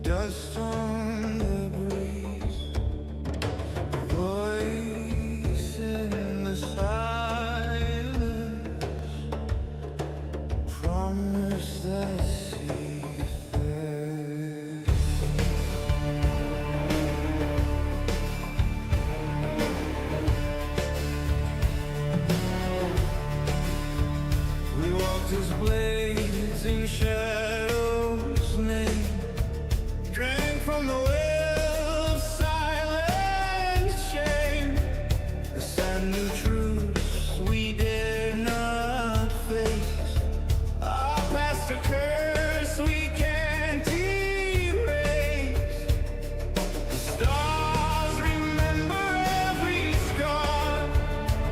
Dust on the breeze, voice in the silence, promise that see fair. We walked as blades in shadows, drank from the well of silent shame. The sad new truths we dare not face. Our past a curse we can't erase. The stars remember every scar,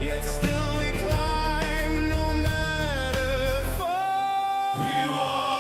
yet still we climb no matter far. We walk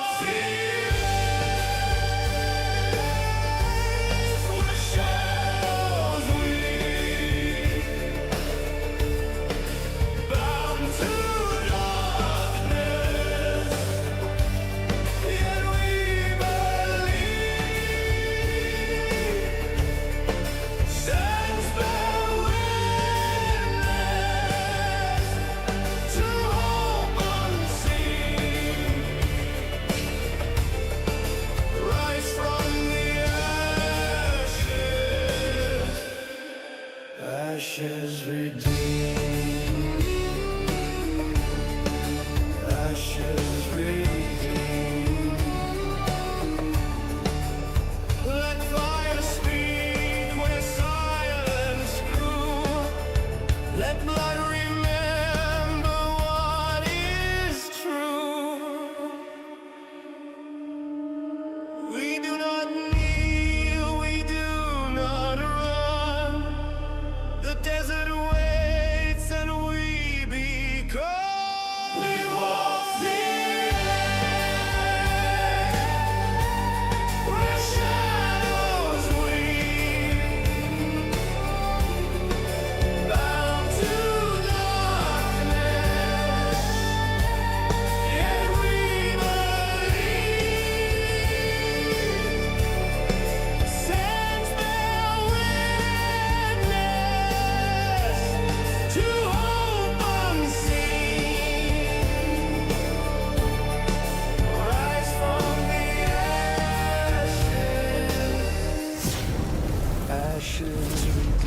ashes redeemed, ashes redeemed. Let fire speak where silence grew. Let blood remember what is true. We do not kneel, we do not run. The desert waits and we become. We walk the air where shadows weave, bound to darkness, yet we believe. Sands bear witness to hope unseen. Rise from the ashes, ashes redeemed.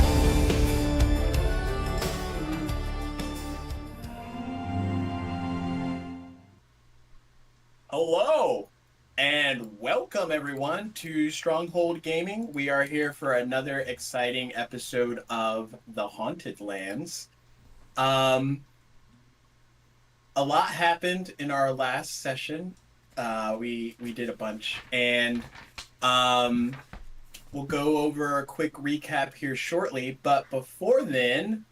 Hello and welcome everyone to Stronghold Gaming. We are here for another exciting episode of The Haunted Lands. A lot happened in our last session. We did a bunch, and we'll go over a quick recap here shortly. But before then,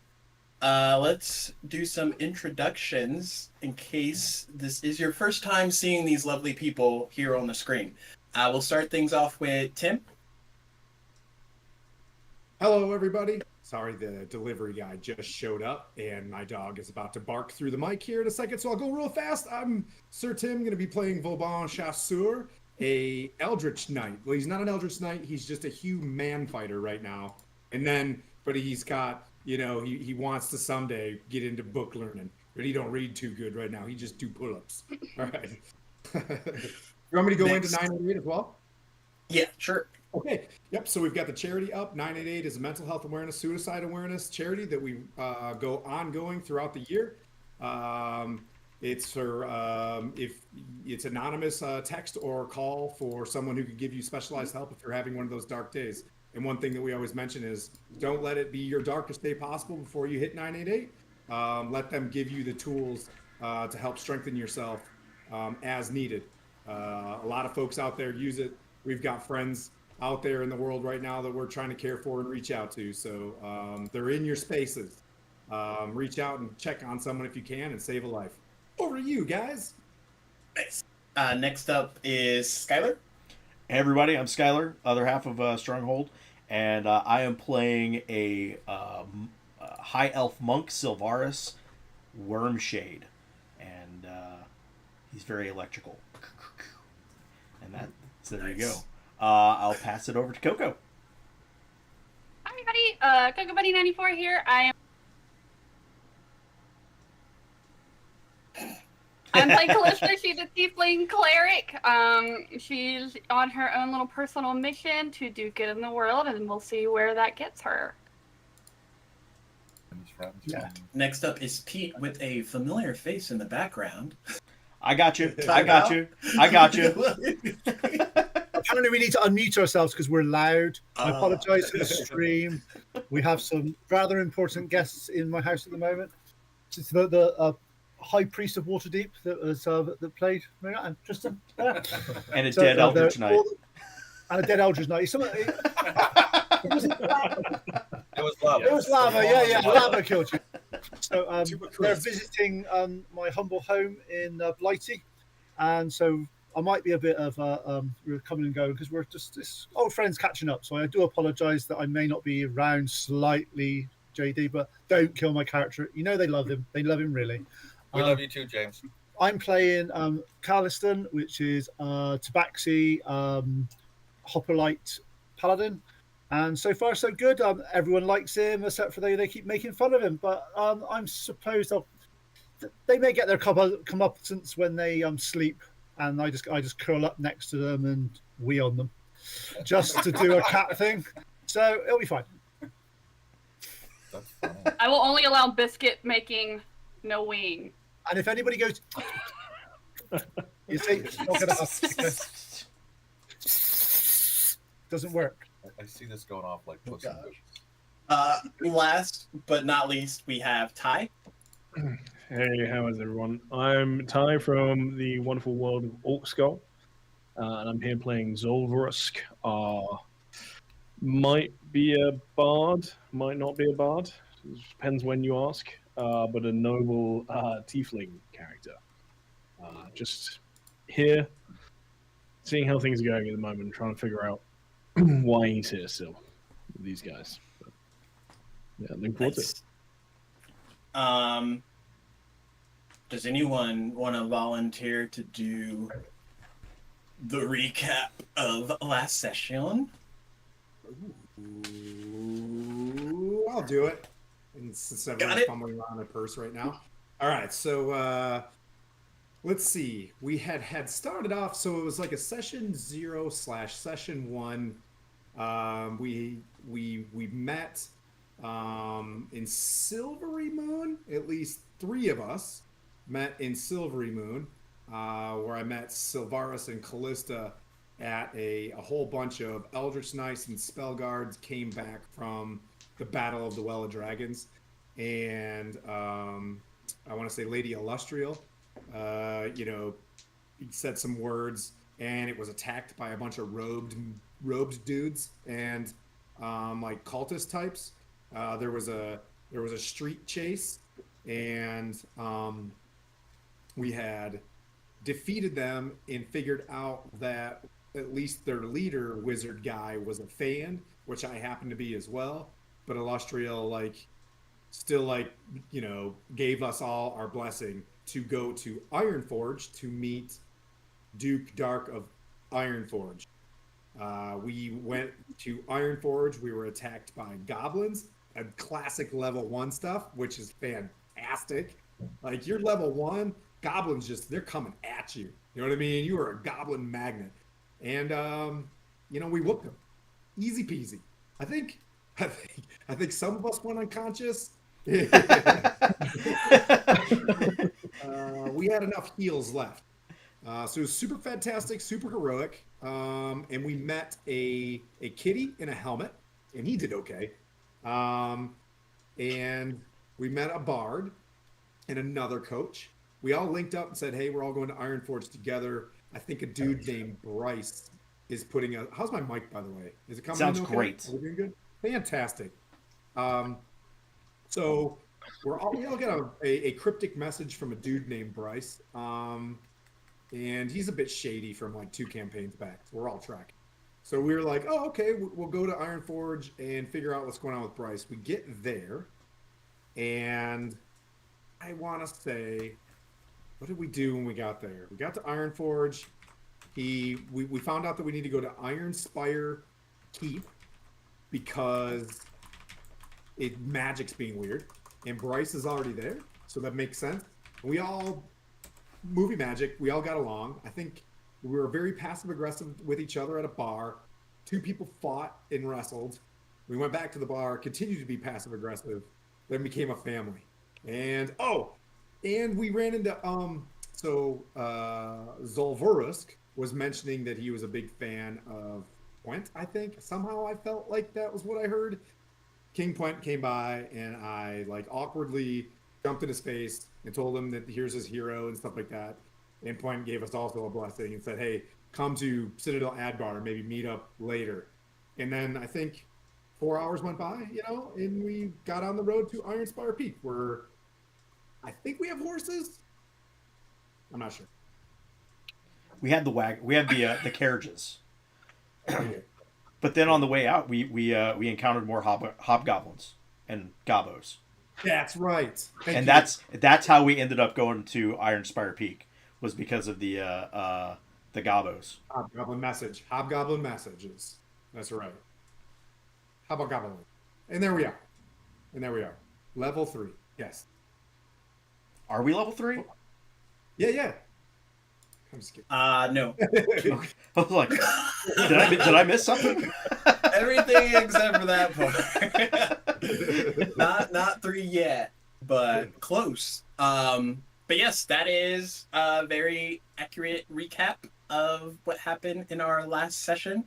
let's do some introductions in case this is your first time seeing these lovely people here on the screen. We'll start things off with Tim. Hello, everybody. Sorry, the delivery guy just showed up, and my dog is about to bark through the mic here in a second, so I'll go real fast. I'm Sir Tim, going to be playing Vauban Chasseur, a Eldritch Knight. Well, he's not an Eldritch Knight, he's just a human fighter right now. But he's got, he wants to someday get into book learning, but he don't read too good right now. He just do pull-ups. All right. You want me to go into 988 as well? Yeah, sure. Okay. Yep. So we've got the charity up. 988 is a mental health awareness, suicide awareness charity that we go ongoing throughout the year. It's for if it's anonymous text or call for someone who could give you specialized help if you're having one of those dark days. And one thing that we always mention is don't let it be your darkest day possible before you hit 988. Let them give you the tools to help strengthen yourself as needed. A lot of folks out there use it. We've got friends out there in the world right now that we're trying to care for and reach out to. So they're in your spaces. Reach out and check on someone if you can and save a life. Over to you, guys. Nice. Next up is Skylar. Hey everybody, I'm Skylar, other half of Stronghold, and I am playing a high elf monk, Sylvaris Wormshade, and he's very electrical. And that, so there you go. I'll pass it over to Coco. Hi everybody, Coco Buddy 94 here. I'm playing Callista. She's a tiefling cleric. She's on her own little personal mission to do good in the world, and we'll see where that gets her. Yeah. Next up is Pete with a familiar face in the background. I got you. I got you. I got you. Apparently, we need to unmute ourselves because we're loud. I apologize for the stream. We have some rather important guests in my house at the moment. It's the High Priest of Waterdeep that played and Tristan. Yeah. And a dead Eldritch Knight. And a dead Eldritch Knight. It was lava. It was lava, yeah. Lava killed you. So they're visiting my humble home in Blighty, and so I might be a bit of we're coming and going because we're just old friends catching up. So I do apologise that I may not be around slightly, JD, but don't kill my character. You know they love him. They love him really. We love you too, James. I'm playing Carliston, which is Tabaxi Hoplite Paladin. And so far, so good. Everyone likes him, except for they keep making fun of him. But I'm supposed they may get their comeuppance when they sleep, and I just curl up next to them and wee on them, just to do a cat thing. So it'll be fine. That's funny. I will only allow biscuit making, no weeing. And if anybody goes, you see, it's not gonna happen. Doesn't work. I see this going off like Puss in Boots. Last but not least, we have Ty. Hey, how is everyone? I'm Ty from the wonderful world of Orcskull, and I'm here playing Zolvarusk. Might be a bard, might not be a bard. It depends when you ask. But a noble tiefling character. Just here, seeing how things are going at the moment, trying to figure out why he's here still with these guys. But, yeah, looking forward to it. Does anyone want to volunteer to do the recap of last session? Ooh, I'll do it. And since everyone's fumbling around a purse right now. All right, so let's see. We had started off, so it was like a session 0/session 1. We met in Silvery Moon. At least 3 of us met in Silvery Moon, where I met Sylvaris and Callista at a whole bunch of Eldritch Knights and Spell Guards came back from the Battle of the Well of Dragons, and I want to say Lady Illustrial, said some words, and it was attacked by a bunch of robed dudes and like cultist types. There was a street chase, and we had defeated them and figured out that at least their leader, wizard guy, was a fan, which I happen to be as well. But Illustrial, still gave us all our blessing to go to Ironforge to meet Duke Dark of Ironforge. We went to Ironforge. We were attacked by goblins, a classic level 1 stuff, which is fantastic. Like, you're level 1, goblins they're coming at you. You know what I mean? You are a goblin magnet. And, we whooped them. Easy peasy. I think some of us went unconscious. We had enough heals left. So it was super fantastic, super heroic. And we met a kitty in a helmet, and he did okay. And we met a bard and another coach. We all linked up and said, hey, we're all going to Ironforge together. I think a dude named Bryce is putting a... How's my mic, by the way? Is it coming Sounds in okay? great. Are we doing good? Fantastic. So we all get a cryptic message from a dude named Bryce. And he's a bit shady from 2 campaigns back. So we're all tracking. So we were like, oh, okay, we'll go to Ironforge and figure out what's going on with Bryce. We get there, and I want to say, what did we do when we got there? We got to Ironforge. We found out that we need to go to Ironspire Keep because magic's being weird, and Bryce is already there, so that makes sense. We all movie magic. We all got along. I think we were very passive aggressive with each other at a bar. Two people fought and wrestled. We went back to the bar, continued to be passive aggressive, then became a family. And we ran into Zolvorusk was mentioning that he was a big fan of Gwent, I think. Somehow I felt like that was what I heard. King Gwent came by and I like awkwardly jumped in his face and told him that here's his hero and stuff like that. And Point gave us also a blessing and said, hey, come to Citadel Adbar and maybe meet up later. And then I think 4 hours went by, and we got on the road to Ironspire Peak, where I think we have horses. I'm not sure. We had the carriages. But then on the way out, we encountered more hobgoblins and gobos. That's right. And that's how we ended up going to Ironspire Peak, was because of the gobos. Hobgoblin messages. That's right. Hobgoblin. And there we are. Level 3. Yes. Are we level 3? Yeah. I'm just kidding. No. I was like, did I miss something? Everything except for that part. not 3 yet, but close. But yes, that is a very accurate recap of what happened in our last session.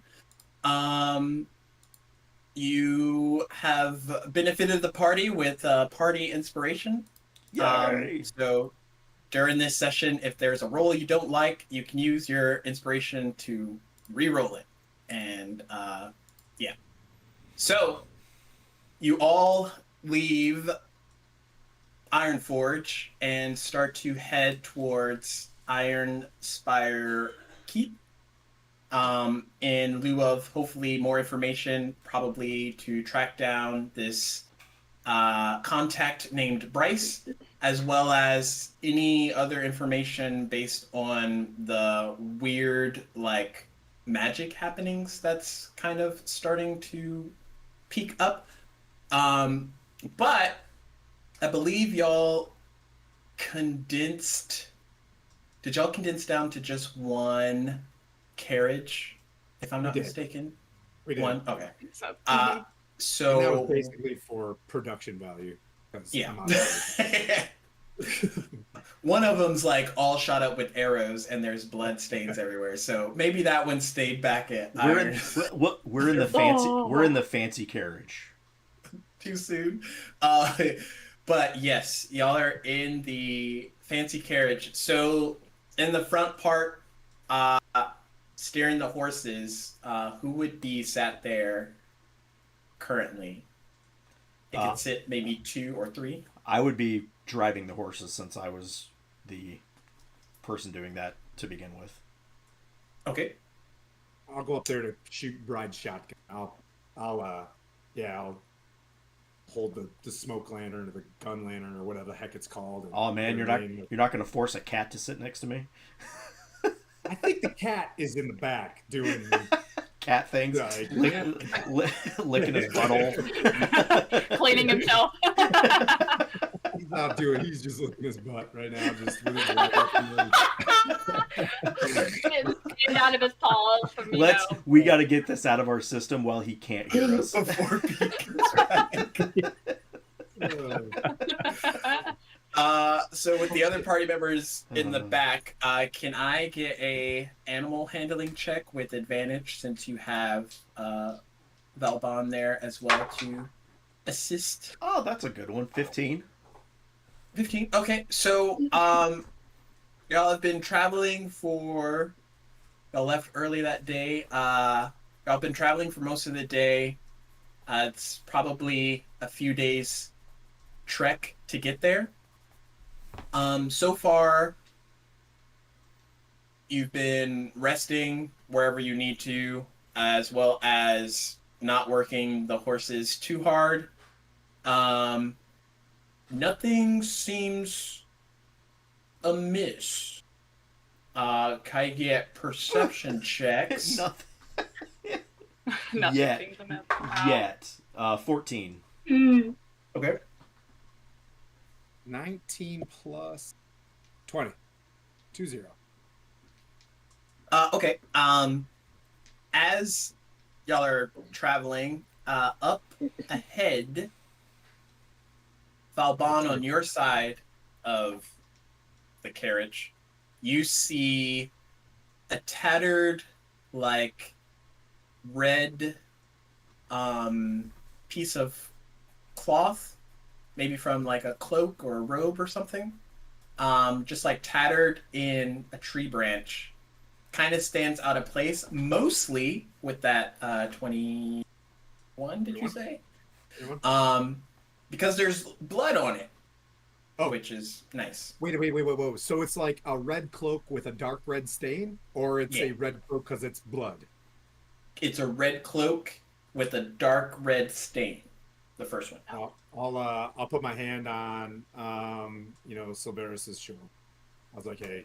You have benefited the party with party inspiration. So during this session, if there's a roll you don't like, you can use your inspiration to re-roll it. And yeah. So you all leave Ironforge and start to head towards Ironspire Keep. In lieu of hopefully more information, probably to track down this contact named Bryce, as well as any other information based on the weird, magic happenings that's kind of starting to peak up. But I believe y'all condensed... Did y'all condense down to just one carriage, if I'm not mistaken? We did. One? Okay. So, So... And that was basically for production value. Yeah. One of them's all shot up with arrows and there's blood stains everywhere. So maybe that one stayed back at We're in the fancy carriage. Too soon. But yes, y'all are in the fancy carriage. So in the front part, steering the horses, who would be sat there currently? It could sit maybe 2 or 3. I would be driving the horses since I was the person doing that to begin with. Okay. I'll go up there to shoot Bride's shotgun. I'll hold the smoke lantern or the gun lantern or whatever the heck it's called. Oh man, you're not going to force a cat to sit next to me? I think the cat is in the back doing cat things, licking his butthole, cleaning himself. He's not doing. He's just licking his butt right now, just with his Getting skin out of his paws. We got to get this out of our system while he can't hear us. Before Pete comes back. So with the other party members in the back, can I get a animal handling check with advantage since you have Valbon there as well to assist? Oh, that's a good one. 15. 15. Okay, so y'all have been traveling for... Y'all left early that day. Y'all been traveling for most of the day. It's probably a few days trek to get there. So far, you've been resting wherever you need to, as well as not working the horses too hard. Nothing seems amiss. Can I get perception checks? Nothing Nothing Yet. seems amiss. yet. 14. Mm. Okay. 19 plus 20. 20. Okay. As y'all are traveling, up ahead, Valbon, on your side of the carriage, you see a tattered, like, red piece of cloth, maybe from like a cloak or a robe or something, just like tattered in a tree branch. Kind of stands out of place, mostly with that 21, did you say? Because there's blood on it, which is nice. Wait. So it's like a red cloak with a dark red stain, or it's a red cloak because it's blood? It's a red cloak with a dark red stain. The first one. I'll put my hand on Silveris's shoulder. I was like, hey,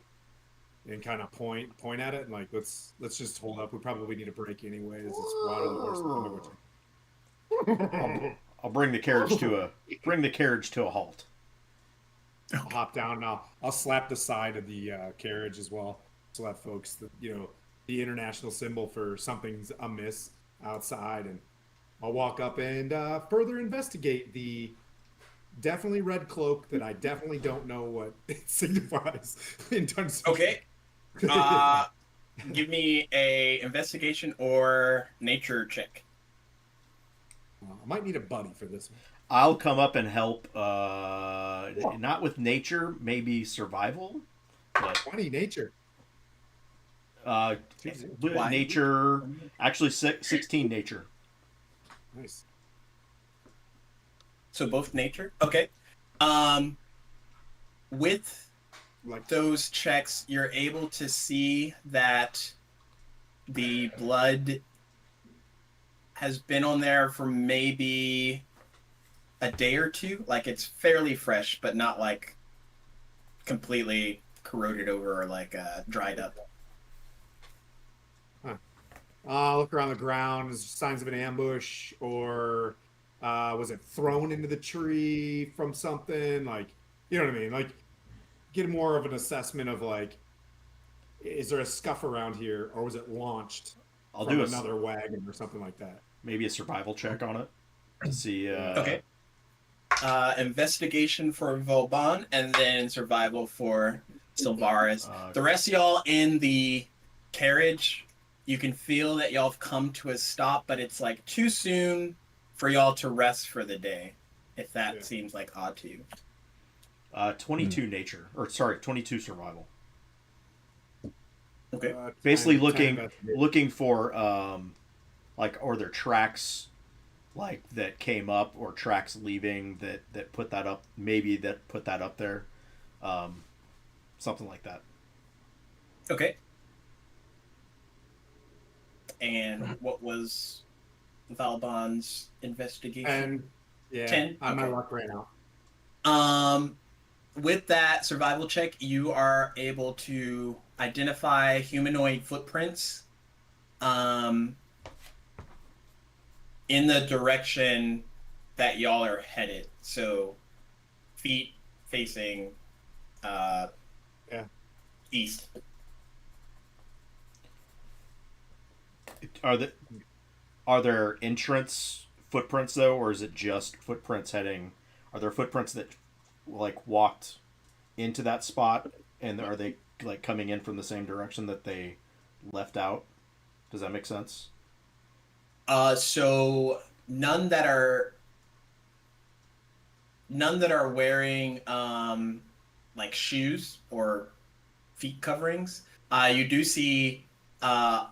and kind of point at it and like let's just hold up. We probably need a break anyways. It's water the horse. I'll bring the carriage to a halt. I'll hop down and I'll slap the side of the carriage as well. So let folks the international symbol for something's amiss outside, and I'll walk up and further investigate the definitely red cloak that I definitely don't know what it signifies in terms of... Okay. Give me a investigation or nature check. I might need a buddy for this one. I'll come up and help. Not with nature, maybe survival. But 20 nature. Nature, actually 16 nature. Nice. So both nature. Okay. With those checks, you're able to see that the blood has been on there for maybe a day or two. Like, it's fairly fresh, but not like completely corroded over or like dried up. Look around the ground. Is there signs of an ambush, or was it thrown into the tree from something? Like, you know what I mean? Like, get more of an assessment of like, is there a scuff around here, or was it launched from another wagon or something like that? Maybe a survival check on it to see. Okay. Investigation for Vauban, and then survival for Silvaris. The rest of y'all in the carriage, you can feel that y'all have come to a stop, but it's like too soon for y'all to rest for the day, if that seems like odd to you. 22 nature, or sorry, 22 survival. Okay. Basically looking for like, are there tracks like that came up, or tracks leaving that put that up, maybe that put that up there, something like that. Okay. And what was Valbon's investigation? And 10? On my luck right now. With that survival check, you are able to identify humanoid footprints in the direction that y'all are headed. So, feet facing east. Are there entrance footprints though, or is it just footprints heading? Are there footprints that like walked into that spot, and are they like coming in from the same direction that they left out? Does that make sense? So none that are wearing like shoes or feet coverings. You do see a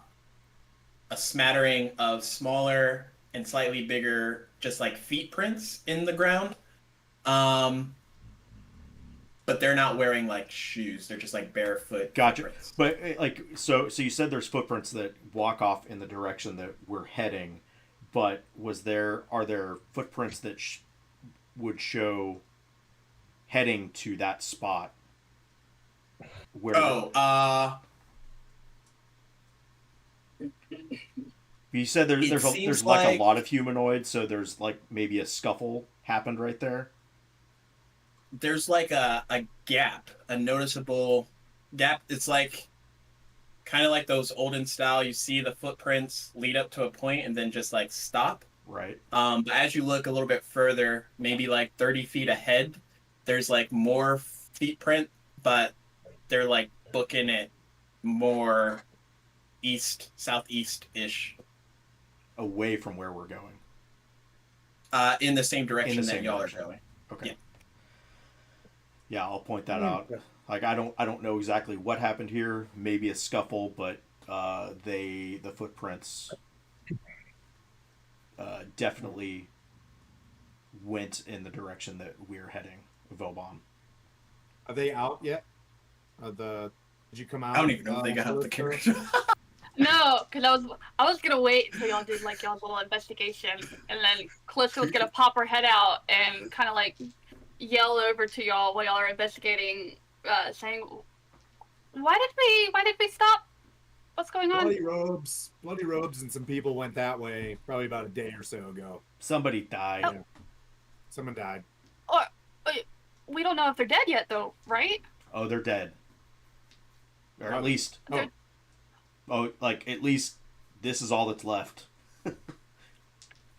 smattering of smaller and slightly bigger, just like feet prints in the ground. But they're not wearing like shoes. They're just like barefoot. Gotcha. Footprints. But like, so you said there's footprints that walk off in the direction that we're heading, but are there footprints that would show heading to that spot? Where You said It there's seems like like- a lot of humanoids, so there's like maybe a scuffle happened right there. There's like a gap, a noticeable gap. It's like kind of like those olden style. You see the footprints lead up to a point and then just like stop. Right. But as you look a little bit further, maybe like 30 feet ahead, there's like more feet print, but they're like booking it more east, southeast ish, Away from where we're going. in the same direction In the that same y'all direction. are going. Okay. Yeah. Yeah, I'll point that out. Like I don't know exactly what happened here. Maybe a scuffle, but the footprints definitely went in the direction that we're heading, Vauban. Are they out yet? Did you come out? I don't even know if they got out the carriage. No, because I was gonna wait until y'all did like y'all's little investigation, and then Calista was gonna pop her head out and kind of like yell over to y'all while y'all are investigating, saying, why did we stop? What's going on?" Bloody robes, and some people went that way probably about a day or so ago. Somebody died. Oh. Someone died. Or we don't know if they're dead yet, though, right? Oh, they're dead. Or at least They're- like at least this is all that's left.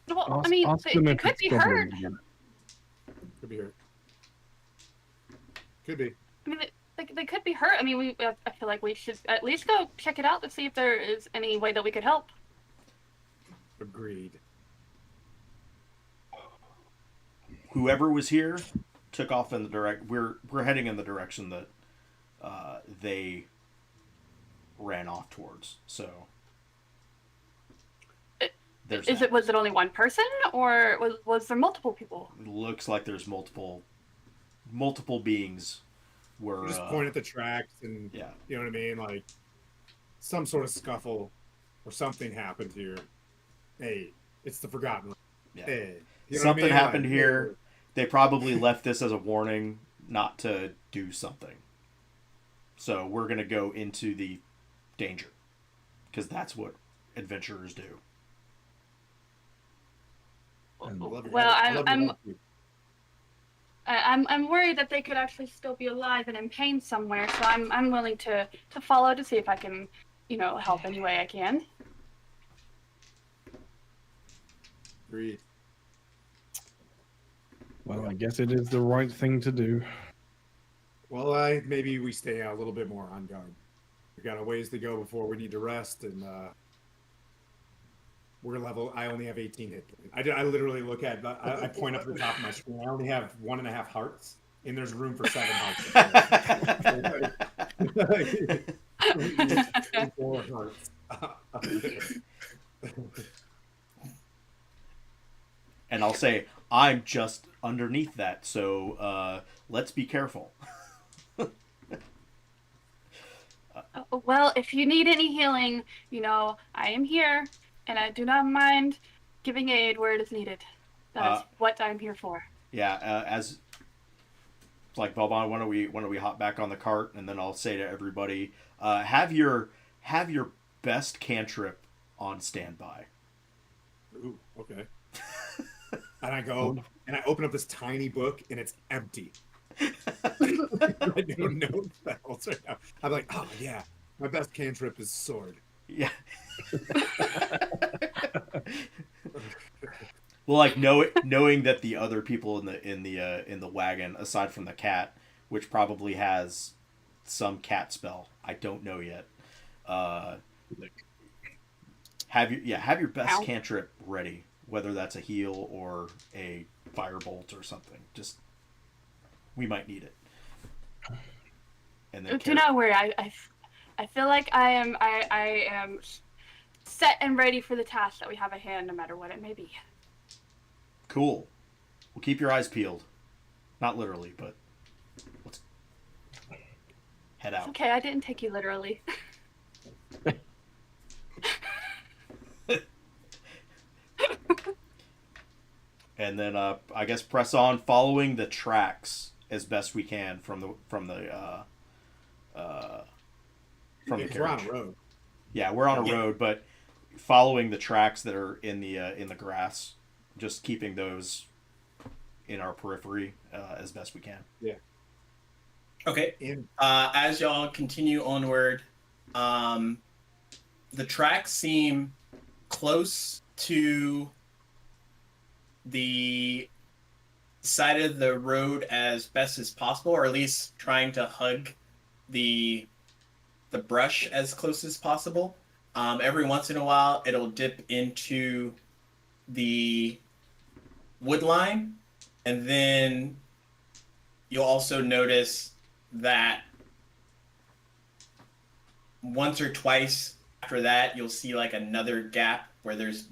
Well, I mean, they could be hurt. Could be hurt. Could be. I mean, they could be hurt. I mean, I feel like we should at least go check it out to see if there is any way that we could help. Agreed. Whoever was here took off in the we're heading in the direction that they ran off towards. So there's Was it only one person, or was there multiple people? looks like there's multiple beings were Just point at the tracks and yeah. you know what I mean, like some sort of scuffle or something happened here. Hey, it's the Forgotten Realm. Yeah. Hey, you know what I Something mean? happened Like, here. They probably left this as a warning not to do something. So we're going to go into the danger because that's what adventurers do. I love your Well, attitude. I'm worried that they could actually still be alive and in pain somewhere. So I'm willing to follow to see if I can, help any way I can. Agreed. Well, I guess it is the right thing to do. Well, maybe we stay a little bit more on guard. We got a ways to go before we need to rest, and we're level. I only have 18 hit points. I literally look at. I point up to the top of my screen. I only have 1.5 hearts, and there's room for 7 hearts. 4 hearts. And I'll say I'm just underneath that, so let's be careful. Well, if you need any healing, I am here, and I do not mind giving aid where it is needed. That is what I'm here for. Yeah, as it's like Vauban, why don't we hop back on the cart, and then I'll say to everybody, have your best cantrip on standby. Ooh, okay. And I go and I open up this tiny book, and it's empty. I don't know spells right now. I'm like, oh yeah, my best cantrip is sword. Yeah. Well, like knowing that the other people in the wagon, aside from the cat, which probably has some cat spell, I don't know yet. Have your best cantrip ready, whether that's a heal or a firebolt or something. Just we might need it. And then Do not worry. I feel like I am set and ready for the task that we have at hand, no matter what it may be. Cool. Well, keep your eyes peeled. Not literally, but let's head out. Okay, I didn't take you literally. And then I guess press on, following the tracks as best we can from the We're on carriage. a road. Yeah, we're on a road, but following the tracks that are in the grass, just keeping those in our periphery as best we can. Yeah. Okay. And As y'all continue onward, the tracks seem close to the side of the road as best as possible, or at least trying to hug the brush as close as possible. Every once in a while, it'll dip into the wood line, and then you'll also notice that once or twice after that, you'll see like another gap where there's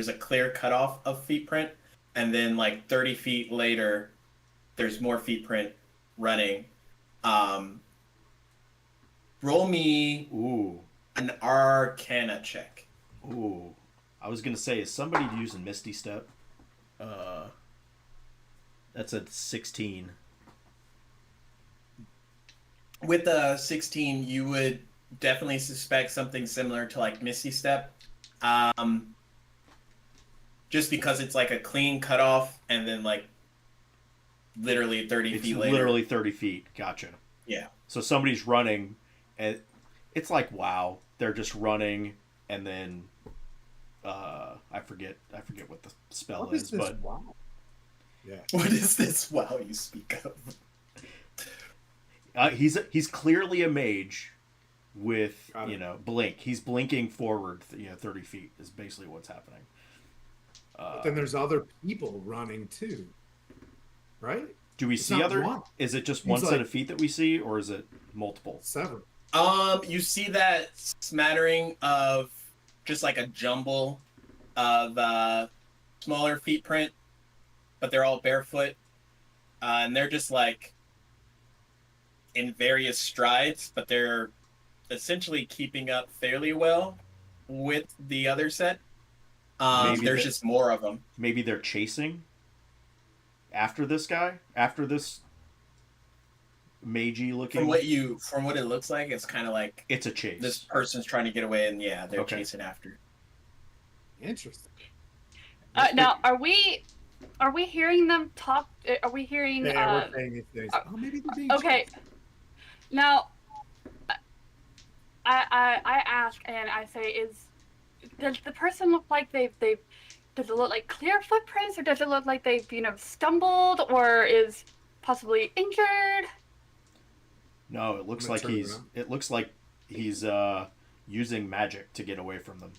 a clear cutoff of feet print, and then like 30 feet later, there's more feet print running. Roll me Ooh, an Arcana check. ooh. I was gonna say, is somebody using Misty Step? That's a 16. With a 16, you would definitely suspect something similar to like Misty Step. Just because it's like a clean cutoff and then like literally 30 It's feet later. literally 30 feet. Gotcha. Yeah. So somebody's running, and it's like, wow, they're just running, and then I forget what the spell what is this? but Wow. Yeah. What is this wow you speak of? he's clearly a mage with Got it. blink. He's blinking forward 30 feet is basically what's happening. But then there's other people running too, right? Do we It's see not other? one. Is it just It's one set like- of feet that we see, or is it multiple? Seven. You see that smattering of just like a jumble of smaller feet print, but they're all barefoot. And they're just like in various strides, but they're essentially keeping up fairly well with the other set. Maybe There's the- just more of them. Maybe they're chasing after this guy, after this magey looking. From what it looks like, it's kind of like It's a chase. this person's trying to get away, and yeah, they're Okay. chasing after. Interesting. Now, are we hearing them talk? Are we hearing? Yeah, we're saying these things. Oh, maybe they're being Okay. chased. Now, I ask and I say, does the person look like they've does it look like clear footprints, or does it look like they've stumbled, or is possibly injured? No, it looks I'm gonna like turn he's. around. It looks like he's using magic to get away from them.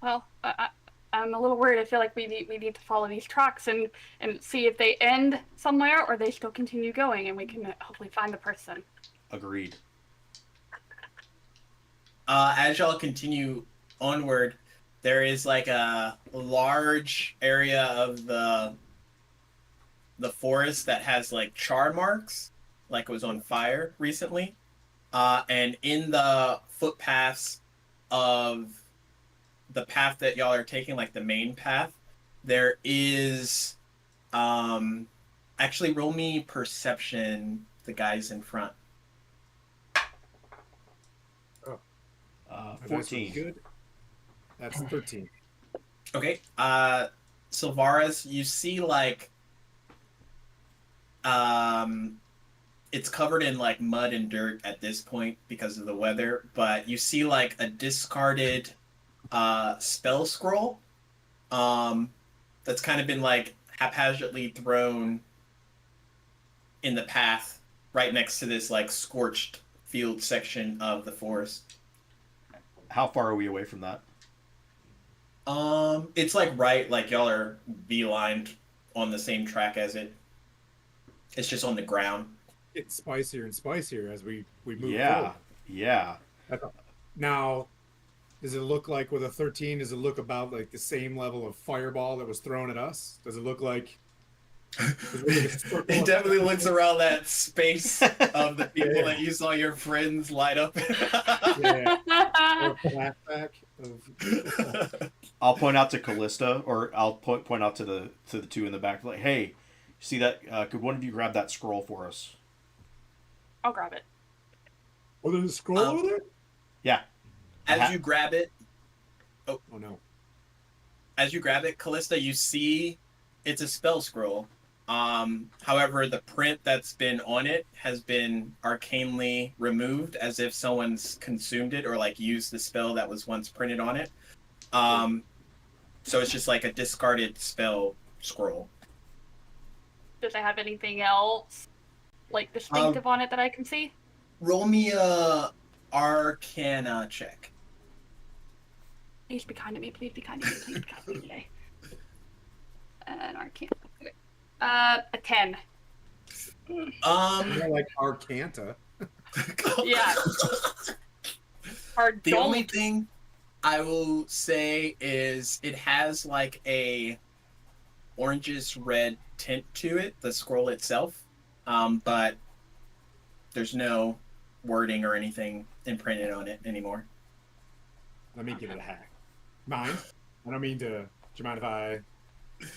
Well, I'm a little worried. I feel like we need to follow these tracks and see if they end somewhere or they still continue going, and we can hopefully find the person. Agreed. As y'all continue onward, there is like a large area of the forest that has like char marks, like it was on fire recently. And in the footpaths of the path that y'all are taking, like the main path, there is actually roll me perception, the guys in front. That's 14. Good. That's 13. Okay. Silvaris, you see like it's covered in like mud and dirt at this point because of the weather, but you see like a discarded spell scroll that's kind of been like haphazardly thrown in the path right next to this like scorched field section of the forest. How far are we away from that? It's like right, like y'all are beelined on the same track as it. It's just on the ground. It's spicier and spicier as we move Yeah, forward. yeah. Now, does it look like with a 13? Does it look about like the same level of fireball that was thrown at us? Does it look like? It definitely looks around that space of the people that you saw your friends light up. Yeah. Or flashback of. I'll point out to Callista, or I'll point out to the two in the back. Like, hey, you see that? Could one of you grab that scroll for us? I'll grab it. Oh, there's a scroll Um, over there? Yeah. As you grab it, Oh, no. as you grab it, Callista, you see it's a spell scroll. However, the print that's been on it has been arcanely removed, as if someone's consumed it or like used the spell that was once printed on it. So it's just like a discarded spell scroll. Does it have anything else like distinctive on it that I can see? Roll me a Arcana check. Please be kind to me. Please be kind to me. Please be kind to me today. An arcane. Okay. A 10. More like Arcanta. Yeah. Or The don't. only thing I will say is it has like a orangish red tint to it, the scroll itself, but there's no wording or anything imprinted on it anymore. Let me give it a hack. Mind? I don't mean to. Do you mind if I?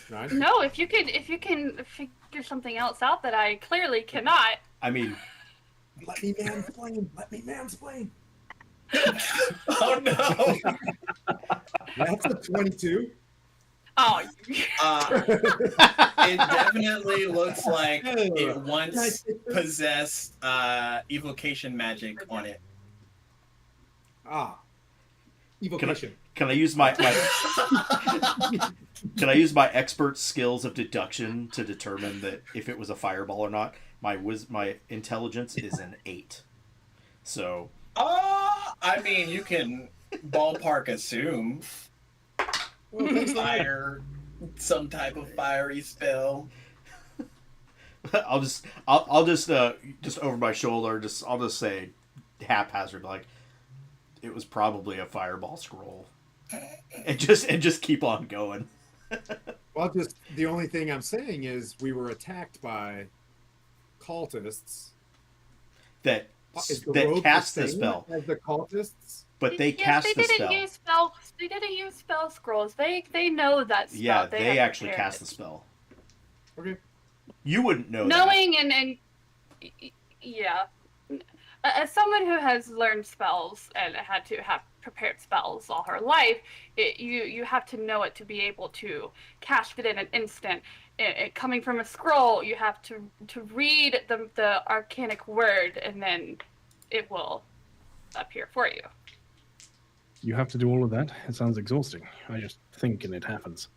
Mind? No, if you can figure something else out that I clearly cannot. I mean, Let me mansplain. Let me mansplain. Oh no! That's a 22. Oh, It definitely looks like it once possessed evocation magic on it. Ah. Evocation. can I use my can I use my expert skills of deduction to determine that if it was a fireball or not? My intelligence is an 8. So I mean, you can ballpark assume Well, thanks a lot. fire, some type of fiery spell. I'll just over my shoulder, I'll just say haphazard, like it was probably a fireball scroll, and just keep on going. Well, just the only thing I'm saying is we were attacked by cultists. That Is the that rogue cast the the same spell, as the cultists? but they yes, cast they the didn't spell. use spell. They didn't use spell scrolls. They know that spell. Yeah, have they actually prepared cast it. the spell. Okay. You wouldn't know that. Knowing and yeah, as someone who has learned spells and had to have prepared spells all her life, you have to know it to be able to cast it in an instant. Coming from a scroll, you have to read the arcanic word, and then it will appear for you. You have to do all of that. It sounds exhausting. I just think and it happens.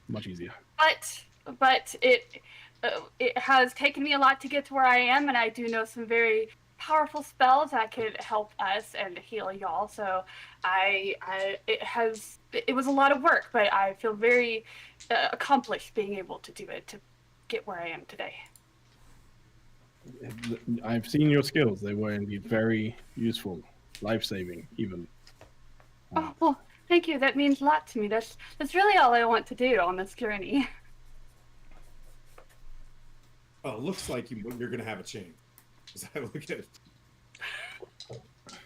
Much easier. But it has taken me a lot to get to where I am, and I do know some very powerful spells that could help us and heal y'all. So it was a lot of work, but I feel very accomplished being able to do it to get where I am today. I've seen your skills. They were indeed very useful, life-saving, even. Oh well, thank you. That means a lot to me. That's really all I want to do on this journey. Well, it looks like you're going to have a chain. As I look at it.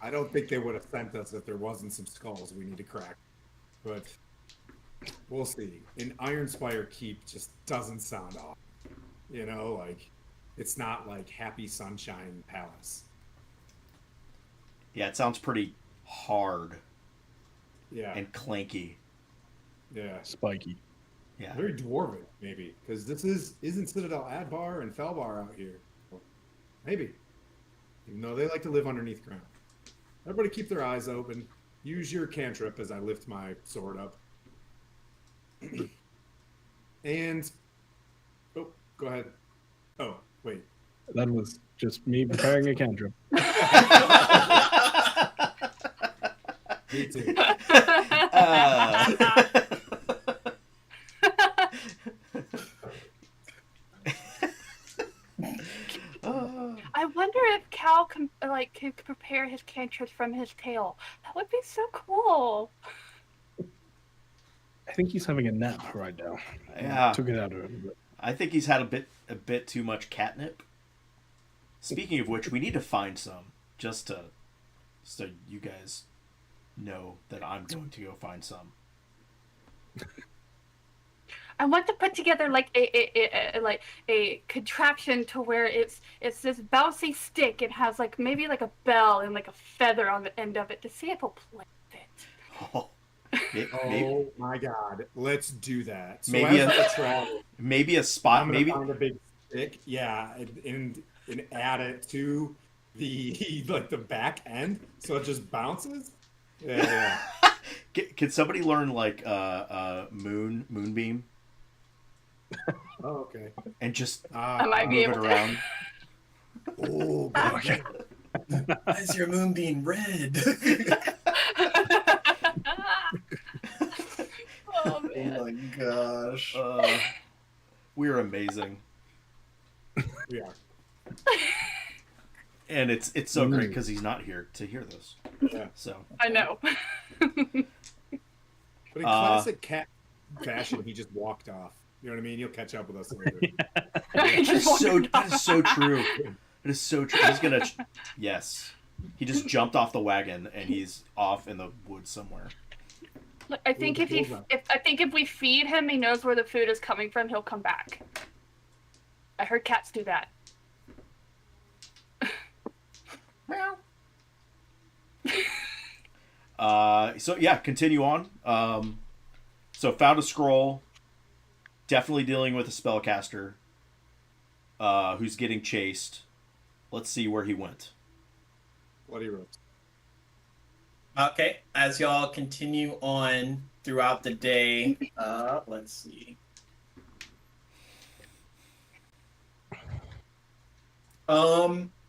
I don't think they would have sent us if there wasn't some skulls we need to crack. But we'll see. An Ironspire Keep just doesn't sound off. You know, like, it's not like Happy Sunshine Palace. Yeah, it sounds pretty hard Yeah. and clanky. Yeah. Spiky. Yeah. Very dwarven, maybe. Because this isn't Citadel Adbar and Felbar out here. Well, maybe. Even though they like to live underneath ground. Everybody keep their eyes open. Use your cantrip as I lift my sword up. And... Oh, go ahead. Oh, wait. That was just me preparing a cantrip. Me too. I wonder if Cal could prepare his cantrips from his tail. That would be so cool. I think he's having a nap right now. Yeah. Took it out of him. But I think he's had a bit too much catnip. Speaking of which, we need to find some, just so you guys know that I'm going to go find some. I want to put together like a contraption to where it's this bouncy stick. It has like maybe like a bell and like a feather on the end of it to see if it'll play with it. Oh, Oh my God, let's do that. So Maybe as a- we're traveling, maybe a spot. I'm gonna Maybe find a big stick, yeah, and add it to the like the back end, so it just bounces. Yeah, can somebody learn like moonbeam Oh, okay. and just I might be move it able to. around? Oh, Oh, good. Why is your moon being red? Oh Oh man. my gosh. We're amazing, We are. and it's so great because he's not here to hear this. Yeah. So I know. But in classic cat fashion, he just walked off. You know what I mean? He'll catch up with us later. that is so true. It is so true. He's gonna, yes. He just jumped off the wagon and he's off in the woods somewhere. Look, I think if we feed him, he knows where the food is coming from. He'll come back. I heard cats do that. So yeah, continue on. So found a scroll. Definitely dealing with a spellcaster. Who's getting chased. Let's see where he went. Bloody ropes. Okay, as y'all continue on throughout the day, let's see.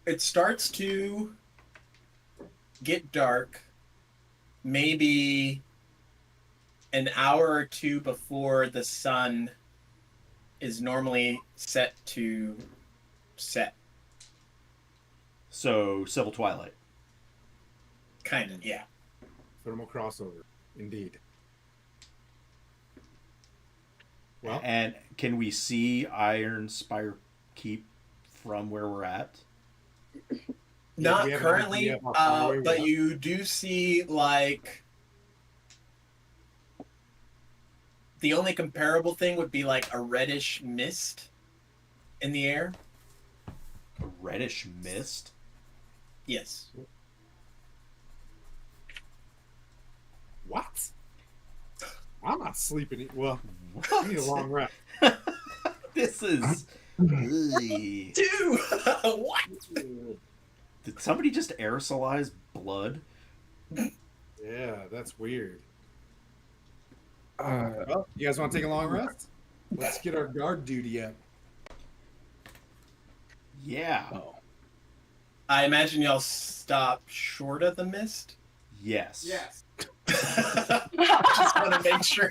It starts to get dark, maybe an hour or two before the sun is normally set to set. So Civil Twilight. Kind of, yeah. Thermal crossover. Indeed. Well, And can we see Ironspire Keep from where we're at? Not we have an currently, idea of how far away we but are. you do see, like, the only comparable thing would be like a reddish mist in the air. A reddish mist? Yes. what? I'm not sleeping. Well, I need a long rest. This is... Ugh. Dude, what? Did somebody just aerosolize blood? Yeah, that's weird. Uh, Well, you guys want to take a long rest? Let's get our guard duty up. Yeah. oh. I imagine y'all stop short of the mist. Yes. Just want to make sure.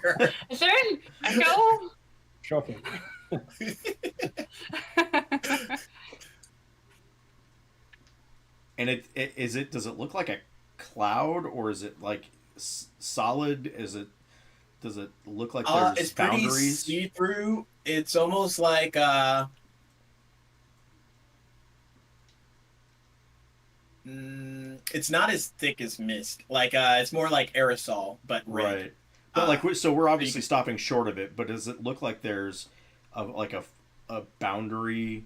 Is there an echo? Shocking. And does it look like a cloud or is it like solid? Does it look like there's It's pretty boundaries? see-through. It's almost like it's not as thick as mist. Like it's more like aerosol, but red. Right. But so we're obviously stopping short of it, but does it look like there's a boundary?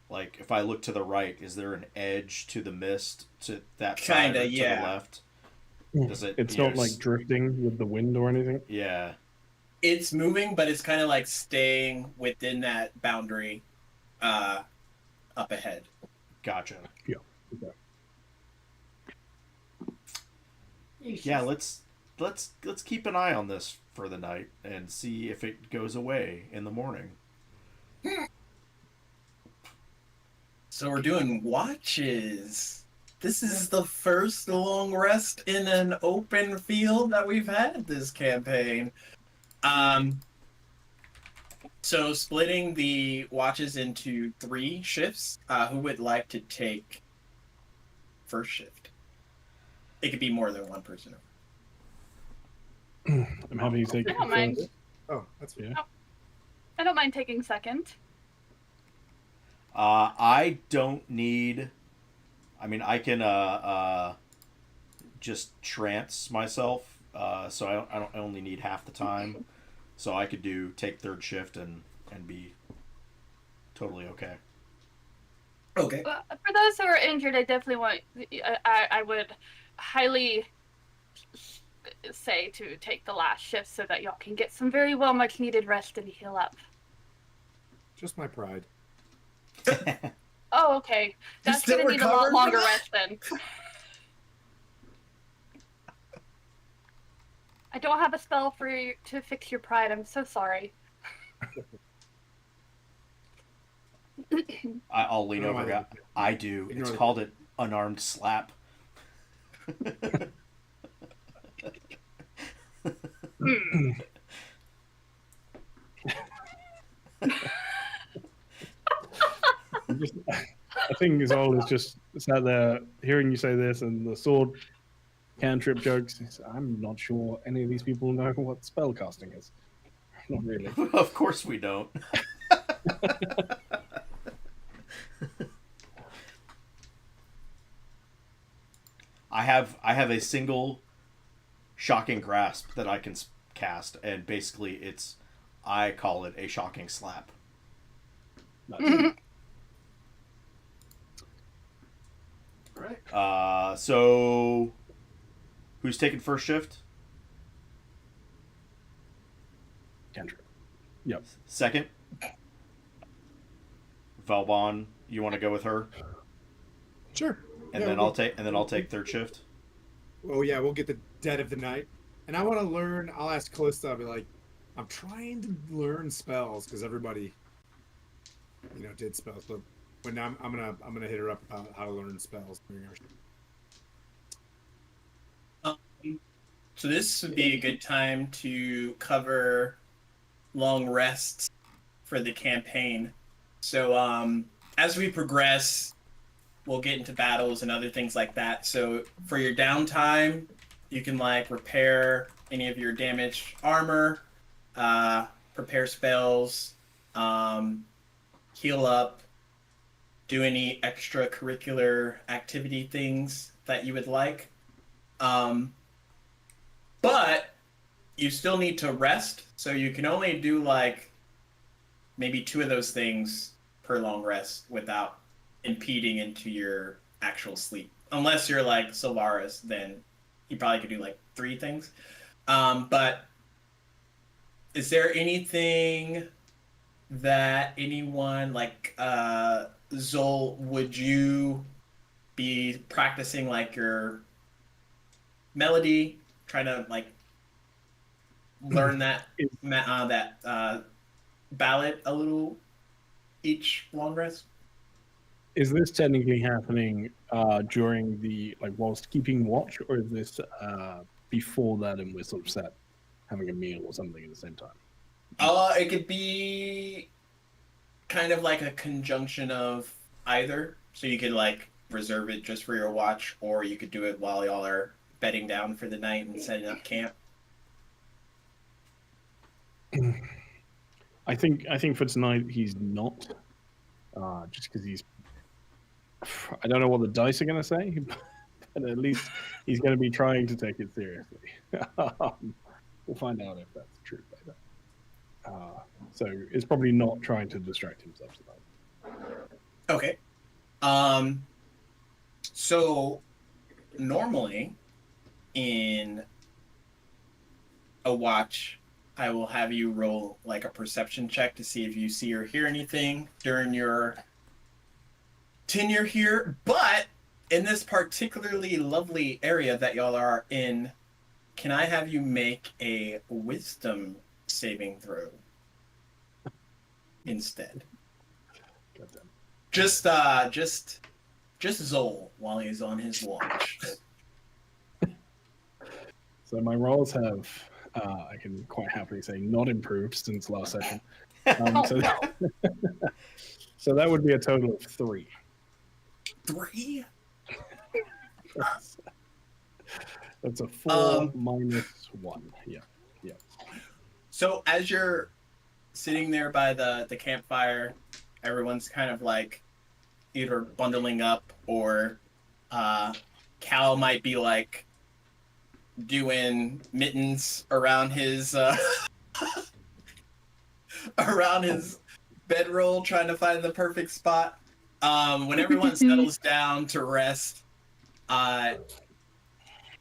Like if I look to the right, is there an edge to the mist to that side Kinda, or yeah. to the left? Does it? It's you not know, like drifting with the wind or anything. Yeah. It's moving, but it's kind of like staying within that boundary up ahead. Gotcha. Yeah. Okay. Yeah, let's keep an eye on this for the night and see if it goes away in the morning. So we're doing watches. This is the first long rest in an open field that we've had this campaign. So splitting the watches into 3 shifts. Who would like to take first shift? It could be more than one person. I'm happy to take. I don't mind. Oh, that's weird. Yeah. I don't mind taking second. I don't need. I mean, I can just trance myself, so I only need half the time. so I could take third shift and be totally okay. Okay. For those who are injured, I definitely want. I would highly say to take the last shift so that y'all can get some very well much needed rest and heal up. Just my pride. Oh, okay. That's still gonna need a lot recovering longer from that? rest then. I don't have a spell for you to fix your pride. I'm so sorry. I'll lean No, over. I do. Ignore It's the- called an unarmed slap. I think Zol is just sat there hearing you say this and the sword cantrip jokes. I'm not sure any of these people know what spell casting is. Not really. Of course we don't. I have a single shocking grasp that I can cast, and basically I call it a shocking slap. Nice. Right. So who's taking first shift? Cantrip. Yep. Second? Valbon, you want to go with her? Sure. And Yeah, then we'll- I'll take third shift. Oh yeah, we'll get the dead of the night, and I want to learn. I'll ask Callista. I'll be like, I'm trying to learn spells because everybody, did spells. But when I'm gonna hit her up about how to learn spells during our So this would be a good time to cover long rests for the campaign. So as we progress, we'll get into battles and other things like that. So for your downtime, you can repair any of your damaged armor, prepare spells, heal up, do any extracurricular activity things that you would like. But you still need to rest, so you can only do maybe 2 of those things per long rest without impeding into your actual sleep. Unless you're like Sylvaris, then you probably could do 3 things. But is there anything that anyone Zol, would you be practicing your melody, trying to learn that ballad a little each long rest? Is this technically happening during the whilst keeping watch, or is this before that and we're sort of sat having a meal or something at the same time? It could be kind of like a conjunction of either. So you could reserve it just for your watch, or you could do it while y'all are bedding down for the night and setting up camp. I think for tonight he's not, just because he's. I don't know what the dice are going to say, but at least he's going to be trying to take it seriously. We'll find out if that's true later. So it's probably not trying to distract himself tonight. Okay. So normally in a watch, I will have you roll a perception check to see if you see or hear anything during your tenure here. But in this particularly lovely area that y'all are in, can I have you make a wisdom saving throw instead? Goddamn. Just Zol while he's on his watch. So my rolls have, I can quite happily say, not improved since last session. So that would be a total of 3. 3? That's a 4 minus 1. Yeah. So as you're sitting there by the campfire, everyone's kind of either bundling up, or Cal might be doing mittens around his around his bedroll trying to find the perfect spot. When everyone settles down to rest,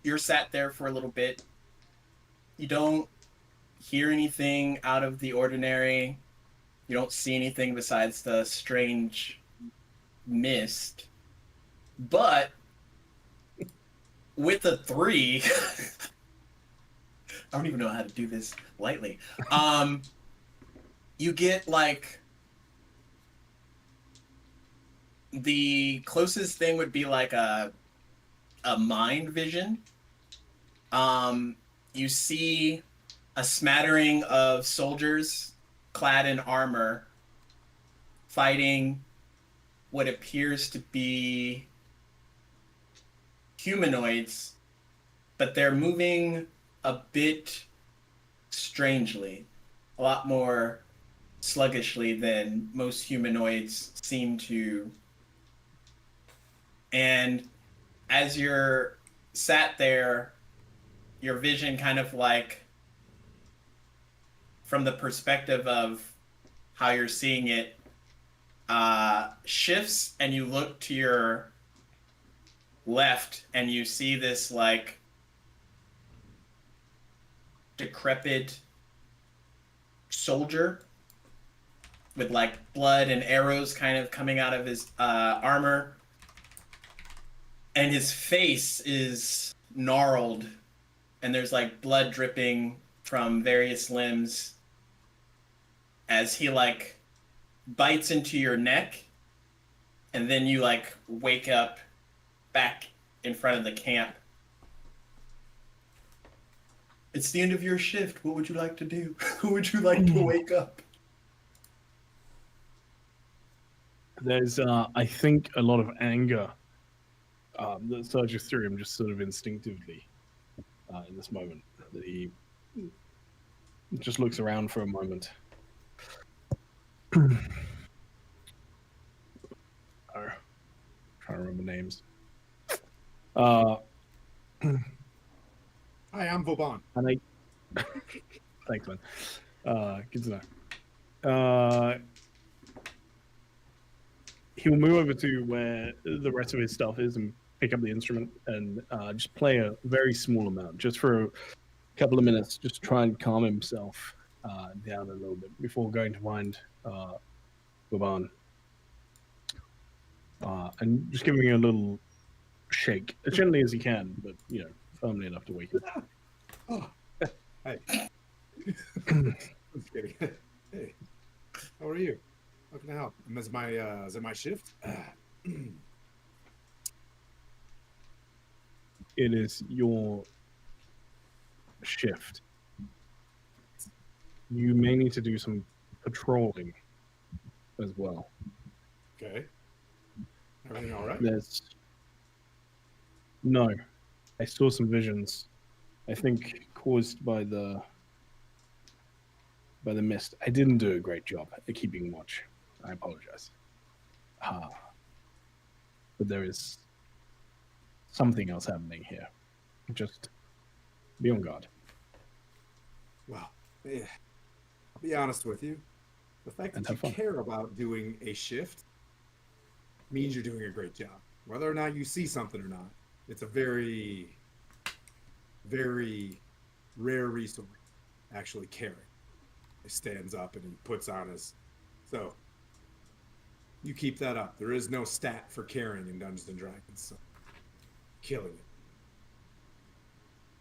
you're sat there for a little bit. You don't hear anything out of the ordinary. You don't see anything besides the strange mist. But with a 3, I don't even know how to do this lightly. You get like the closest thing would be like a mind vision. You see a smattering of soldiers clad in armor fighting what appears to be humanoids, but they're moving a bit strangely, a lot more sluggishly than most humanoids seem to. And as you're sat there, your vision kind of like, from the perspective of how you're seeing it, shifts, and you look to your left and you see this like decrepit soldier with like blood and arrows kind of coming out of his armor, and his face is gnarled and there's like blood dripping from various limbs as he like bites into your neck, and then you like wake up back in front of the camp. It's the end of your shift. What would you like to do? Who would you like to wake up? There's, I think, a lot of anger that surges through him just sort of instinctively in this moment. That he just looks around for a moment. Trying to remember names. Hi, I'm Vauban. And I thanks, man. Good to know. He'll move over to where the rest of his stuff is and pick up the instrument and just play a very small amount, just for a couple of minutes, just to try and calm himself down a little bit before going to find Vauban. And just giving him a little shake, as gently as he can, but firmly enough to wake him. Oh, hey. Just kidding. Hey, how are you? How can I help? Is it my shift? It is your shift. You may need to do some patrolling as well. Okay. Everything all right? No. I saw some visions. I think caused by the mist. I didn't do a great job at keeping watch. I apologize. But there is something else happening here. Just be on guard. Well, yeah. I'll be honest with you. The fact And that you have fun. care about doing a shift means you're doing a great job. Whether or not you see something or not, it's a very, very rare resource. Actually caring. He stands up and he puts on his. So, you keep that up. There is no stat for caring in Dungeons and Dragons. So, killing it.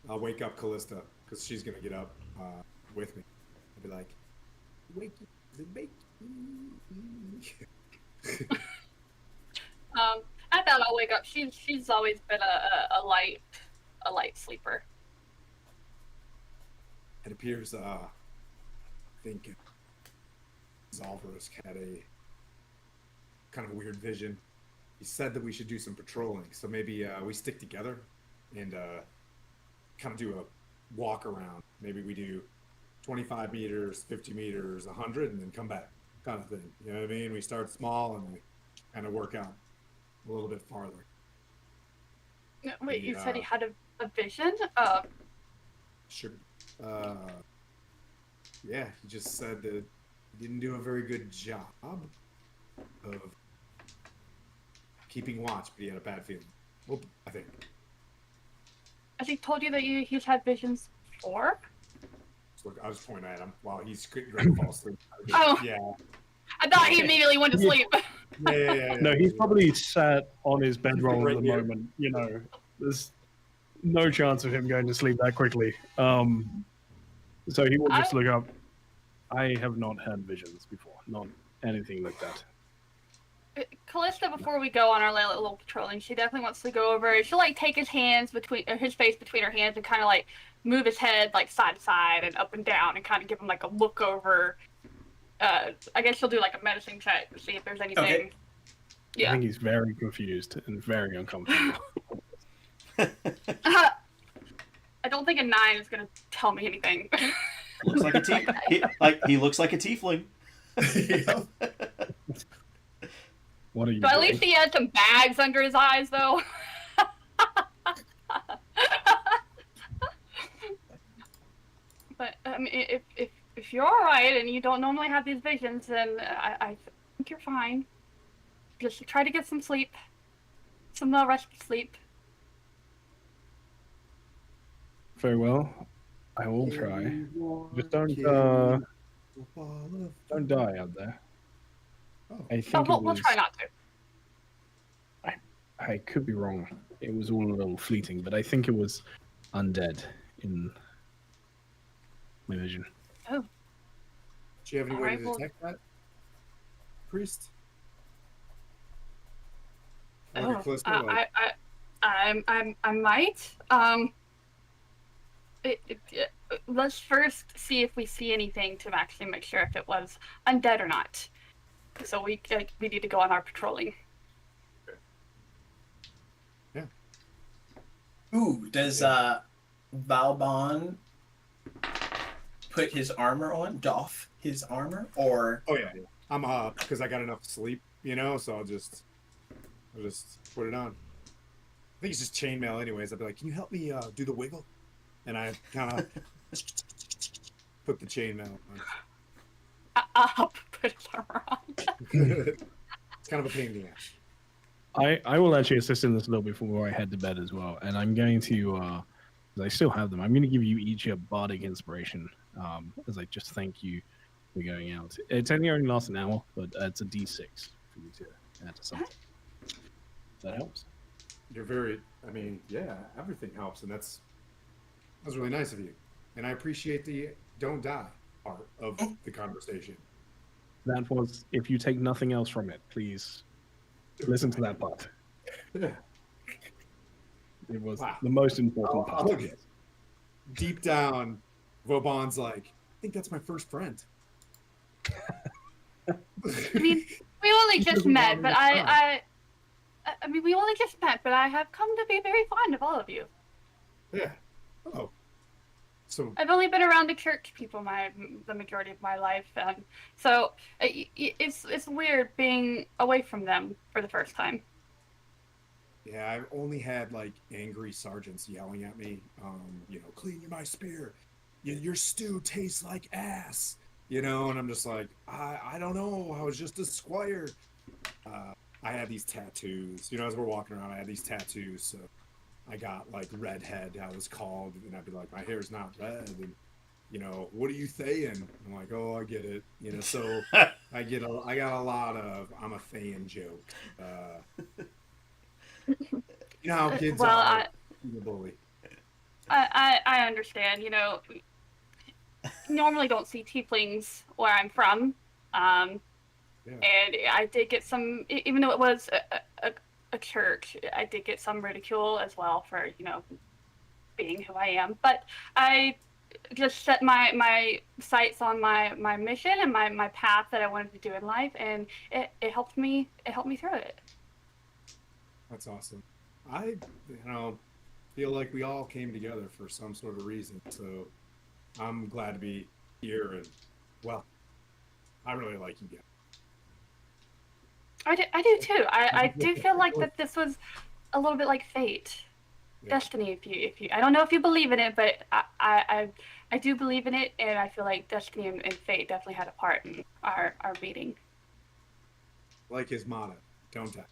I'll wake up Callista because she's gonna get up with me. I'll be like, "Wakey, wakey." I thought I'll wake up. She's always been a light sleeper. It appears, I think Zalvarus had a kind of weird vision. He said that we should do some patrolling, so maybe we stick together and kind of do a walk around. Maybe we do 25 meters, 50 meters, 100, and then come back, kind of thing. You know what I mean? We start small and we kind of work out a little bit farther. Wait, you said he Yeah. had a vision? Sure. Yeah, he just said that didn't do a very good job of keeping watch, but he had a bad feeling. Well, I think. Has he told you that he's had visions before? So look, I was pointing at him while he's getting ready to fall asleep. Oh. Yeah. I thought he immediately went to sleep. Yeah. No, he's probably sat on his bedroll Right at the here. moment. You know, there's no chance of him going to sleep that quickly. So he will just look up. I have not had visions before, not anything like that. Callista, before we go on our little patrolling, she definitely wants to go over. She'll like take his face between her hands and kind of like move his head like side to side and up and down and kind of give him like a look over. I guess she'll do like a medicine check to see if there's anything. Okay. Yeah. I think he's very confused and very uncomfortable. I don't think a 9 is gonna tell me anything. Looks like he looks like a tiefling. What are you But at doing? least he had some bags under his eyes, though. But I mean, if you're all right and you don't normally have these visions, then I think you're fine. Just try to get some sleep, some restful sleep. Very well. I will try. Just don't die out there. I think No, it we'll was, try not to. I could be wrong. It was all a little fleeting, but I think it was undead in my vision. Oh, Do you have any way Alright, to well- detect that, priest? Or oh, Callisto, like- I might. Let's first see if we see anything to actually make sure if it was undead or not. So we need to go on our patrolling. Ooh, does Valbon put his armor on, doff his armor, or Oh yeah. I'm because I got enough sleep, you know, so I'll just put it on. I think it's just chainmail anyways. I'd be like, can you help me do the wiggle? And I kind of put the chainmail on. I'll help put his armor on. It's kind of a pain in the ass. I will actually assist in this a little before I head to bed as well, and I'm going to, 'cause I still have them. I'm going to give you each a bardic inspiration, as I just thank you for going out. It's only lasts an hour, but it's a D6 for you to add to something. That helps. You're very. I mean, yeah, everything helps, and that's really nice of you. And I appreciate the "don't die" part of the conversation. That was, if you take nothing else from it, please listen to that part. Yeah. It was Wow. the most important part. Okay. Deep down, Vauban's like, I think that's my first friend. I mean, we only just doesn't met, want but me to I mean, we only just met, but I have come to be very fond of all of you. Yeah. Oh. So I've only been around the church people the majority of my life, and so it's weird being away from them for the first time. yeah, I've only had like angry sergeants yelling at me, clean my spear. Your stew tastes like ass. And I'm just like, I don't know. I was just a squire. I had these tattoos. As we're walking around, I had these tattoos. So I got like redhead, I was called, and I'd be like, my hair's not red, and what are you saying? I'm like, oh, I get it. So I got a lot of I'm a fan joke. You know how kids Well, are. The bully. I understand. Normally don't see tieflings where I'm from. Yeah. And I did get some, even though it was a church, I did get some ridicule as well for, being who I am. But I just set my sights on my mission and my path that I wanted to do in life, and it helped me through it. That's awesome. I feel like we all came together for some sort of reason. So I'm glad to be here, and well, I really like you guys. I do too. I do feel like that this was a little bit like fate. Yeah. Destiny. If you, I don't know if you believe in it, but I do believe in it, and I feel like Destiny and fate definitely had a part in our meeting. Like his motto, don't die.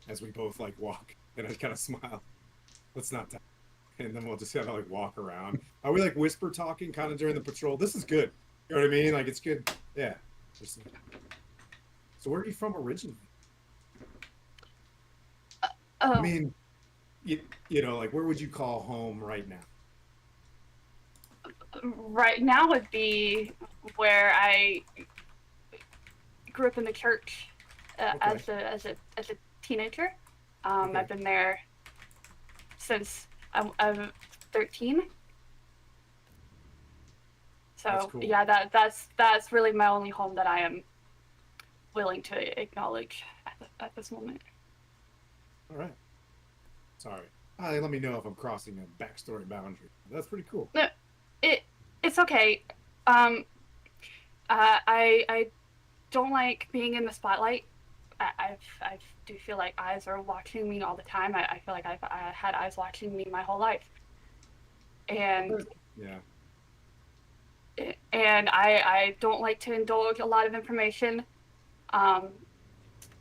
As we both like walk, and I kind of smile. Let's not die. And then we'll just kind of like walk around. Are we like whisper talking kind of during the patrol? This is good. You know what I mean? Like it's good. Yeah. So where are you from originally? Oh, I mean, you know, like where would you call home right now? right now would be where I grew up in the church Okay. as a teenager. Okay. I've been there since I'm 13. That's So cool. yeah, that's really my only home that I am willing to acknowledge at this moment. All right. Sorry. Let me know if I'm crossing a backstory boundary. That's pretty cool. No, it's okay. Um, I don't like being in the spotlight. I do feel like eyes are watching me all the time. I feel like I had eyes watching me my whole life, and Yeah. I don't like to indulge a lot of information. Um,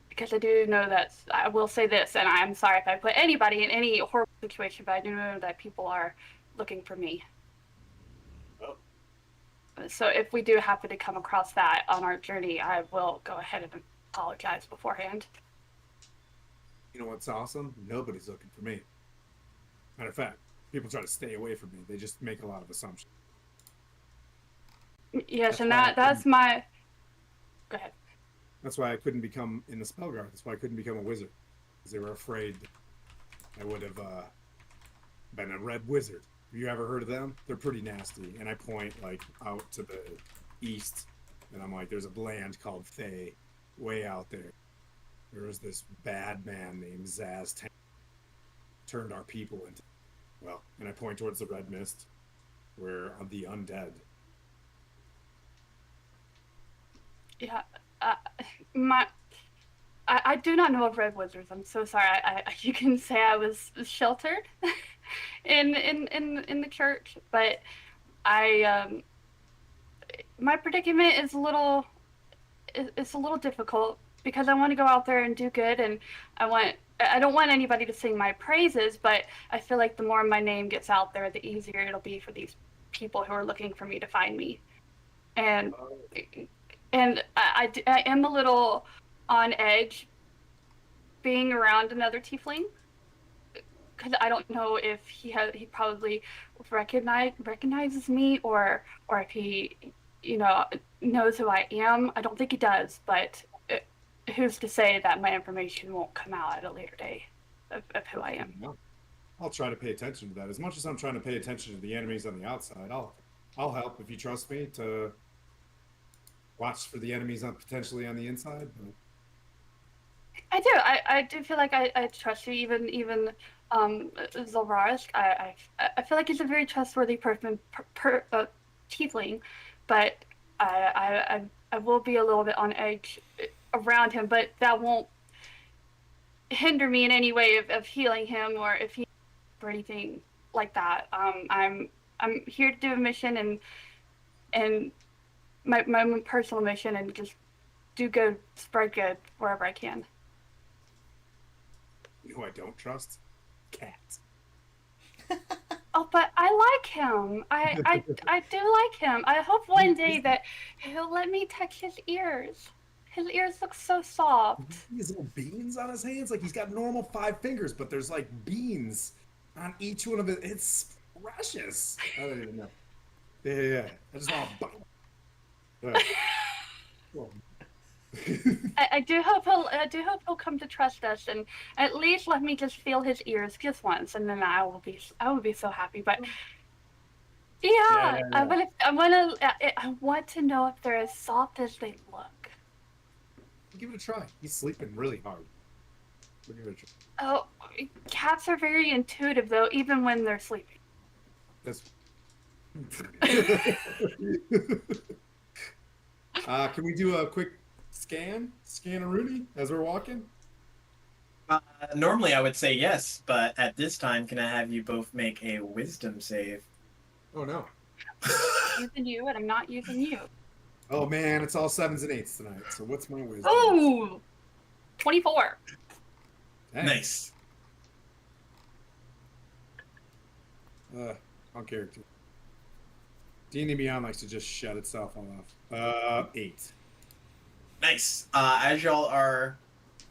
because I do know that I will say this, and I'm sorry if I put anybody in any horrible situation, but I do know that people are looking for me. Oh. So if we do happen to come across that on our journey, I will go ahead and apologize beforehand. You know what's awesome? Nobody's looking for me. Matter of fact, people try to stay away from me. They just make a lot of assumptions. Yes, That's and why I that's couldn't- my. Go ahead. That's why I couldn't become in the Spellguard. That's why I couldn't become a wizard. Because they were afraid I would have been a red wizard. Have you ever heard of them? They're pretty nasty. And I point like out to the east, and I'm like, there's a land called Thay, way out there. There was this bad man named Zaz turned our people into, well, and I point towards the red mist, where the undead. Yeah, uh, my. I do not know of red wizards. I'm so sorry. You can say I was sheltered in the church, but I my predicament is a little it's a little difficult because I want to go out there and do good, and I don't want anybody to sing my praises, but I feel like the more my name gets out there, the easier it'll be for these people who are looking for me to find me. And I am a little on edge being around another tiefling because I don't know if he probably recognizes me or if he you know knows who I am. I don't think he does, but who's to say that my information won't come out at a later day of who I am. I'll try to pay attention to that. As much as I'm trying to pay attention to the enemies on the outside, I'll help if you trust me to watch for the enemies potentially on the inside. I do. I do feel like I trust you, even Zolrask. I feel like he's a very trustworthy person, tiefling, but I will be a little bit on edge around him, but that won't hinder me in any way of healing him or if he or anything like that. I'm here to do a mission and my own personal mission and just do good, spread good wherever I can. You know who I don't trust? Cats. Oh, but I like him. I do like him. I hope one day that he'll let me touch his ears. His ears look so soft. He has little beans on his hands. Like he's got normal 5 fingers, but there's like beans on each one of it. It's precious. I don't even know. Yeah. I just want to bite. Well, I do hope he'll come to trust us and at least let me just feel his ears just once, and then I will be so happy. But yeah. I want to know if they're as soft as they look. give it a try. He's sleeping really hard. We'll give it a try. Oh, cats are very intuitive though, even when they're sleeping. That's. Can we do a quick scan a Rooney as we're walking? Normally I would say yes, but at this time, can I have you both make a wisdom save? Oh no. Using you, and I'm not using you. Oh man, it's all 7s and 8s tonight. So what's my wisdom? Ooh, 24. Dang. Nice. On character. D&D Beyond likes to just shut itself off. 8. Nice. As y'all are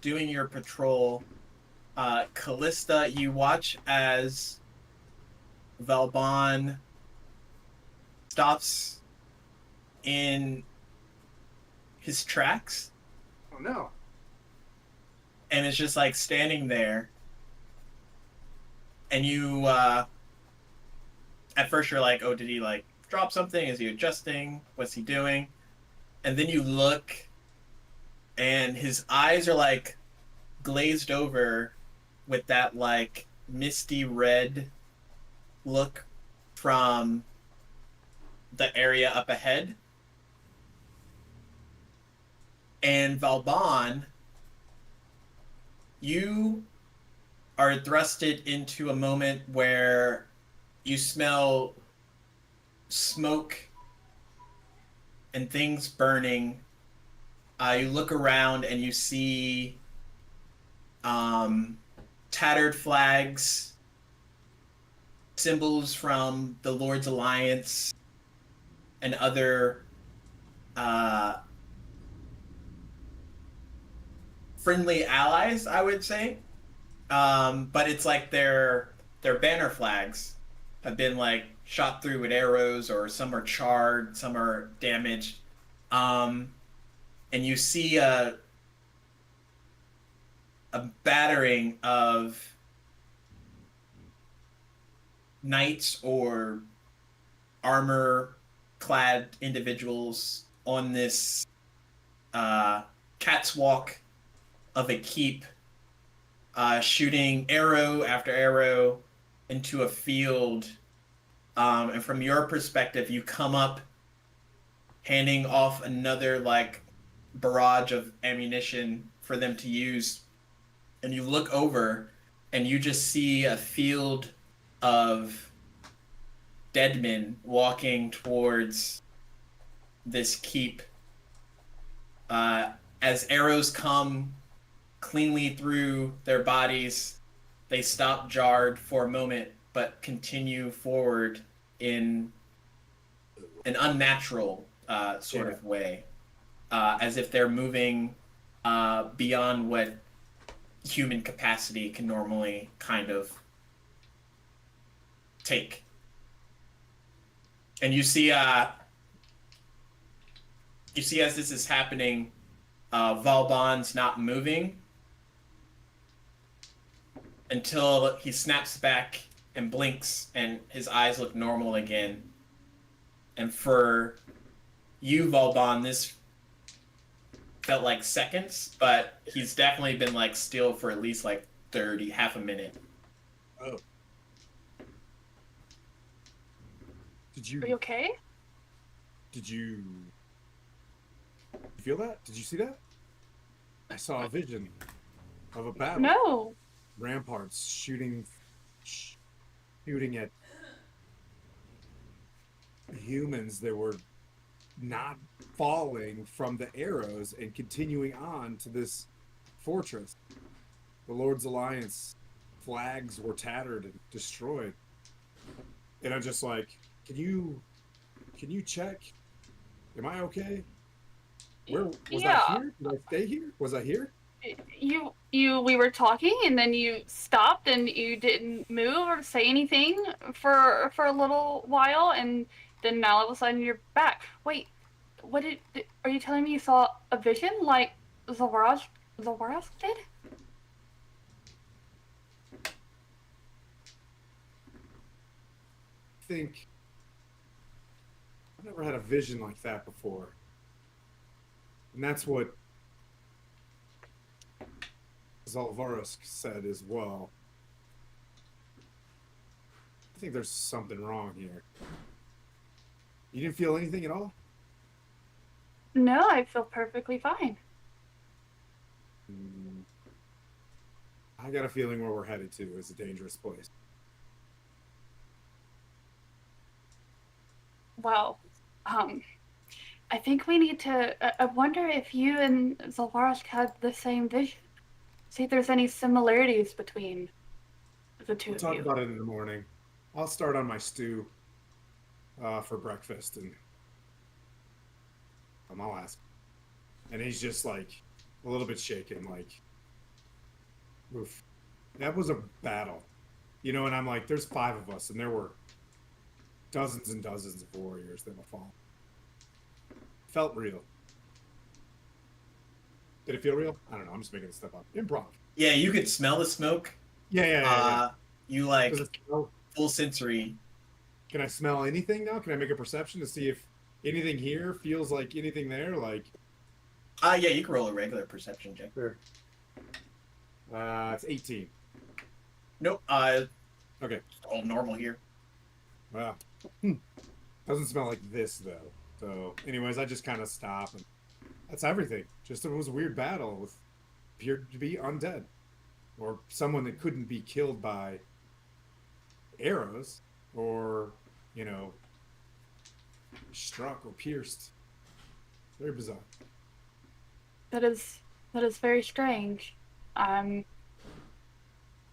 doing your patrol, Callista, you watch as Valbon stops in his tracks Oh no. and is just like standing there. And you, at first you're like, oh, did he like drop something? Is he adjusting? What's he doing? And then you look and his eyes are like glazed over with that like misty red look from the area up ahead. And Valbon, you are thrusted into a moment where you smell smoke and things burning. You look around and you see tattered flags, symbols from the Lord's Alliance, and other friendly allies, I would say. But it's like their banner flags have been like shot through with arrows, or some are charred, some are damaged. And you see a battering of knights or armor-clad individuals on this cat's walk of a keep, shooting arrow after arrow into a field. And from your perspective, you come up handing off another like barrage of ammunition for them to use, and you look over and you just see a field of dead men walking towards this keep. As arrows come cleanly through their bodies, they stop jarred for a moment but continue forward in an unnatural sort of way, as if they're moving beyond what human capacity can normally kind of take. And you see as this is happening, Valbon's not moving until he snaps back and blinks and his eyes look normal again. And for you, Valbon, this felt like seconds, but he's definitely been like still for at least like half a minute. Oh. Are you okay? Did you feel that? Did you see that? I saw a vision of a battle. No. Ramparts shooting at humans that were not falling from the arrows and continuing on to this fortress. The Lord's Alliance flags were tattered and destroyed. And I'm just like, can you check? Am I okay? Where was Yeah. I here? Did I stay here? Was I here? We were talking, and then you stopped and you didn't move or say anything for a little while, and then now all of a sudden you're back. Wait, are you telling me you saw a vision like Zavaras did? I think I've never had a vision like that before. And that's what Zalvaros said as well. I think there's something wrong here. You didn't feel anything at all? No, I feel perfectly fine. I got a feeling where we're headed to is a dangerous place. Well, I think we need to. I wonder if you and Zalvaras had the same vision. See if there's any similarities between the two We'll of talk you. about it in the morning. I'll start on my stew for breakfast, and I'll ask. And he's just like a little bit shaken, like, oof. That was a battle. You know, and I'm like, there's 5 of us, and there were dozens and dozens of warriors that were falling. Felt real. Did it feel real? I don't know. I'm just making this stuff up. Improv. Yeah, you could smell the smoke. Yeah. You like Does it smell? full sensory. Can I smell anything now? Can I make a perception to see if anything here feels like anything there? Like, Yeah, you can roll a regular perception check. sure. It's 18. Nope. Okay. It's all normal here. Wow. Doesn't smell like this though. So, anyways, I just kind of stop, and that's everything. Just it was a weird battle with appeared to be undead, or someone that couldn't be killed by arrows, or struck or pierced. Very bizarre. That is very strange. I'm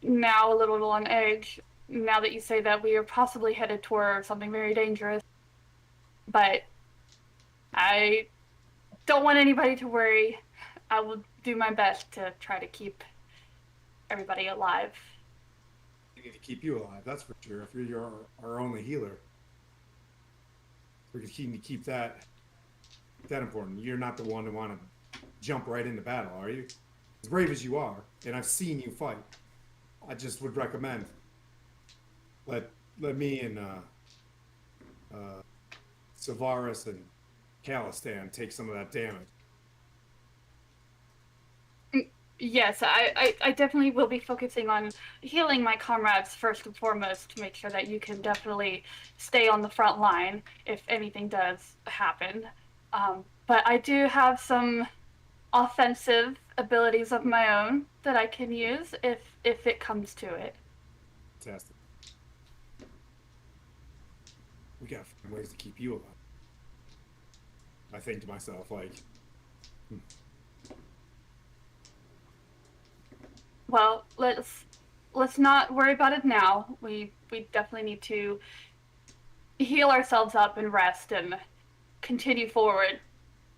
now a little on edge. Now that you say that, we are possibly headed toward something very dangerous. But I don't want anybody to worry. I will do my best to try to keep everybody alive. We need to keep you alive, that's for sure. If you're our only healer, we can keep that important. You're not the one to want to jump right into battle, are you? As brave as you are, and I've seen you fight, I just would recommend let me and Savaris and Calistan take some of that damage. Yes, I definitely will be focusing on healing my comrades first and foremost to make sure that you can definitely stay on the front line if anything does happen. But I do have some offensive abilities of my own that I can use if it comes to it. Fantastic. We gotta find ways to keep you alive. I think to myself, like, Well, let's not worry about it now. We definitely need to heal ourselves up and rest and continue forward.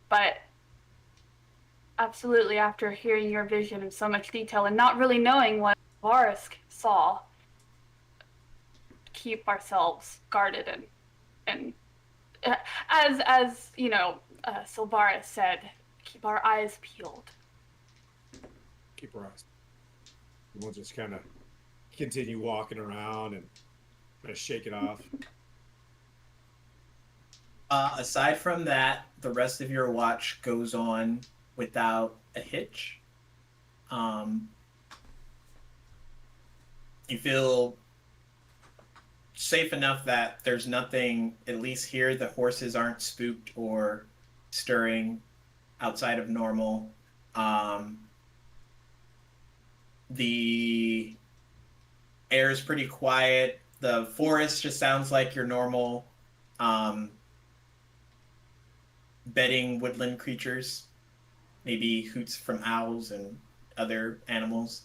But absolutely, after hearing your vision in so much detail and not really knowing what Varisk saw, keep ourselves guarded and as you know, Sylvaris said, keep our eyes peeled. keep our eyes. And we'll just kind of continue walking around and kind of shake it off. Aside from that, the rest of your watch goes on without a hitch. You feel safe enough that there's nothing, at least here, the horses aren't spooked or stirring outside of normal. The air is pretty quiet. The forest just sounds like your normal bedding woodland creatures, maybe hoots from owls and other animals,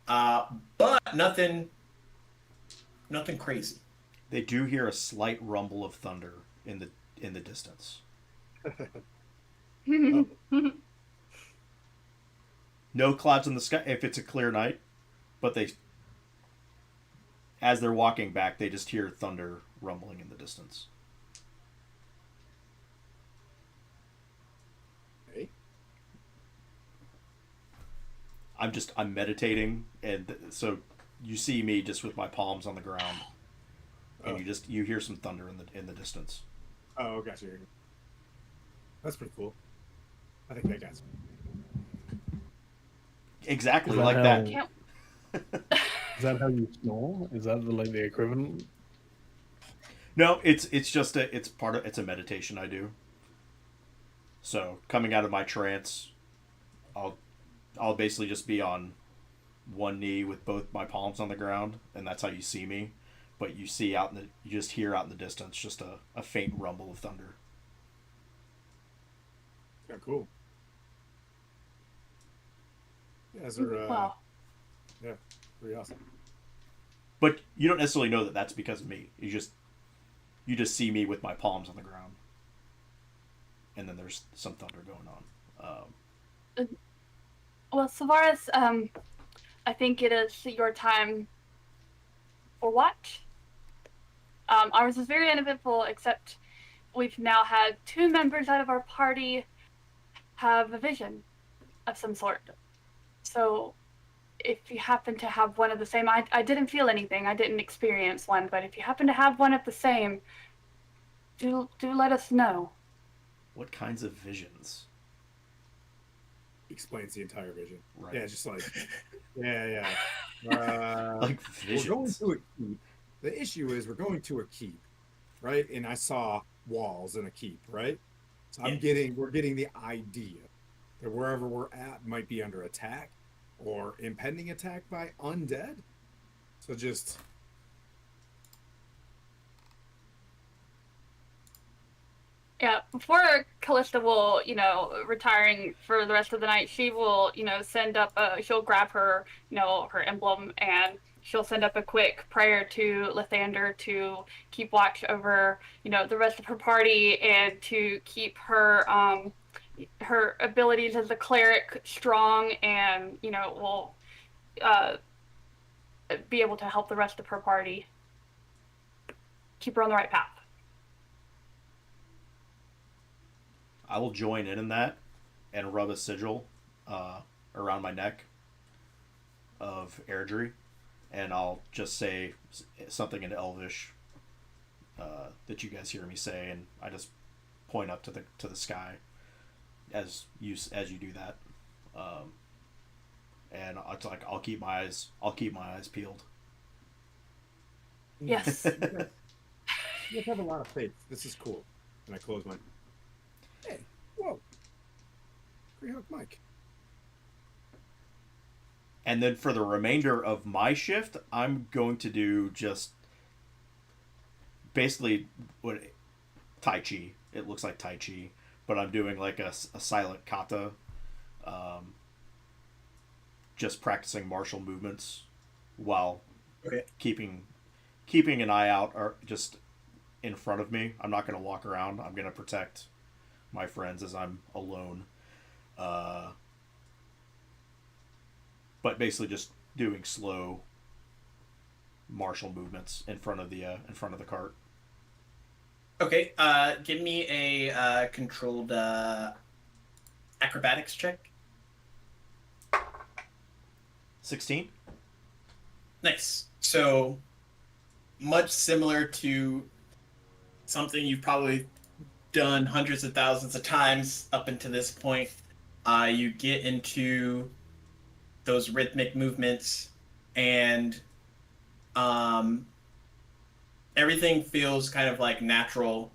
but nothing crazy. They do hear a slight rumble of thunder in the distance. No clouds in the sky if it's a clear night, but as they're walking back, they just hear thunder rumbling in the distance. Hey. I'm meditating, and so you see me just with my palms on the ground, and you hear some thunder in the distance. Oh, gotcha. That's pretty cool. I think that guy's. Exactly Is that like how- that. Can't Is that how you snore? Is that the equivalent? No, it's just it's a meditation I do. So coming out of my trance, I'll basically just be on one knee with both my palms on the ground, and that's how you see me. But you see you just hear out in the distance just a faint rumble of thunder. Yeah, cool. Yeah, is there, Wow. yeah, pretty awesome. But you don't necessarily know that that's because of me. You just see me with my palms on the ground, and then there's some thunder going on. Well, Savaris, I think it is your time for watch. Ours is very uneventful, except we've now had 2 members out of our party have a vision of some sort. So if you happen to have one of the same, I didn't feel anything, I didn't experience one, but if you happen to have one of the same, do let us know. What kinds of visions? Explains the entire vision. Right. Yeah, just like, yeah. Like We're going visions. to a keep. The issue is we're going to a keep, right? And I saw walls in a keep, right? So we're getting the idea that wherever we're at might be under attack or impending attack by undead. So just Yeah, before Callista will, retiring for the rest of the night, she will, send up she'll grab her, her emblem, and she'll send up a quick prayer to Lathander to keep watch over, the rest of her party and to keep her her abilities as a cleric strong, and, will uh, be able to help the rest of her party keep her on the right path. I will join in that and rub a sigil around my neck of Airdrie, and I'll just say something in Elvish that you guys hear me say, and I just point up to the sky as you do that, and it's like I'll keep my eyes peeled. Yes. you have a lot of faith. This is cool. And I close my. Hey, whoa. Freehawk Mike. And then for the remainder of my shift, I'm going to do just basically what Tai Chi. It looks like Tai Chi, but I'm doing like a silent kata, just practicing martial movements while keeping an eye out or just in front of me. I'm not going to walk around. I'm going to protect my friends as I'm alone. But basically just doing slow martial movements in front of the cart. Okay, give me a controlled acrobatics check. 16. Nice. So much similar to something you've probably done hundreds of thousands of times up until this point. You get into those rhythmic movements, and everything feels kind of like natural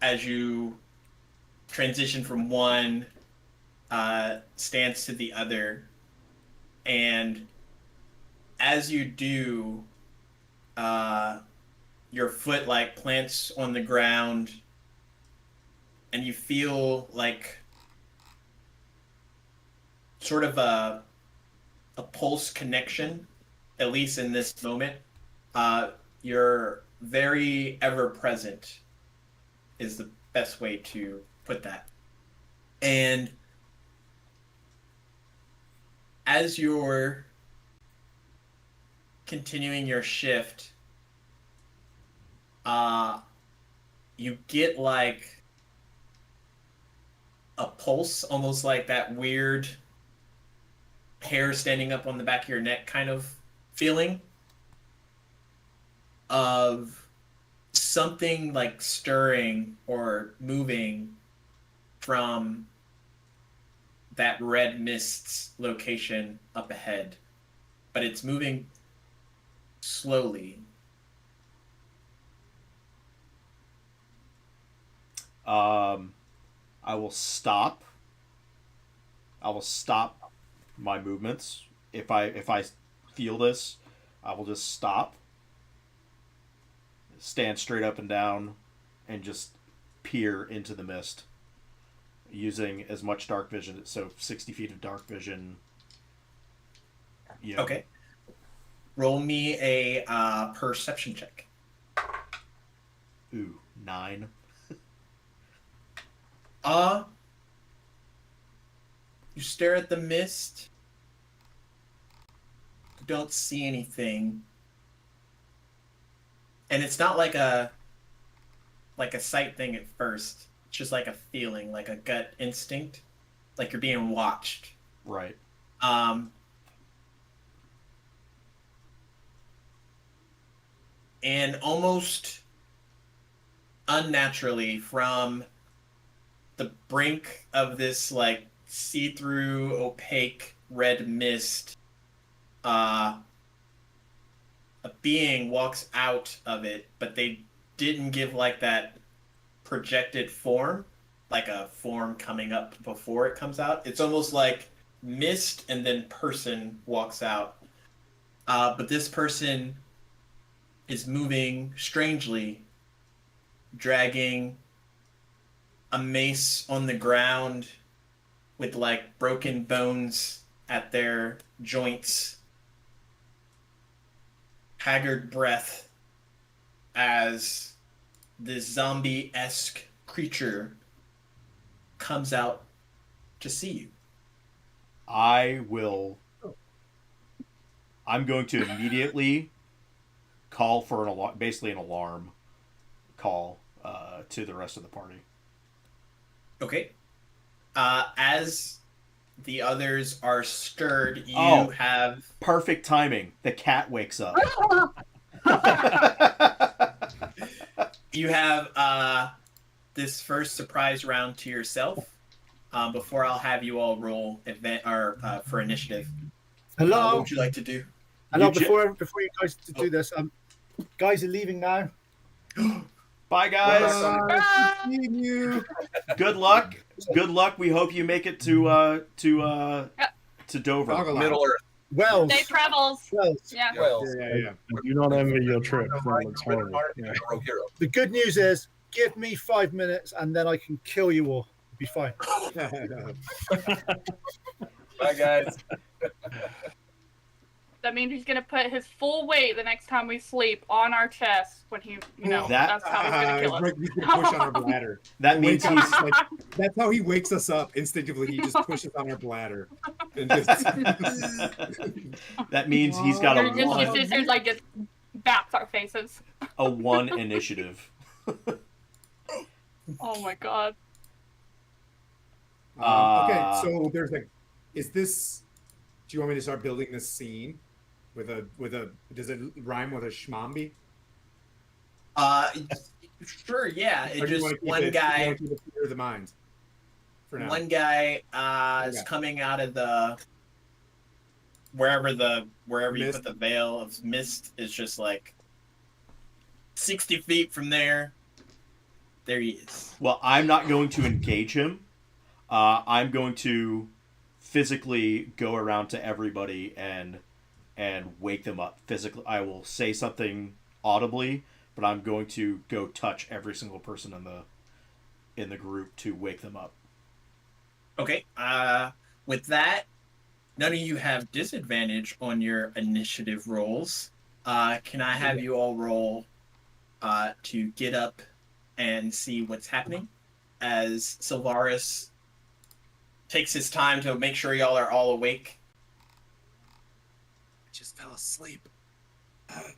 as you transition from one stance to the other. And as you do, your foot like plants on the ground, and you feel like sort of a pulse connection, at least in this moment. You're very ever present is the best way to put that. And as you're continuing your shift, you get like a pulse, almost like that weird hair standing up on the back of your neck kind of feeling of something like stirring or moving from that red mist's location up ahead, but it's moving slowly. I will stop my movements. If I feel this, I will just stop, stand straight up and down, and just peer into the mist, using as much dark vision. So 60 feet of dark vision. Yeah. Okay. Roll me a perception check. Ooh, 9. You stare at the mist. You don't see anything. And it's not like a sight thing at first. It's just like a feeling, like a gut instinct. Like you're being watched. Right. And almost unnaturally from the brink of this like see-through opaque red mist, a being walks out of it, but they didn't give like that projected form, like a form coming up before it comes out. It's almost like mist and then person walks out, but this person is moving strangely, dragging a mace on the ground with like broken bones at their joints, haggard breath as this zombie-esque creature comes out to see you. I'm going to immediately call for basically an alarm call to the rest of the party. Okay. As the others are stirred, you have... Perfect timing. The cat wakes up. You have this first surprise round to yourself. Before I'll have you all roll for initiative. Hello. What would you like to do? Hello. Before you guys do this, guys are leaving now. Bye, guys. Seeing you. Good luck. Good luck. We hope you make it to Dover. Dog Middle Earth. Wells. Safe travels. Wells. Yeah. Wells. Yeah. I do not envy your trip. That looks horrible. Yeah. Rogue hero. The good news is, give me 5 minutes and then I can kill you all. It'll be fine. Bye, guys. That means he's gonna put his full weight the next time we sleep on our chest when he, that's how he's gonna kill us. He's gonna push on our bladder. That means Wake up, he's like, that's how he wakes us up instinctively. He just pushes on our bladder. And just... that means he's got Or a just one, his sisters like just baps our faces. a 1 initiative. Oh my god. Okay, so there's is this? Do you want me to start building this scene with a? Does it rhyme with a schmambi? Sure, yeah. Or do you wanna Just keep one it- guy. you wanna keep it theater of the mind. For now. One guy is Okay. coming out of the wherever you Mist. put the veil of mist is just like 60 feet from there. There he is. Well, I'm not going to engage him. I'm going to physically go around to everybody and wake them up physically. I will say something audibly, but I'm going to go touch every single person in the group to wake them up. Okay. With that, none of you have disadvantage on your initiative rolls. Can I have you all roll to get up and see what's happening as Sylvaris takes his time to make sure y'all are all awake? I just fell asleep. I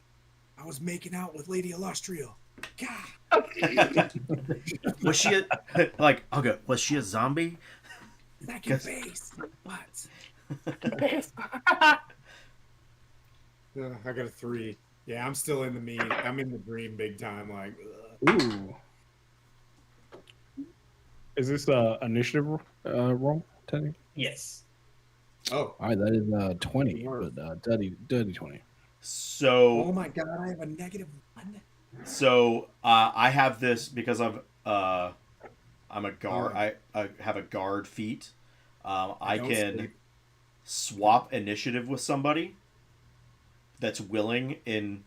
was making out with Lady Illustrio. God, Was she was she a zombie? back in base. What? I got a 3. Yeah, I'm still in the mean. I'm in the dream big time. Like, ugh. Ooh. Is this initiative roll, Teddy? Yes. Oh, All right, that is 20, but dirty 20. So oh my God! I have a -1. So I have this because I'm a guard. I have a guard feat. I Don't can sleep. swap initiative with somebody that's willing in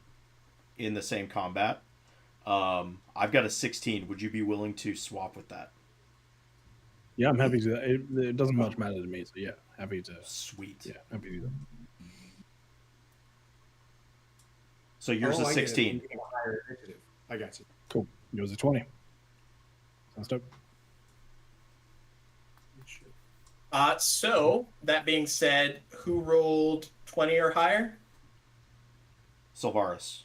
the same combat. I've got a 16. Would you be willing to swap with that? Yeah, I'm happy to. It doesn't much matter to me, so yeah, happy to. Sweet. Yeah, happy to do that. So yours Oh, is I get it. 16. You get a higher initiative. I got you. Cool. Yours is 20. Sounds dope. So that being said, who rolled 20 or higher? Sylvaris.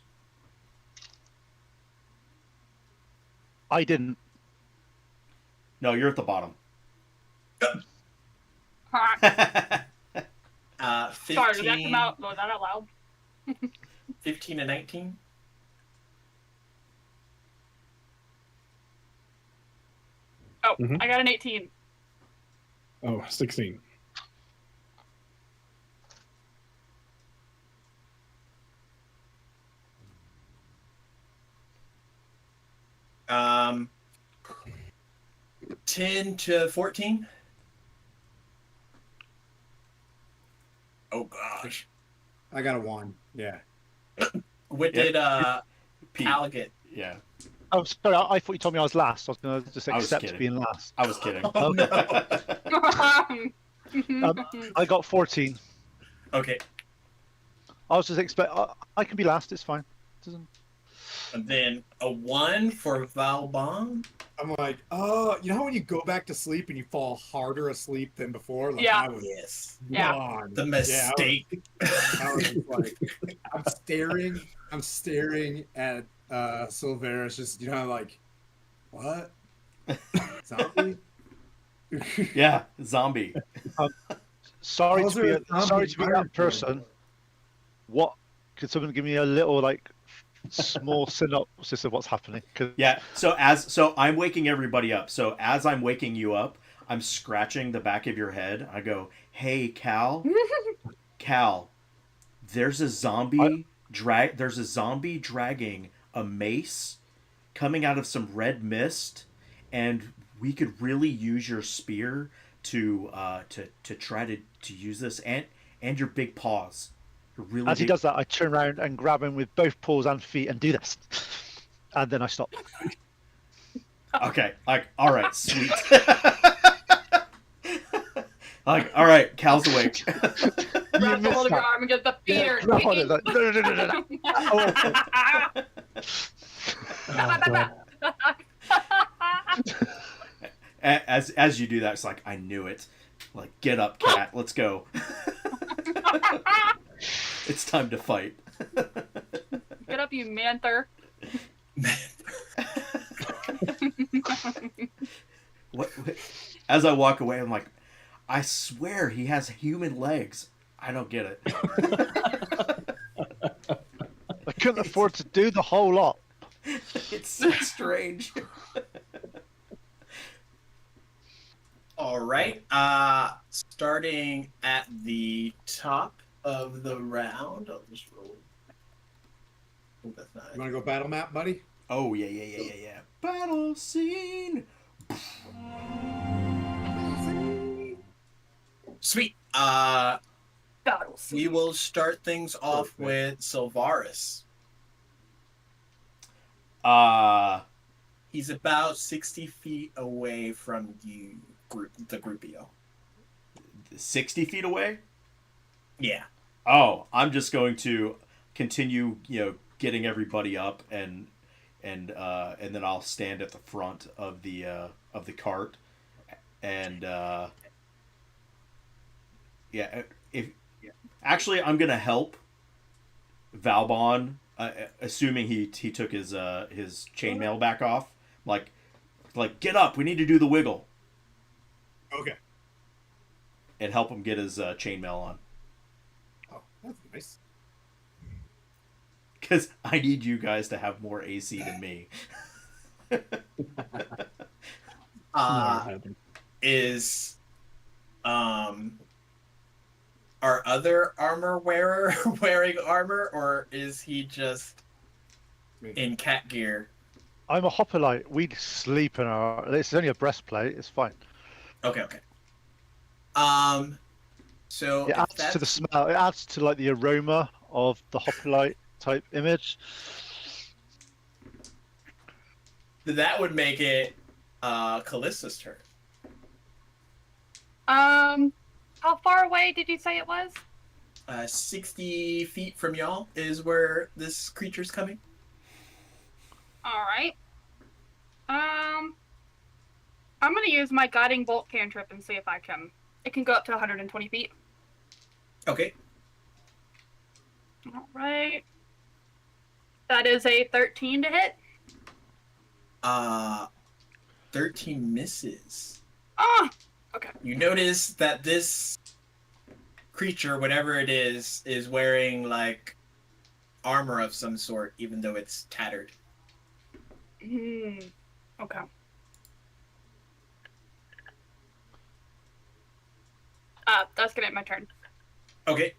I didn't. No, you're at the bottom. 15, Sorry, did that come out? Was that out loud? 15 and 19. Oh, Mhm. I got an 18. Oh, 16. Um, 10 to 14. Oh gosh. I got a 1. Yeah. What Yep. did Pete. Cal get? Yeah, Oh, sorry. I thought you told me I was last. I was going to just I was accept kidding. being last. I was kidding. Oh no. I got 14. Okay. I was just I can be last. It's fine. Doesn't. And then a 1 for Valbon. I'm like, you know how when you go back to sleep and you fall harder asleep than before? Like, Yeah. I was Yes. Yeah. gone. The mistake. I was just like, I'm staring at Silveris, just, you know, like, what? Zombie? Yeah, zombie. Sorry How's to be there a zombie sorry to be environment? that person. What could someone give me a little like small synopsis of what's happening? 'Cause Yeah. So I'm waking everybody up. So as I'm waking you up, I'm scratching the back of your head. I go, "Hey, Cal, Cal, there's a zombie dragging a mace coming out of some red mist, and we could really use your spear to try to use this and your big paws. You're really as he big- does that, I turn around and grab him with both paws and feet and do this, and then I stop. Okay, like, all right, sweet. Like, all right, Cal's awake. Grab the missed hold of your that. arm and get the fear. grab on it, like, no, no, no, no, no. As you do that, it's like, I knew it. Like, get up, cat. Let's go. It's time to fight. Get up, you manther. What? As I walk away, I'm like, I swear he has human legs. I don't get it. I couldn't afford to do the whole lot. It's so strange. All right. Starting at the top of the round, I'll just roll. Oh, that's not You it. want to go battle map, buddy? Oh, yeah. Battle scene. Sweet. Battles. We will start things off with Sylvaris. He's about 60 feet away from you, the groupio. 60 feet away? Yeah. Oh, I'm just going to continue, getting everybody up, and then I'll stand at the front of the cart, and actually I'm gonna help Valbon, assuming he took his chainmail back off. Like, get up, we need to do the wiggle, Okay. and help him get his chainmail on. Oh, that's nice. Because I need you guys to have more AC than me. Is our other armor wearer wearing armor, or is he just in cat gear? I'm a hoplite. We sleep in our. It's only a breastplate. It's fine. Okay. So It if adds to that's the smell. It adds to like the aroma of the hoplite type image. that would make it Callista's turn. How far away did you say it was? 60 feet from y'all is where this creature's coming. All right. I'm gonna use my guiding bolt cantrip and see if I can. It can go up to 120 feet. Okay. All right. That is a 13 to hit. 13 misses. Ah. Okay. You notice that this creature, whatever it is wearing like armor of some sort, even though it's tattered. Okay. That's gonna be my turn. Okay.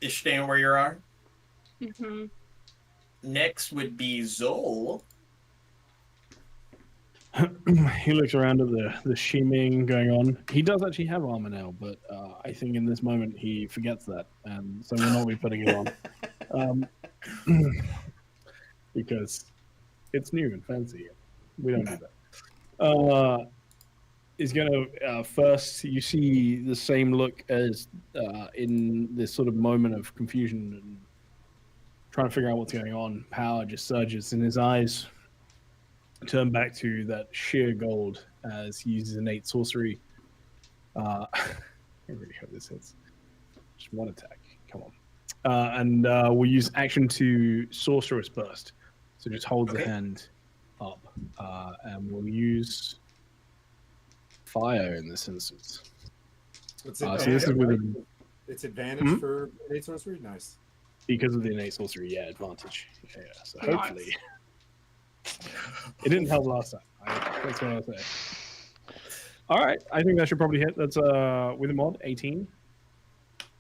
Is staying where you are. Mm-hmm. Next would be Zol. He looks around at the shimming going on. He does actually have armor now, but I think in this moment he forgets that, and so we'll not be putting it on because it's new and fancy. We don't do that. Is gonna first. You see the same look as in this sort of moment of confusion and trying to figure out what's going on. Power just surges in his eyes. Turn back to that sheer gold as he uses innate sorcery. I really hope this hits. Just one attack. Come on. And we'll use action to Sorceress Burst. So just hold the hand up. And we'll use fire in this instance. It's So this is with it's advantage for innate sorcery. Nice. because of the innate sorcery, yeah, advantage. Yeah. So Nice. hopefully. It didn't help last time. That's what I'll say. All right, I think that should probably hit. That's with a mod 18.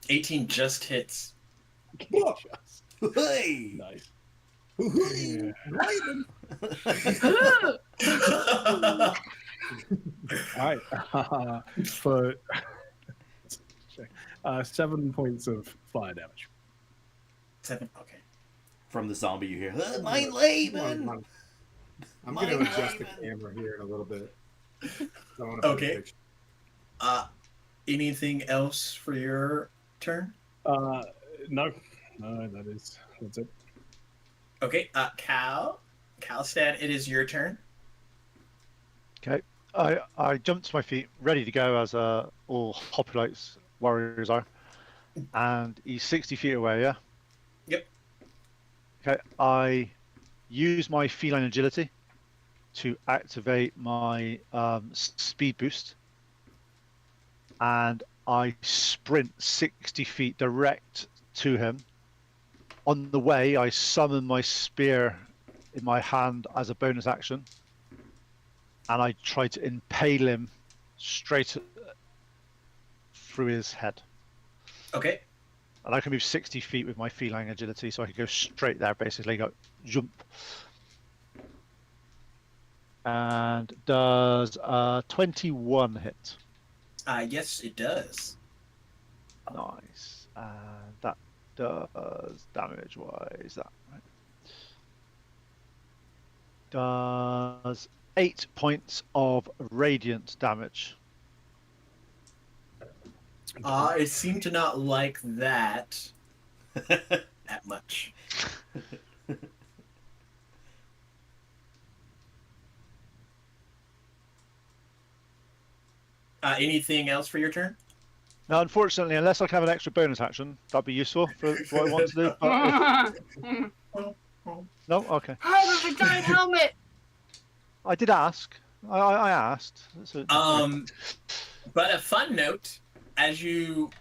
18 just hits. Hey! Nice. Yeah. All right, for 7 points of fire damage. 7. Okay. From the zombie, you hear, "My Laban!" I'm going to adjust the camera here in a little bit. I wanna put a Okay. picture. Anything else for your turn? No, that's it. Okay. Calstad, it is your turn. Okay. I jumped to my feet, ready to go as all hoplites warriors are, and he's 60 feet away. Yeah. Yep. Okay. I use my feline agility to activate my speed boost, and I sprint 60 feet direct to him. On the way, I summon my spear in my hand as a bonus action, and I try to impale him straight through his head. Okay. And I can move 60 feet with my feline agility, so I can go straight there, basically, go jump. And does 21 hit? Yes, it does. Nice. And that does damage-wise that, right? Does 8 points of radiant damage. It seemed to not like that that much. Anything else for your turn? Now, unfortunately, unless I can have an extra bonus action, that'd be useful for what I want to do. But no, okay. Oh, there's a giant helmet. I did ask. I asked. So, But a fun note, as you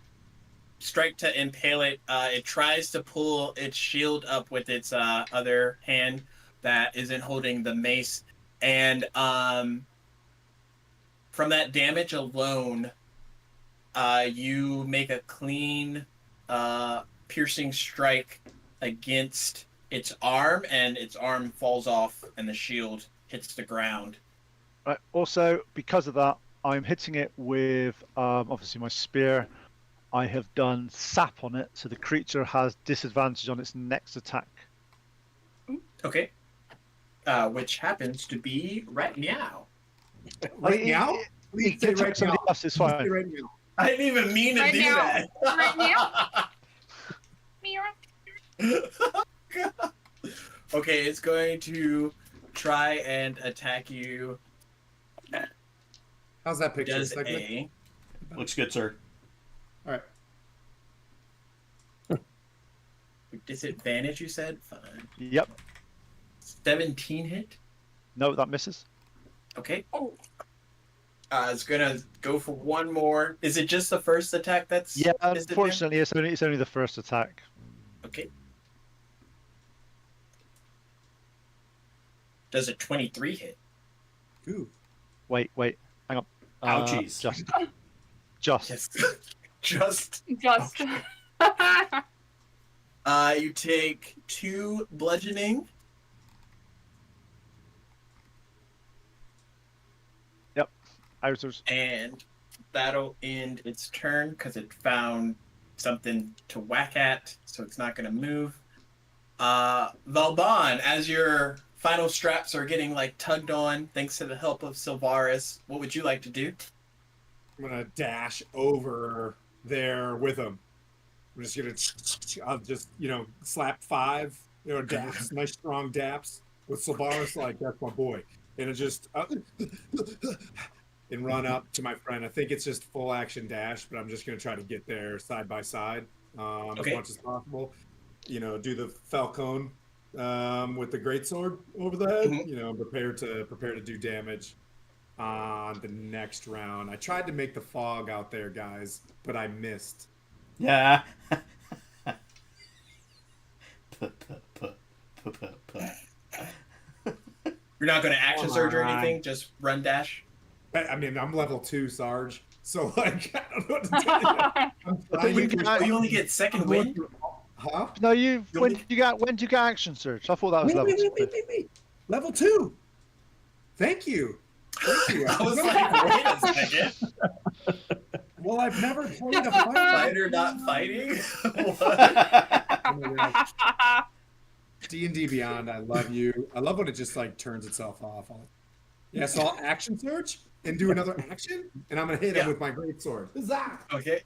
strike to impale it, it tries to pull its shield up with its other hand that isn't holding the mace, and from that damage alone, you make a clean, piercing strike against its arm, and its arm falls off, and the shield hits the ground. right. Also, because of that, I'm hitting it with obviously my spear, I have done sap on it, so the creature has disadvantage on its next attack. Okay. Which happens to be right now. Right now? It Please say can attack right somebody now. else, it's Please say fine. right now. I didn't even mean to Right do now. that. Right Okay, it's going to try and attack you. How's that picture? Does Is that good? a Looks good, sir. All right. disadvantage, you said? Fine. Yep. 17 hit? No, that misses. Okay. Oh. It's gonna go for one more. Is it just the first attack that's Yeah, disadvantage? unfortunately, it's only the first attack. Okay. Does a 23 hit? Ooh. Wait, hang on. Ouchies. Just. Yes. Just. Just. You take 2 bludgeoning. Yep. Outers. And that'll end its turn because it found something to whack at, so it's not going to move. Valban, as your final straps are getting like tugged on, thanks to the help of Sylvaris, what would you like to do? I'm gonna dash over there with him. I'm just gonna, I'll just, slap 5, daps, nice strong daps with Sylvaris, like, that's my boy. And it just, and run up to my friend. I think it's just full action dash, but I'm just gonna try to get there side by side as much as possible. Do the Falcon with the greatsword over the head. Mhm. Prepare to do damage on the next round. I tried to make the fog out there, guys, but I missed. Yeah. You're not going to action surge or Come on. anything, just run dash? I mean, I'm level 2, Sarge, so like, I don't know what to tell you. I'm trying to- You only get second wind? Huh? No, when did you get action surge? I thought that was level 2. Wait. Level 2. Thank you. I was like, wait a second. Well, I've never played a fighter. Fighter not fighting? What? D&D Beyond, I love you. I love when it just like turns itself off. So I'll action search and do another action, and I'm gonna hit him with my greatsword. Huzzah! Okay.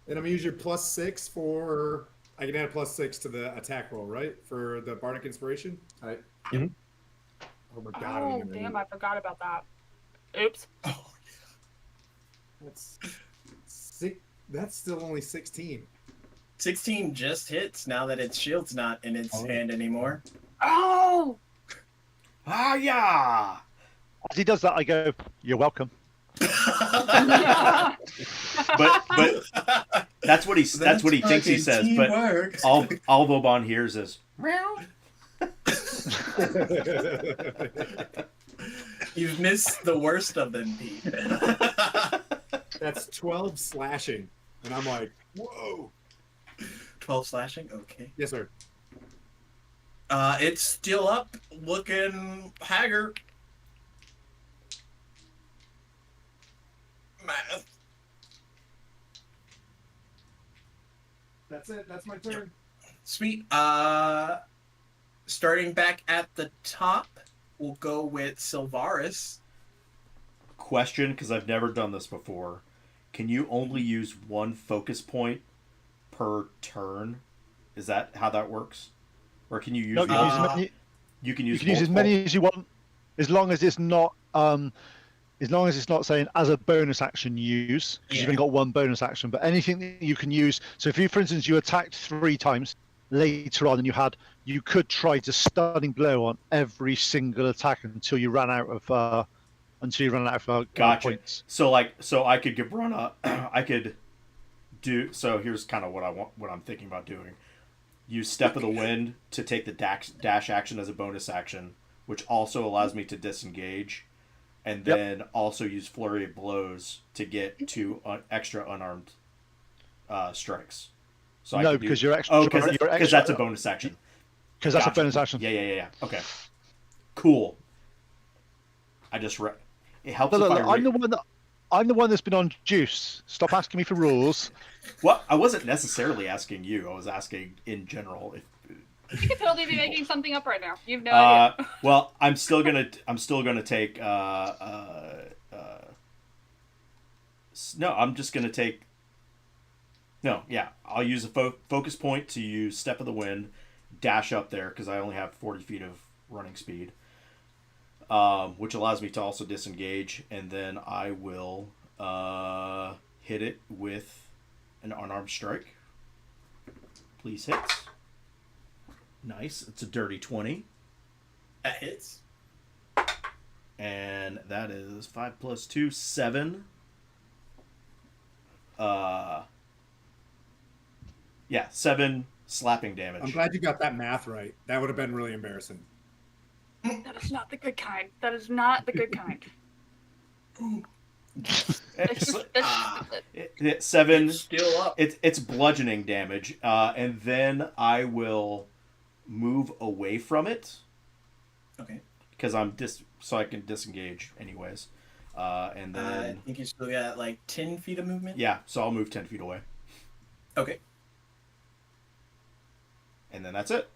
And I'm gonna use your +6 for. I can add a +6 to the attack roll, right? For the bardic inspiration. All right. Mhm. Oh my god! Oh, damn, I forgot about that. Oops. Oh, That's six. That's still only 16. 16 just hits now that its shield's not in its hand anymore. Oh! Ah, yeah. As he does that, I go, "You're welcome." But that's what he thinks he says. But all Vauban hears is meow. You've missed the worst of them, Pete. That's 12 slashing, and I'm like, whoa. 12 slashing? Okay. Yes, sir. It's still up, looking haggard. Math. That's it. That's my turn. Sweet. Starting back at the top, we'll go with Sylvaris. Question, because I've never done this before. Can you only use one focus point per turn? Is that how that works? Or can you use No, you can use as many as you want, as long as it's not saying as a bonus action use, because you've only got one bonus action. But anything that you can use. So if you, for instance, you attacked 3 times later on than you could try to stunning blow on every single attack until you ran out of Gotcha. points. So I could give Bruna I could do so here's kind of what I'm thinking about doing. Use Step of the Wind to take the dash action as a bonus action, which also allows me to disengage, and then also use Flurry of Blows to get 2 extra unarmed strikes. So No, because you're extra. Oh, because that's a bonus action. Because that's a bonus action. Yeah. Okay. Cool. I just it helps. Look, if I I'm the one that I'm the one that's been on juice. Stop asking me for rules. Well, I wasn't necessarily asking you. I was asking in general. If You could totally be making something up right now. You've no idea. well, I'm still gonna take. No, I'm just gonna take. No, yeah, I'll use a focus point to use Step of the Wind, dash up there because I only have 40 feet of running speed, which allows me to also disengage, and then I will hit it with an unarmed strike. Please hit. Nice. It's a dirty 20. That hits. And that is 5 plus 2, 7. Yeah, 7 slapping damage. I'm glad you got that math right. That would have been really embarrassing. That is not the good kind. That is not the good kind. It's 7. It's still up. It's bludgeoning damage, and then I will move away from it. Okay. Because so I can disengage anyways, and then I think you still got like 10 feet of movement. yeah, so I'll move 10 feet away, Okay. and then that's it.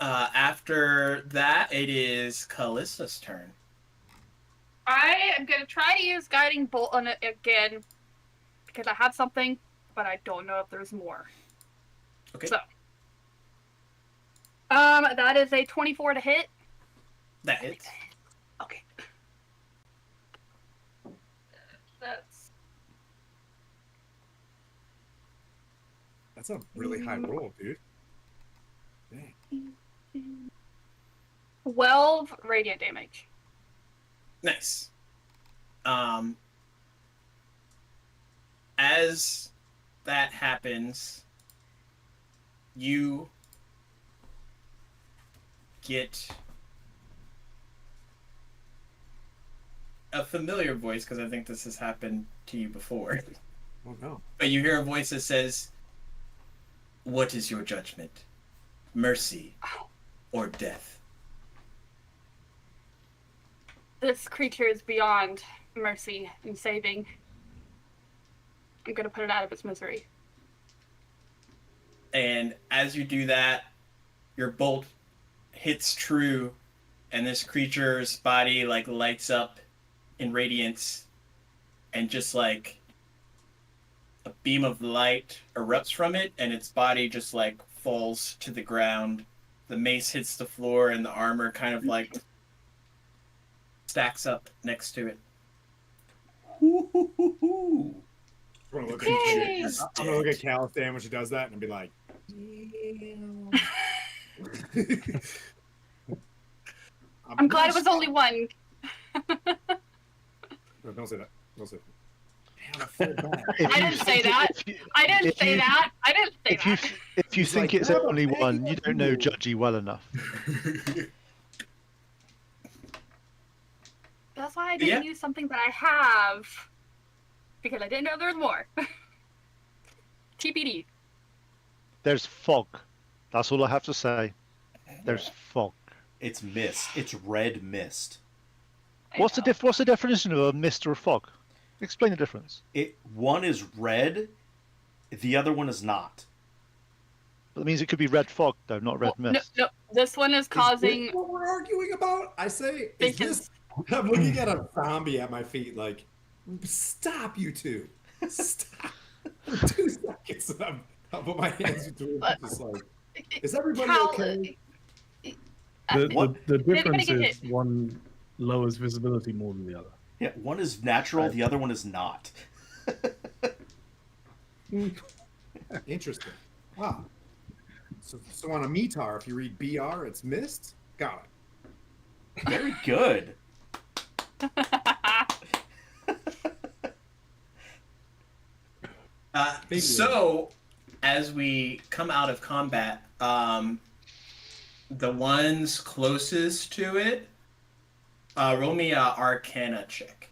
After that, it is Callista's turn. I am going to try to use Guiding Bolt on it again because I have something, but I don't know if there's more. Okay. So, that is a 24 to hit. That hits. Okay. That's That's a really high roll, dude. Dang. 12 radiant damage. Nice. As that happens, you get a familiar voice, because I think this has happened to you before. Oh no. But you hear a voice that says, "What is your judgment? Mercy or death?" This creature is beyond mercy and saving. I'm gonna put it out of its misery. And as you do that, your bolt hits true, and this creature's body like lights up in radiance, and just like a beam of light erupts from it, and its body just like falls to the ground. The mace hits the floor, and the armor kind of like stacks up next to it. I'm gonna look Yay! at Calistan when she does that and be like, I'm glad it was only one. No, don't say that. Don't say that. Damn, I feel bad. I didn't say that. I didn't say that. I didn't say that. If you He's think like, it's "Grab a only bag one, of you don't know food." Judgy well enough. That's why I didn't use something that I have. Because I didn't know there was more. TPD. There's fog. That's all I have to say. There's fog. It's mist. It's red mist. What's the definition of a mist or a fog? Explain the difference. One is red, the other one is not. That means it could be red fog, though, not red No, mist. no, this one is causing. Is this what we're arguing about? I say, is Visions. this? I'm looking at a zombie at my feet, like, stop, you two, stop for 2 seconds. And I'll put my hands between them, just like, is everybody Cal- okay? The difference get is one lowers visibility more than the other. Yeah, one is natural, the other one is not. Interesting. Wow. So on a METAR, if you read BR, it's mist. Got it. Very good. So, as we come out of combat, the ones closest to it, roll me a Arcana check.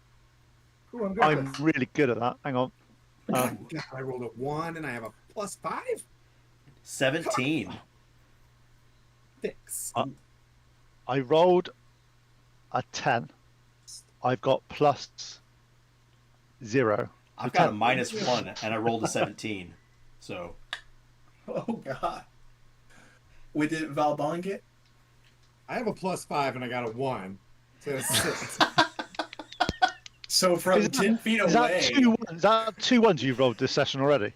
Ooh, I'm good. I'm really good at that. Hang on. God, I rolled a 1 and I have a +5. 17. 6. I rolled a 10. I've got plus 0. I've got a -1 and I rolled a 17. So Oh God. What did Valbon get? I have a +5 and I got a 1. So that's 6. So from 10 feet Is that away, 2 ones? Is that 2 ones you've rolled this session already?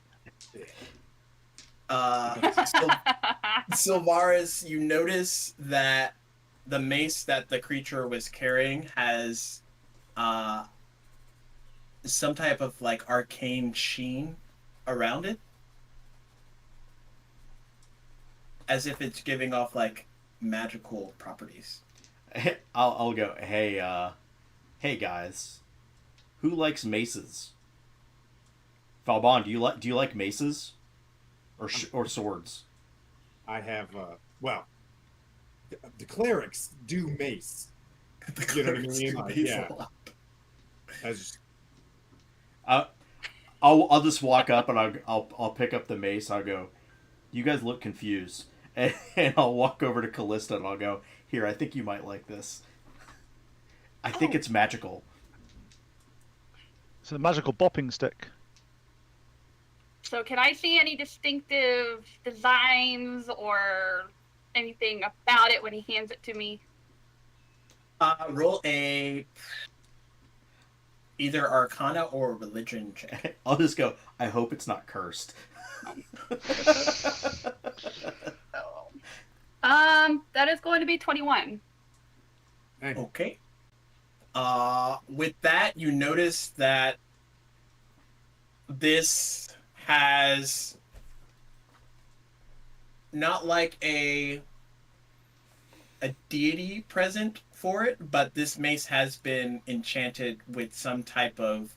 Sylvaris, you notice that the mace that the creature was carrying has some type of like arcane sheen around it, as if it's giving off like magical properties. I'll go. Hey guys, who likes maces? Valbon, do you like maces, or swords? I have, well, the clerics do mace. You know what I mean? Like, yeah. I'll just walk up and I'll pick up the mace. I'll go, you guys look confused, and I'll walk over to Callista and I'll go, here, I think you might like this. I think it's magical. It's a magical bopping stick. So can I see any distinctive designs or anything about it when he hands it to me? Roll a either Arcana or Religion check. I'll just go, I hope it's not cursed. That is going to be 21. Okay. With that, you notice that this has not like a deity present for it, but this mace has been enchanted with some type of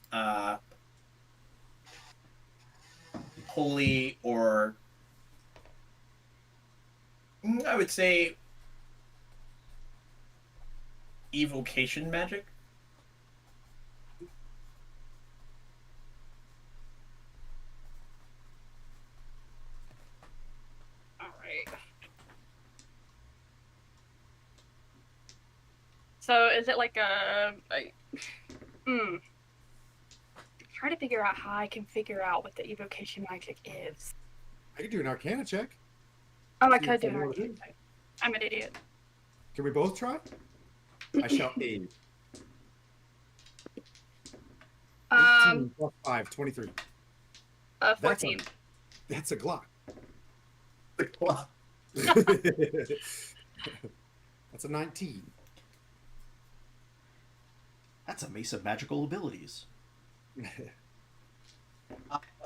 holy, or I would say evocation magic. All right. So is it like try to figure out how I can figure out what the evocation magic is. I could do an Arcana check. Oh, I See could if do I an know what it arcane check. I'm an idiot. Can we both try? I shall aid. 18 plus 5, 23. 14. That's a Glock. The clock. That's a 19. That's a mace of magical abilities.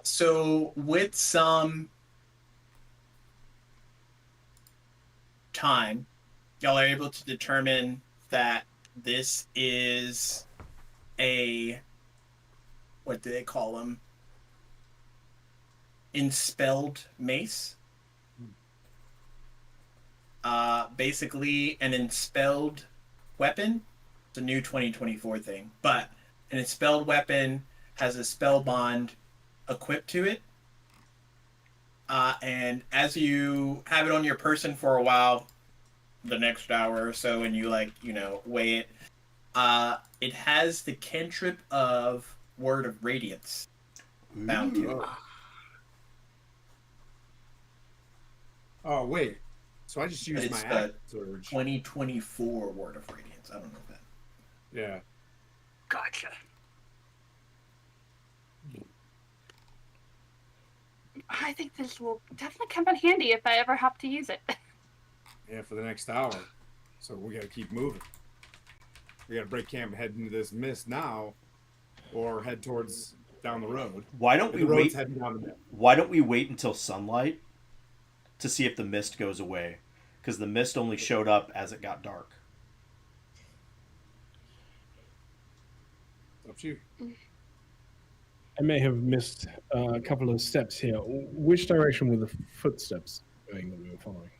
So with some time, y'all are able to determine that this is a, what do they call them? Enspelled mace. Basically an enspelled weapon. It's a new 2024 thing, but an enspelled weapon has a spell bond equipped to it. And as you have it on your person for a while, the next hour or so, and you weigh it, it has the cantrip of Word of Radiance bound to it. Oh, wait. So I just used It's my the act surge. 2024 Word of Radiance. I don't know that. Yeah. Gotcha. I think this will definitely come in handy if I ever have to use it. Yeah, for the next hour. So we got to keep moving. We got to break camp and head into this mist now, or head towards down the road. Why don't we The road's wait? heading down the mist. Why don't we wait until sunlight to see if the mist goes away? Because the mist only showed up as it got dark. Up to you. I may have missed a couple of steps here. Which direction were the footsteps going that we were following?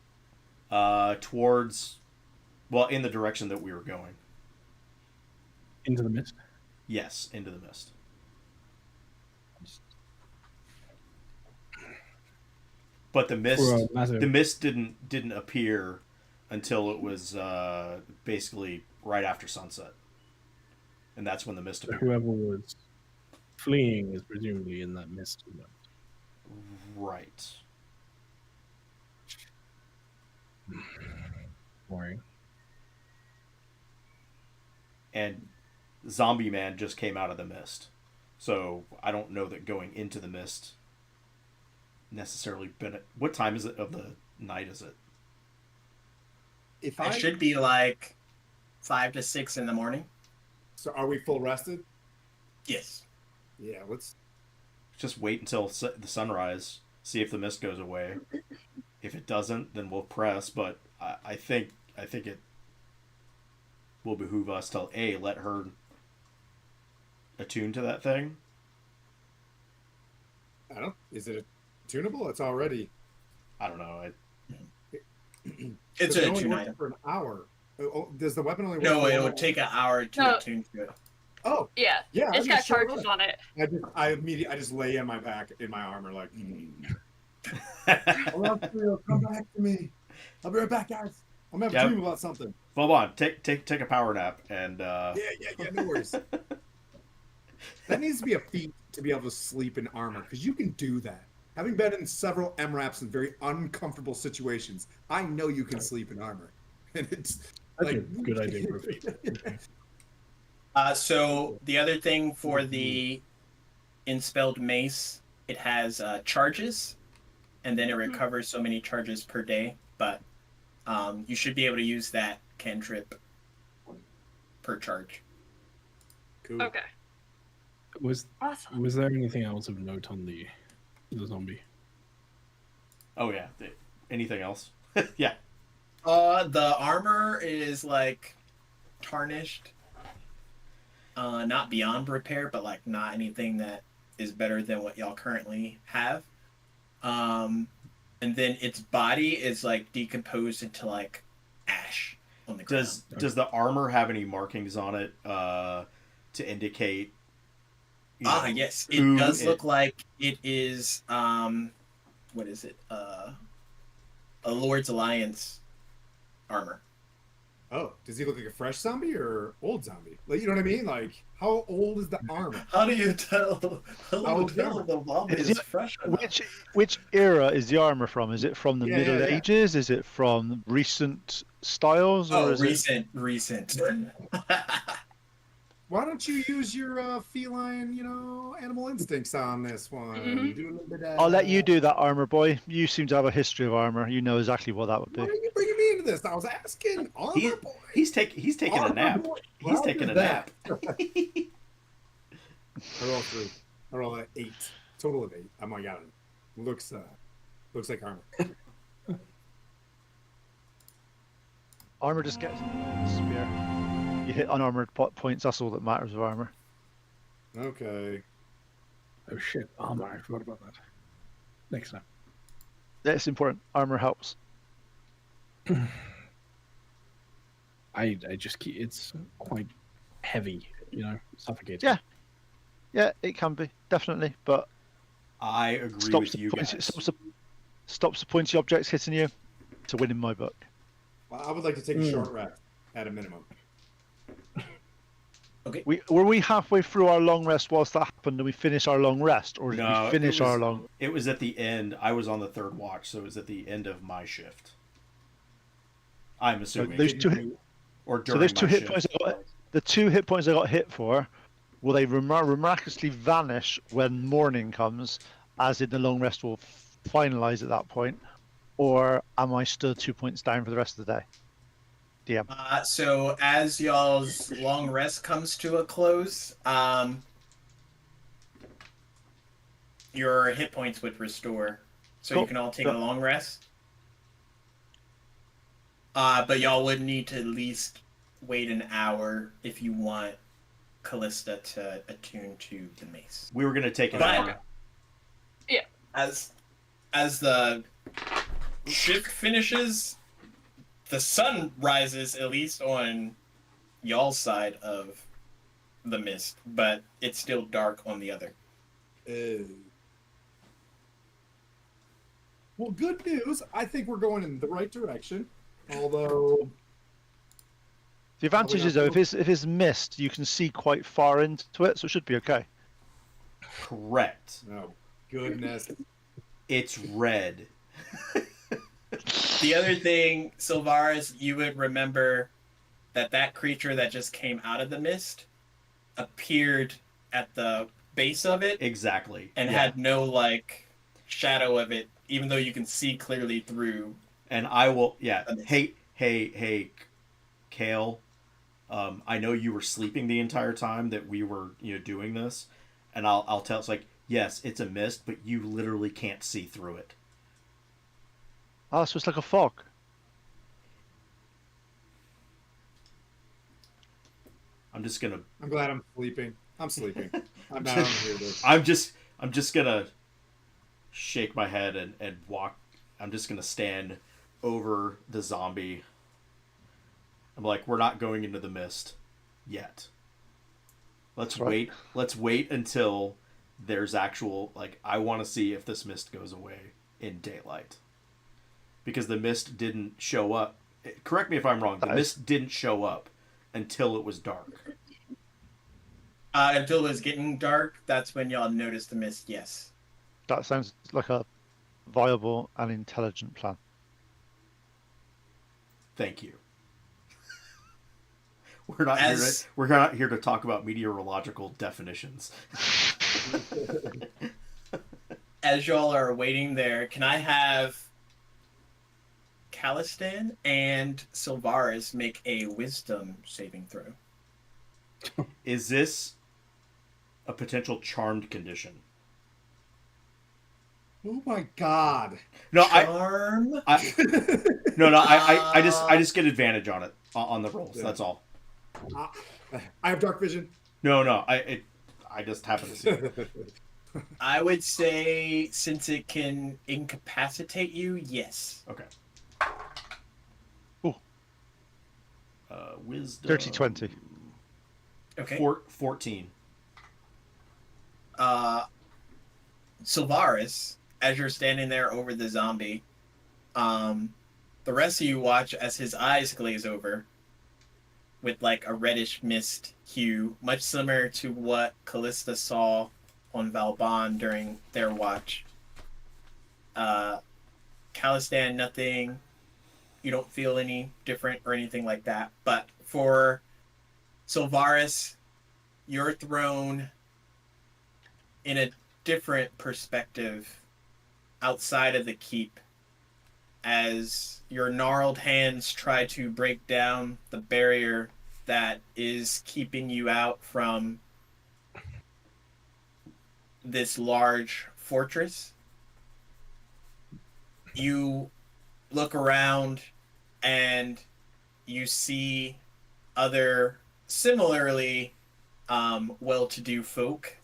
Towards, well, in the direction that we were going. Into the mist? Yes, into the mist. But the mist didn't appear until it was basically right after sunset, and that's when the mist appeared. Whoever was fleeing is presumably in that mist. Right. Worrying. And Zombie Man just came out of the mist. So I don't know that going into the mist necessarily been. What time is it of the night is it? If It should be like 5 to 6 in the morning. So are we full rested? Yes. Yeah, let's. Just wait until the sunrise, see if the mist goes away. If it doesn't, then we'll press. But I think it will behoove us to let her attune to that thing. I don't. Is it tunable? It's already. I don't know. It's Does it a only tune work item. for an hour. Oh, does the weapon only work? No, for it an would hour? take an hour to No. attune to it. Oh, Yeah. yeah. It's I got just showed charges up. on it. I immediately just lay in my back in my armor like. Come back to me. I'll be right back, guys. I'm gonna have a Yep. dream about something. Hold on. Take a power nap and. Yeah, no worries. That needs to be a feat to be able to sleep in armor, because you can do that. Having been in several MRAPs in very uncomfortable situations, I know you can sleep in armor. And it's That's like a good idea for a feat. Okay. So the other thing for the Inspelled Mace, it has charges, and then it recovers so many charges per day. But you should be able to use that cantrip per charge. Cool. Okay. Was Awesome. there anything else of note on the zombie? Oh yeah. Anything else? Yeah. The armor is like tarnished. Not beyond repair, but like not anything that is better than what y'all currently have. And then its body is like decomposed into like ash on the ground. Does the armor have any markings on it to indicate? Yes, it who does look like it is. What is it? A Lord's Alliance armor. Oh, does he look like a fresh zombie or old zombie? Like, you know what I mean? Like, how old is the armor? How do you tell? old's the armor? the bomb Is is it- fresh enough? Which era is the armor from? Is it from the Yeah, Middle yeah. Ages? Is it from recent styles, or Oh, is recent. Why don't you use your feline, animal instincts on this one? Mhm. Do a little bit of... I'll let you do that, armor boy. You seem to have a history of armor. You know exactly what that would Why be. are you bringing me into this? I was asking. Armor He, boy. he's taking a Armor nap. boy. He's Well, taking a that. nap. I roll 3. I roll an 8. Total of 8. Oh my god. Looks like armor. Armor just gets spear. You hit unarmored points. That's all that matters with armor. Okay. Oh shit, armor! I forgot about that. Next time. That's important. Armor helps. I just keep. It's quite heavy, suffocating. Yeah. Yeah, it can be definitely, but I agree stops with you the, guys. stops the pointy objects hitting you. To win in my book. Well, I would like to take a short rest at a minimum. Were we halfway through our long rest whilst that happened, and we finish our long rest, or did No, we finish it was- our long? It was at the end. I was on the third watch, so it was at the end of my shift. I'm assuming, Those two hit, or so during those two my hit shift. points. The 2 hit points I got hit for, will they miraculously vanish when morning comes, as in the long rest will finalize at that point, or am I still 2 points down for the rest of the day? DM. So as y'all's long rest comes to a close, your hit points would restore, so Cool. you can all take Cool. a long rest. But y'all would need to at least wait an hour if you want Callista to attune to the mace. We were gonna take an But- hour. As the shift finishes, the sun rises, at least on y'all's side of the mist, but it's still dark on the other. Well, good news. I think we're going in the right direction. Although, The advantage is though, if it's mist, you can see quite far into it, so it should be okay. Correct. Oh, goodness. It's red. The other thing, Sylvaris, you would remember that creature that just came out of the mist appeared at the base of it Exactly. and Yeah. had no like shadow of it, even though you can see clearly through. And I will. Yeah. the mist. Hey, Kale. I know you were sleeping the entire time that we were, doing this, and I'll tell. It's like, yes, it's a mist, but you literally can't see through it. Oh, so it's like a fog. I'm just gonna. I'm glad I'm sleeping. I'm sleeping. I'm not on here. I'm just gonna shake my head and walk. I'm just gonna stand over the zombie. I'm like, we're not going into the mist yet. Let's right. wait. Let's wait until there's actual, like, I want to see if this mist goes away in daylight. Because the mist didn't show up. Correct me if I'm wrong. The mist didn't show up until it was dark. Until it was getting dark, that's when y'all noticed the mist. Yes. That sounds like a viable and intelligent plan. Thank you. We're not here to talk about meteorological definitions. As y'all are waiting there, can I have Calistan and Sylvaris make a wisdom saving throw? Is this a potential charmed condition? Oh my god. No, Charm? I just get advantage on it on the rolls. Yeah. That's all. I have dark vision. No, I just happen to see it. I would say since it can incapacitate you, yes. Okay. Ooh. Wisdom. Dirty 20. Okay. 14. Sylvaris, as you're standing there over the zombie, the rest of you watch as his eyes glaze over with like a reddish mist hue, much similar to what Callista saw on Valbon during their watch. Calistan, nothing. You don't feel any different or anything like that. But for Sylvaris, you're thrown in a different perspective outside of the keep as your gnarled hands try to break down the barrier that is keeping you out from this large fortress. You look around and you see other similarly well-to-do folk,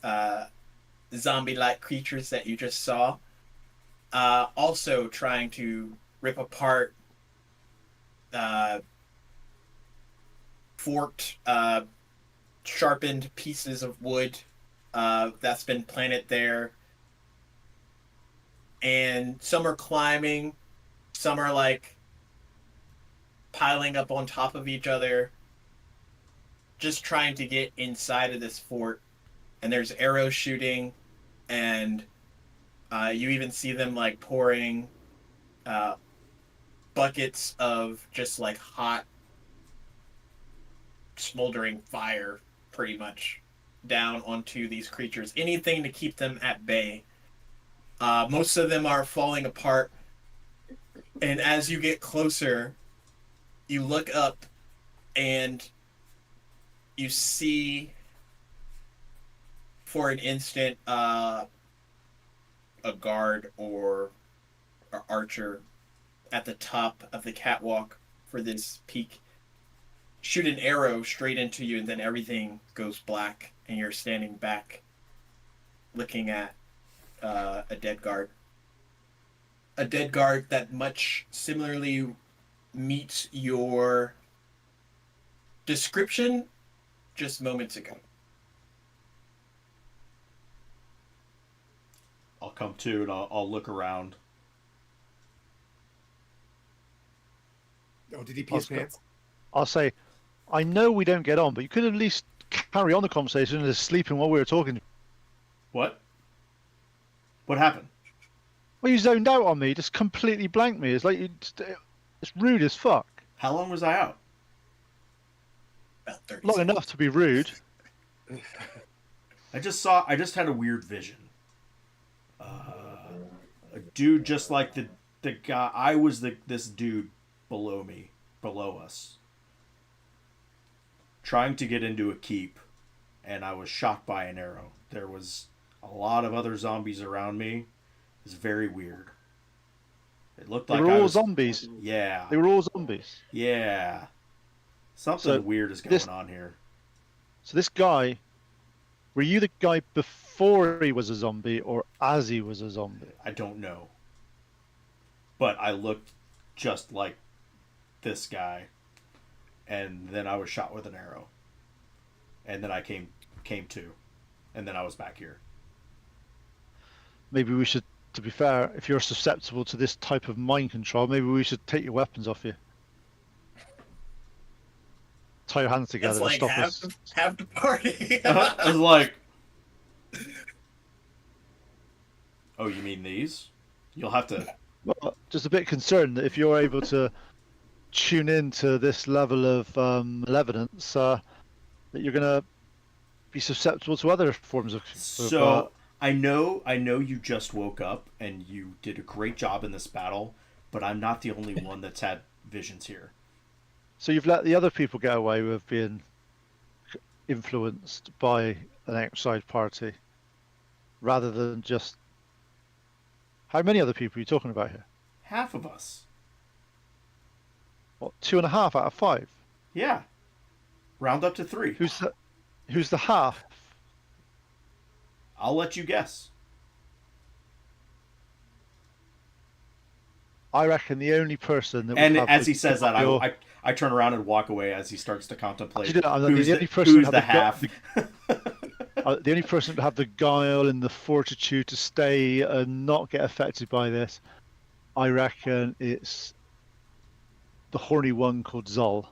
zombie-like creatures that you just saw, also trying to rip apart forked, sharpened pieces of wood that's been planted there. And some are climbing, some are like piling up on top of each other, just trying to get inside of this fort. And there's arrow shooting, and you even see them like pouring buckets of just like hot, smoldering fire, pretty much, down onto these creatures. Anything to keep them at bay. Most of them are falling apart, and as you get closer, you look up and you see for an instant a guard or archer at the top of the catwalk for this peak shoot an arrow straight into you, and then everything goes black and you're standing back looking at a dead guard that much similarly meets your description just moments ago. I'll come to and I'll look around. Oh, did he pee his pants? I'll say, I know we don't get on, but you could at least carry on the conversation and sleeping while we were talking. What? What happened? Well, you zoned out on me, just completely blanked me. It's like it's rude as fuck. How long was I out? About 30 Long seconds. enough to be rude. I just had a weird vision. A dude just like the guy. I was this dude below me, below us, trying to get into a keep, and I was shot by an arrow. There was a lot of other zombies around me. It was very weird. It looked They like were I all was, zombies. Yeah, They were all zombies. yeah. Something So weird is going this- on here. So this guy, were you the guy before he was a zombie or as he was a zombie? I don't know. But I looked just like this guy, and then I was shot with an arrow. And then I came to, and then I was back here. Maybe we should, to be fair, if you're susceptible to this type of mind control, maybe we should take your weapons off you. Tie your hands together That's and like stop us. half the party. I was like, oh, you mean these? You'll have to. Well, just a bit concerned that if you're able to tune into this level of malevolence, that you're going to be susceptible to other forms of. So I know you just woke up and you did a great job in this battle, but I'm not the only one that's had visions here. So you've let the other people get away with being influenced by an outside party, rather than just. How many other people are you talking about here? Half of us. What, 2.5 out of 5? Yeah. Round up to 3. Who's the half? I'll let you guess. I reckon the only person that. And would have as the- he says that, I turn around and walk away as he starts to contemplate Actually, no, who's the only person who's that the have the half. the only person to have the guile and the fortitude to stay and not get affected by this, I reckon it's the horny one called Zol.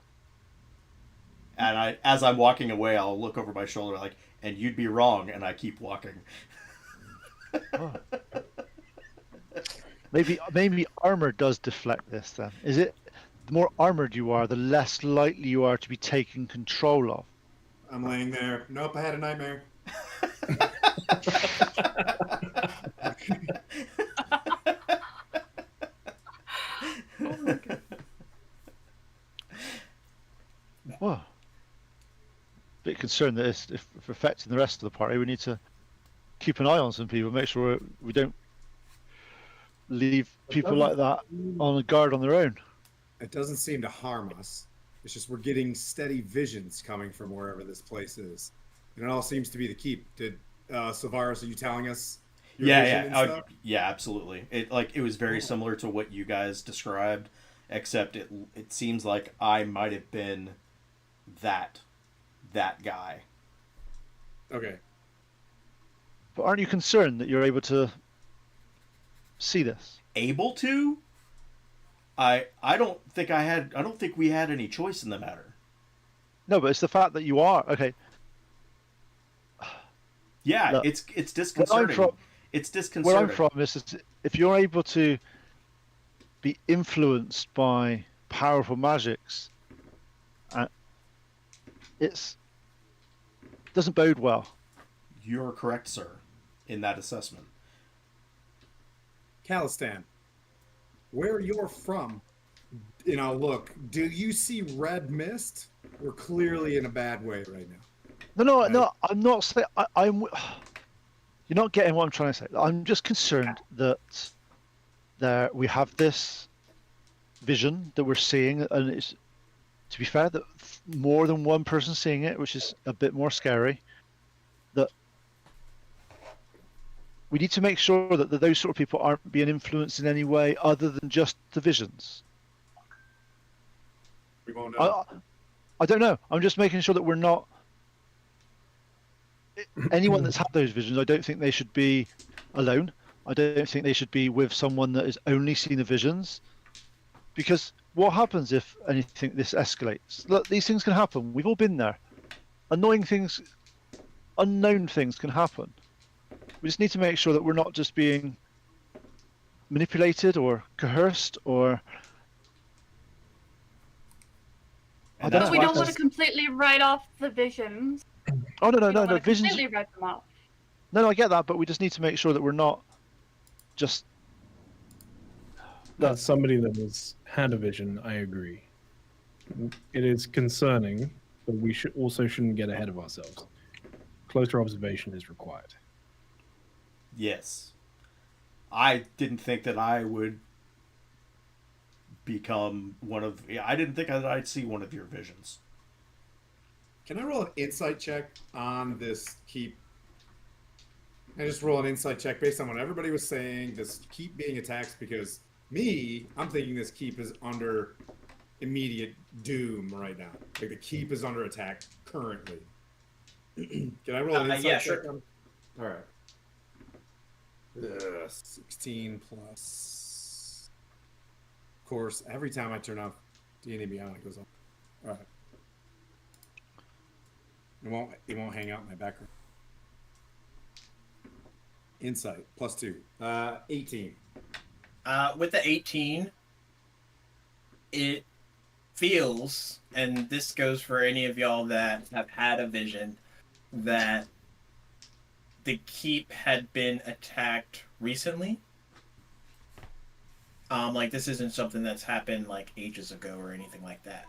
And as I'm walking away, I'll look over my shoulder like, and you'd be wrong, and I keep walking. Oh. Maybe armor does deflect this then. Is it the more armored you are, the less likely you are to be taken control of? I'm laying there. Nope, I had a nightmare. Well, bit concerned that if affecting the rest of the party, we need to keep an eye on some people, make sure we don't leave people like that on a guard on their own. It doesn't seem to harm us. It's just we're getting steady visions coming from wherever this place is. And it all seems to be the keep. Did Silvaris, are you telling us your vision and stuff? Yeah, absolutely. It was very similar to what you guys described, except it seems like I might have been that guy. Okay. But aren't you concerned that you're able to see this? Able to? I don't think we had any choice in the matter. No, but it's the fact that you are. Okay. Yeah, Look, it's disconcerting. It's disconcerting. Where I'm from is if you're able to be influenced by powerful magics, it doesn't bode well. You're correct, sir, in that assessment. Calistan, where you're from, look, do you see red mist? We're clearly in a bad way right now. No, I'm not saying. I'm. You're not getting what I'm trying to say. I'm just concerned that we have this vision that we're seeing, and it's, to be fair, that more than one person seeing it, which is a bit more scary. That we need to make sure that those sort of people aren't being influenced in any way other than just the visions. We won't know. I don't know. I'm just making sure that we're not. Anyone that's had those visions, I don't think they should be alone. I don't think they should be with someone that has only seen the visions. Because what happens if anything this escalates? Look, these things can happen. We've all been there. Annoying things, unknown things can happen. We just need to make sure that we're not just being manipulated or coerced or. I And don't that's know. But we why don't want to completely write off the visions. Oh no, no, We no, don't no! want to Visions. completely write them off. No, no, I get that, but we just need to make sure that we're not just. Look, As somebody that has had a vision, I agree. It is concerning, but we shouldn't get ahead of ourselves. Closer observation is required. Yes. I didn't think that I would become one of. I didn't think that I'd see one of your visions. Can I roll an insight check on this keep? I just roll an insight check based on what everybody was saying. This keep being attacked because I'm thinking this keep is under immediate doom right now. Like the keep is under attack currently. Can I roll an insight yeah, check? sure. All right. 16 plus. Of course, every time I turn off D&D Beyond, it goes up. All right. It won't hang out in my background. Insight +2. 18. With the 18, it feels, and this goes for any of y'all that have had a vision, that the keep had been attacked recently. Like this isn't something that's happened like ages ago or anything like that.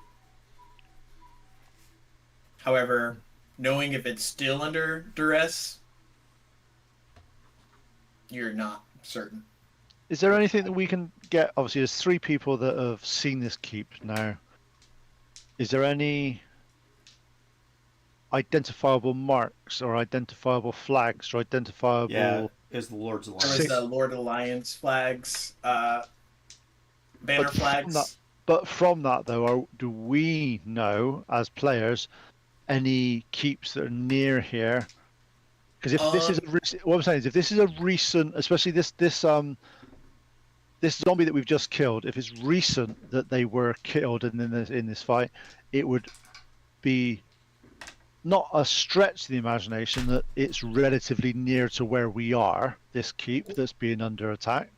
However, knowing if it's still under duress, you're not certain. is there anything that we can get? Obviously, there's 3 people that have seen this keep now. Is there any identifiable marks or identifiable flags or identifiable? Yeah, is the Lord's There Alliance. was the Lord Alliance flags, banner But flags. But from that, though, do we know as players any keeps that are near here? Because if this is what I'm saying is, if this is a recent, especially this zombie that we've just killed, if it's recent that they were killed in this fight, it would be not a stretch to the imagination that it's relatively near to where we are. This keep that's being under attack.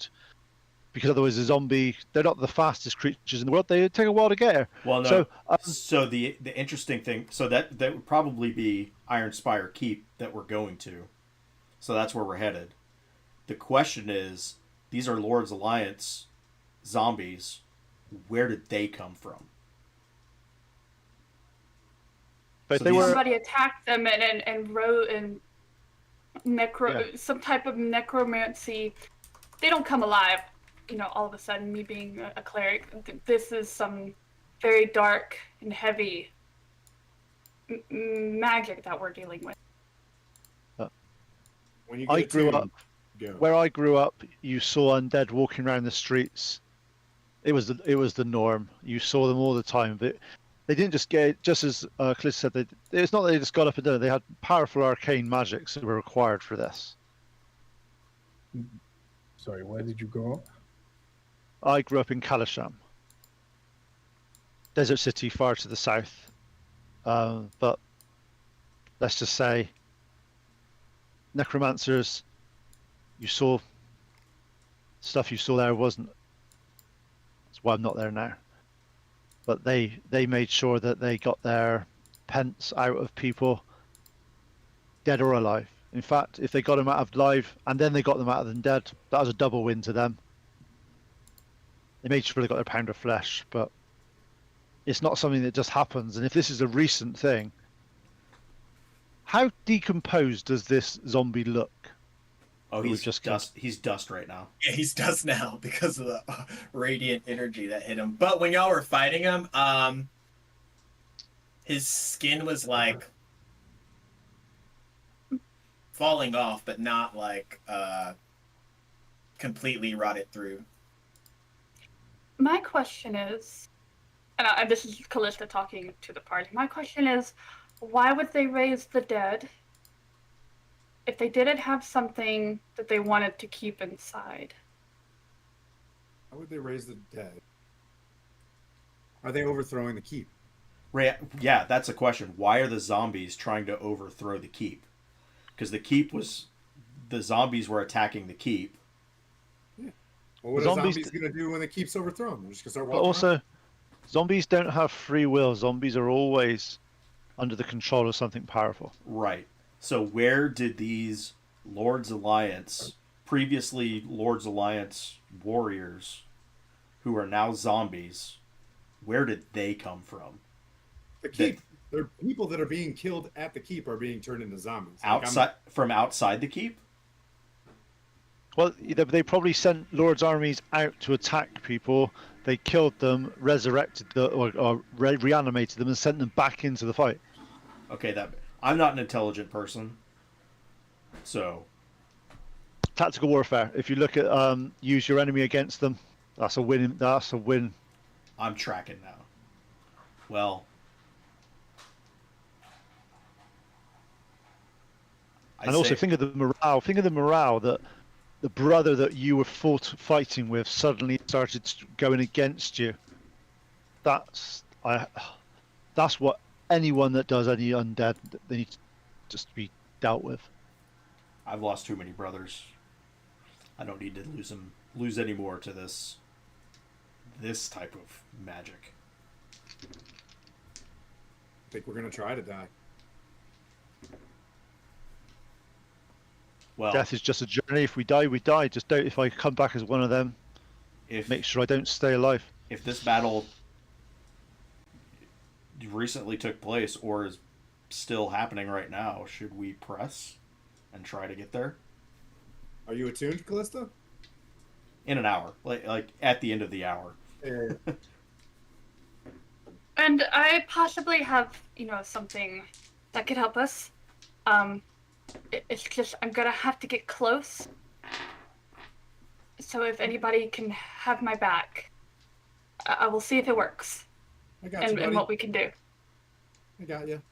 Because otherwise, a zombie, they're not the fastest creatures in the world. They take a while to get here. Well, no. So, So the interesting thing, so that would probably be Ironspire Keep that we're going to. So that's where we're headed. The question is, these are Lord's Alliance zombies. Where did they come from? but So they these- were. Somebody attacked them and wrote and some type of necromancy. They don't come alive, all of a sudden. Me being a cleric, this is some very dark and heavy magic that we're dealing with. When you I get a grew two, up go. where I grew up. You saw undead walking around the streets. It was the norm. You saw them all the time, but they didn't just get. Just as Cliff said, it's not that they just got up and did it. They had powerful arcane magics that were required for this. Sorry, where did you grow up? I grew up in Kalasham, desert city far to the south. But let's just say, necromancers, you saw stuff you saw there wasn't. That's why I'm not there now. But they made sure that they got their pence out of people, dead or alive. In fact, if they got them out of live and then they got them out of them dead, that was a double win to them. They made sure they got their pound of flesh, but it's not something that just happens. And if this is a recent thing, how decomposed does this zombie look? Oh, We've he's just dust. He's dust right now. Yeah, he's dust now because of the radiant energy that hit him. But when y'all were fighting him, his skin was like falling off, but not like completely rotted through. My question is, and this is Callista talking to the party. My question is, why would they raise the dead if they didn't have something that they wanted to keep inside? How would they raise the dead? Are they overthrowing the keep? Yeah, that's a question. Why are the zombies trying to overthrow the keep? Because the keep was the zombies were attacking the keep. Well, what are Zombies zombies going to do when the keep's overthrown? They're just going to start But walking also, around? zombies don't have free will. Zombies are always under the control of something powerful. Right. So where did these Lord's Alliance, previously Lord's Alliance warriors, who are now zombies, where did they come from? The keep. They're people that are being killed at the keep are being turned into zombies. Like, Outside from outside the keep? Well, they probably sent Lord's armies out to attack people. They killed them, resurrected them, or reanimated them, and sent them back into the fight. Okay, I'm not an intelligent person, so Tactical warfare. If you look at use your enemy against them, that's a win. That's a win. I'm tracking now. Well, And also think of the morale. Think of the morale that the brother that you were fighting with suddenly started going against you. That's what anyone that does any undead, they need to just be dealt with. I've lost too many brothers. I don't need to lose any more to this type of magic. I think we're going to try to die. Well, Death is just a journey. If we die, we die. Just don't. If I come back as one of them, make sure I don't stay alive. If this battle recently took place or is still happening right now, should we press and try to get there? Are you attuned, Callista? In an hour, like at the end of the hour. And I possibly have, something that could help us. It's just I'm gonna have to get close. So if anybody can have my back, I will see if it works. I got you, buddy. And what we can do. I got you.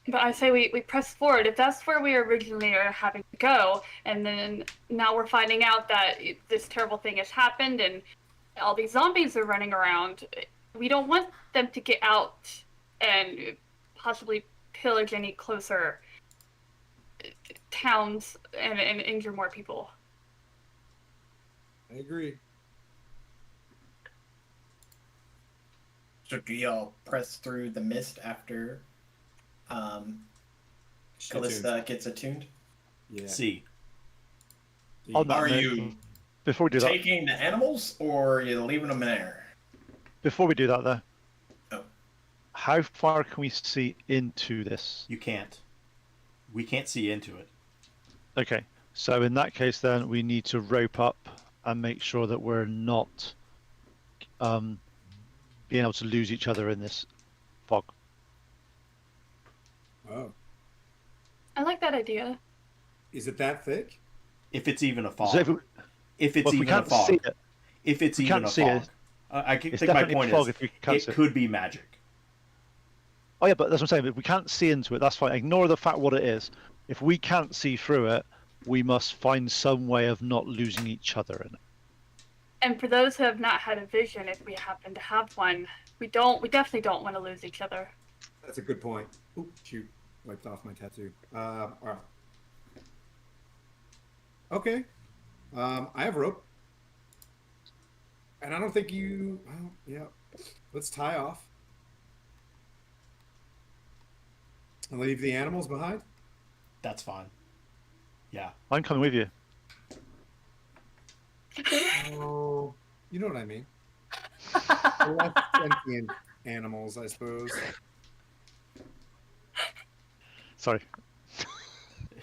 But I say we press forward. If that's where we originally are having to go, and then now we're finding out that this terrible thing has happened and all these zombies are running around, we don't want them to get out and possibly pillage any closer towns and injure more people. I agree. So do y'all press through the mist after Callista gets attuned? Yeah. See. Are you before we do taking the animals or are you leaving them in there? Before we do that, though, Oh. how far can we see into this? You can't. We can't see into it. Okay, so in that case, then we need to rope up and make sure that we're not being able to lose each other in this fog. Oh. I like that idea. Is it that thick? If it's even a fog. So if it's well, if we even a can't fog. see it, If it's we even can't a see fog. it. I It's think my definitely point fog is if we can't it see it. could be magic. Oh yeah, but that's what I'm saying. If we can't see into it, that's fine. Ignore the fact what it is. If we can't see through it, we must find some way of not losing each other in it. And for those who have not had a vision, if we happen to have one, we definitely don't want to lose each other. That's a good point. Oop, shoot. Wiped off my tattoo. All right. Okay. I have rope. And I don't think you... Well, yeah. Let's tie off. And leave the animals behind? That's fine. Yeah. I'm coming with you. Oh, you know what I mean. Less sentient animals, I suppose. Sorry.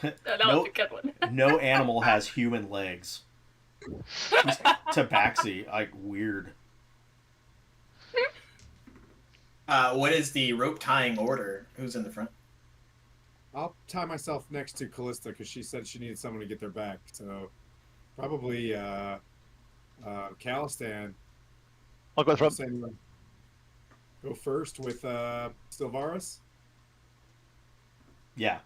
That was a good one. No animal has human legs. Tabaxi, like weird. What is the rope tying order? Who's in the front? I'll tie myself next to Callista because she said she needed someone to get their back. So probably Calistan. I'll go front. Go first with Sylvaris. Yeah.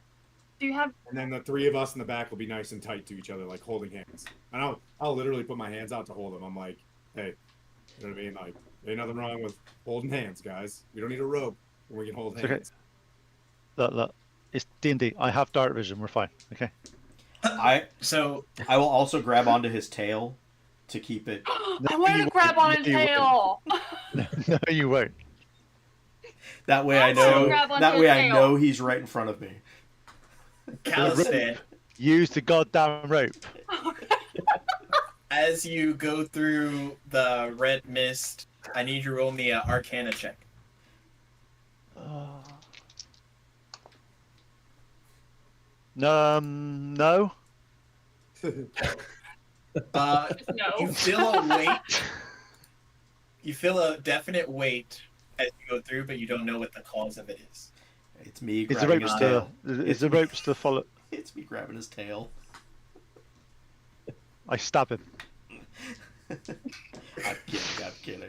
Do you have? And then the three of us in the back will be nice and tight to each other, like holding hands. And I'll literally put my hands out to hold them. I'm like, hey, you know what I mean? Like, ain't nothing wrong with holding hands, guys. We don't need a rope when we can hold hands. Okay. Look. It's D&D. I have dark vision. We're fine. Okay. So I will also grab onto his tail to keep it. I wanted you to grab won't. on his No, you won't. tail. No, you won't. That way I I wanna know. grab onto That his way I tail. know he's right in front of me. Calistan, Use the goddamn rope. as you go through the red mist, I need you to roll me an Arcana check. No. No. You feel a weight. You feel a definite weight as you go through, but you don't know what the cause of it is. It's me Is the grabbing rope his still? tail. Is the rope still follow? It's me grabbing his tail. I stab him. I'm kidding.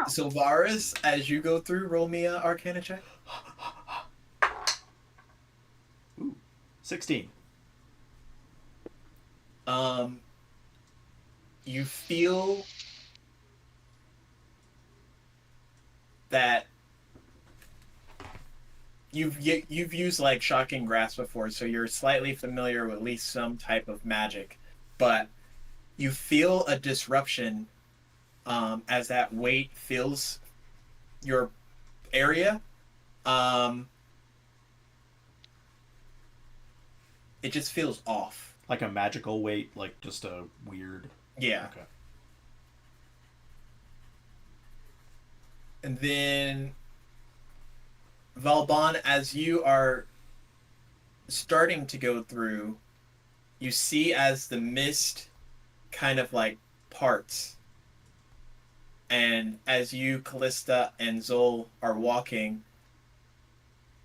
So Varus, as you go through, roll me an Arcana check. Ooh, 16. You feel that you've used like shocking grasp before, so you're slightly familiar with at least some type of magic, but you feel a disruption as that weight fills your area. It just feels off. Like a magical weight, like just a weird. Yeah. Okay. And then Valbon, as you are starting to go through, you see as the mist kind of like parts. And as you, Callista, and Zol are walking,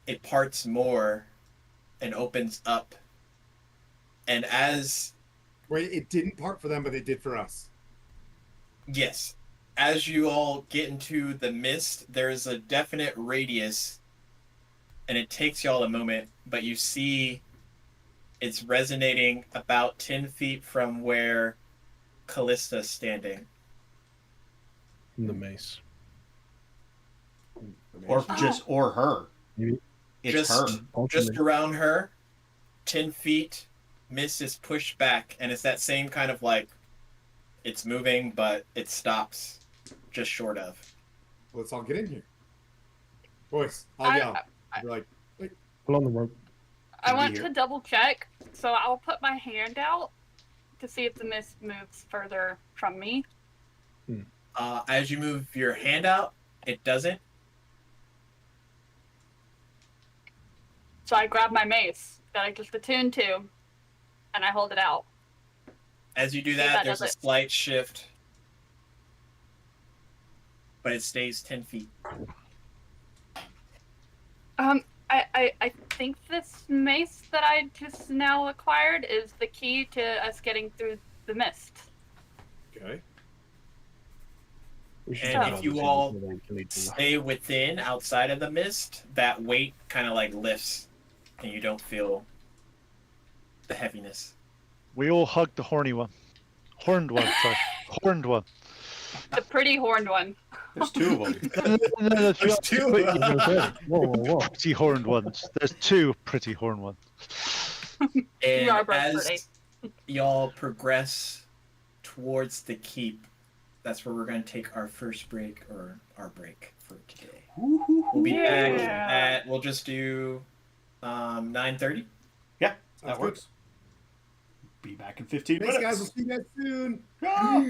it parts more and opens up. And as... Wait, it didn't part for them, but it did for us. Yes. As you all get into the mist, there's a definite radius, and it takes y'all a moment, but you see it's resonating about 10 feet from where Callista's standing. The mace. Or her. Maybe. It's her. Just around her, 10 feet, mist is pushed back, and it's that same kind of like, it's moving, but it stops just short of. Let's all get in here. Boys, I'll yell. Be like, Pull on the rope. I want to double check, so I'll put my hand out to see if the mist moves further from me. As you move your hand out, it doesn't. So I grab my mace that I just attuned to, and I hold it out. As you do See if that, that there's a does it. slight shift, but it stays 10 feet. I think this mace that I just now acquired is the key to us getting through the mist. okay. We should And go if you down all before they kill each other. stay within, outside of the mist, that weight kind of like lifts, and you don't feel the heaviness. We all hug the horny one. Horned one, sorry. Horned one. The pretty horned one. There's two of them. No, There's two of them. Whoa, whoa, whoa. pretty horned ones. There's two pretty horned ones. And are both as pretty. y'all progress towards the keep, that's where we're going to take our first break, or our break for today. We'll be back at, we'll just do 9:30. Yeah, that Sounds works. Be back in 15 Thanks, minutes. guys. We'll see you guys soon. Ah!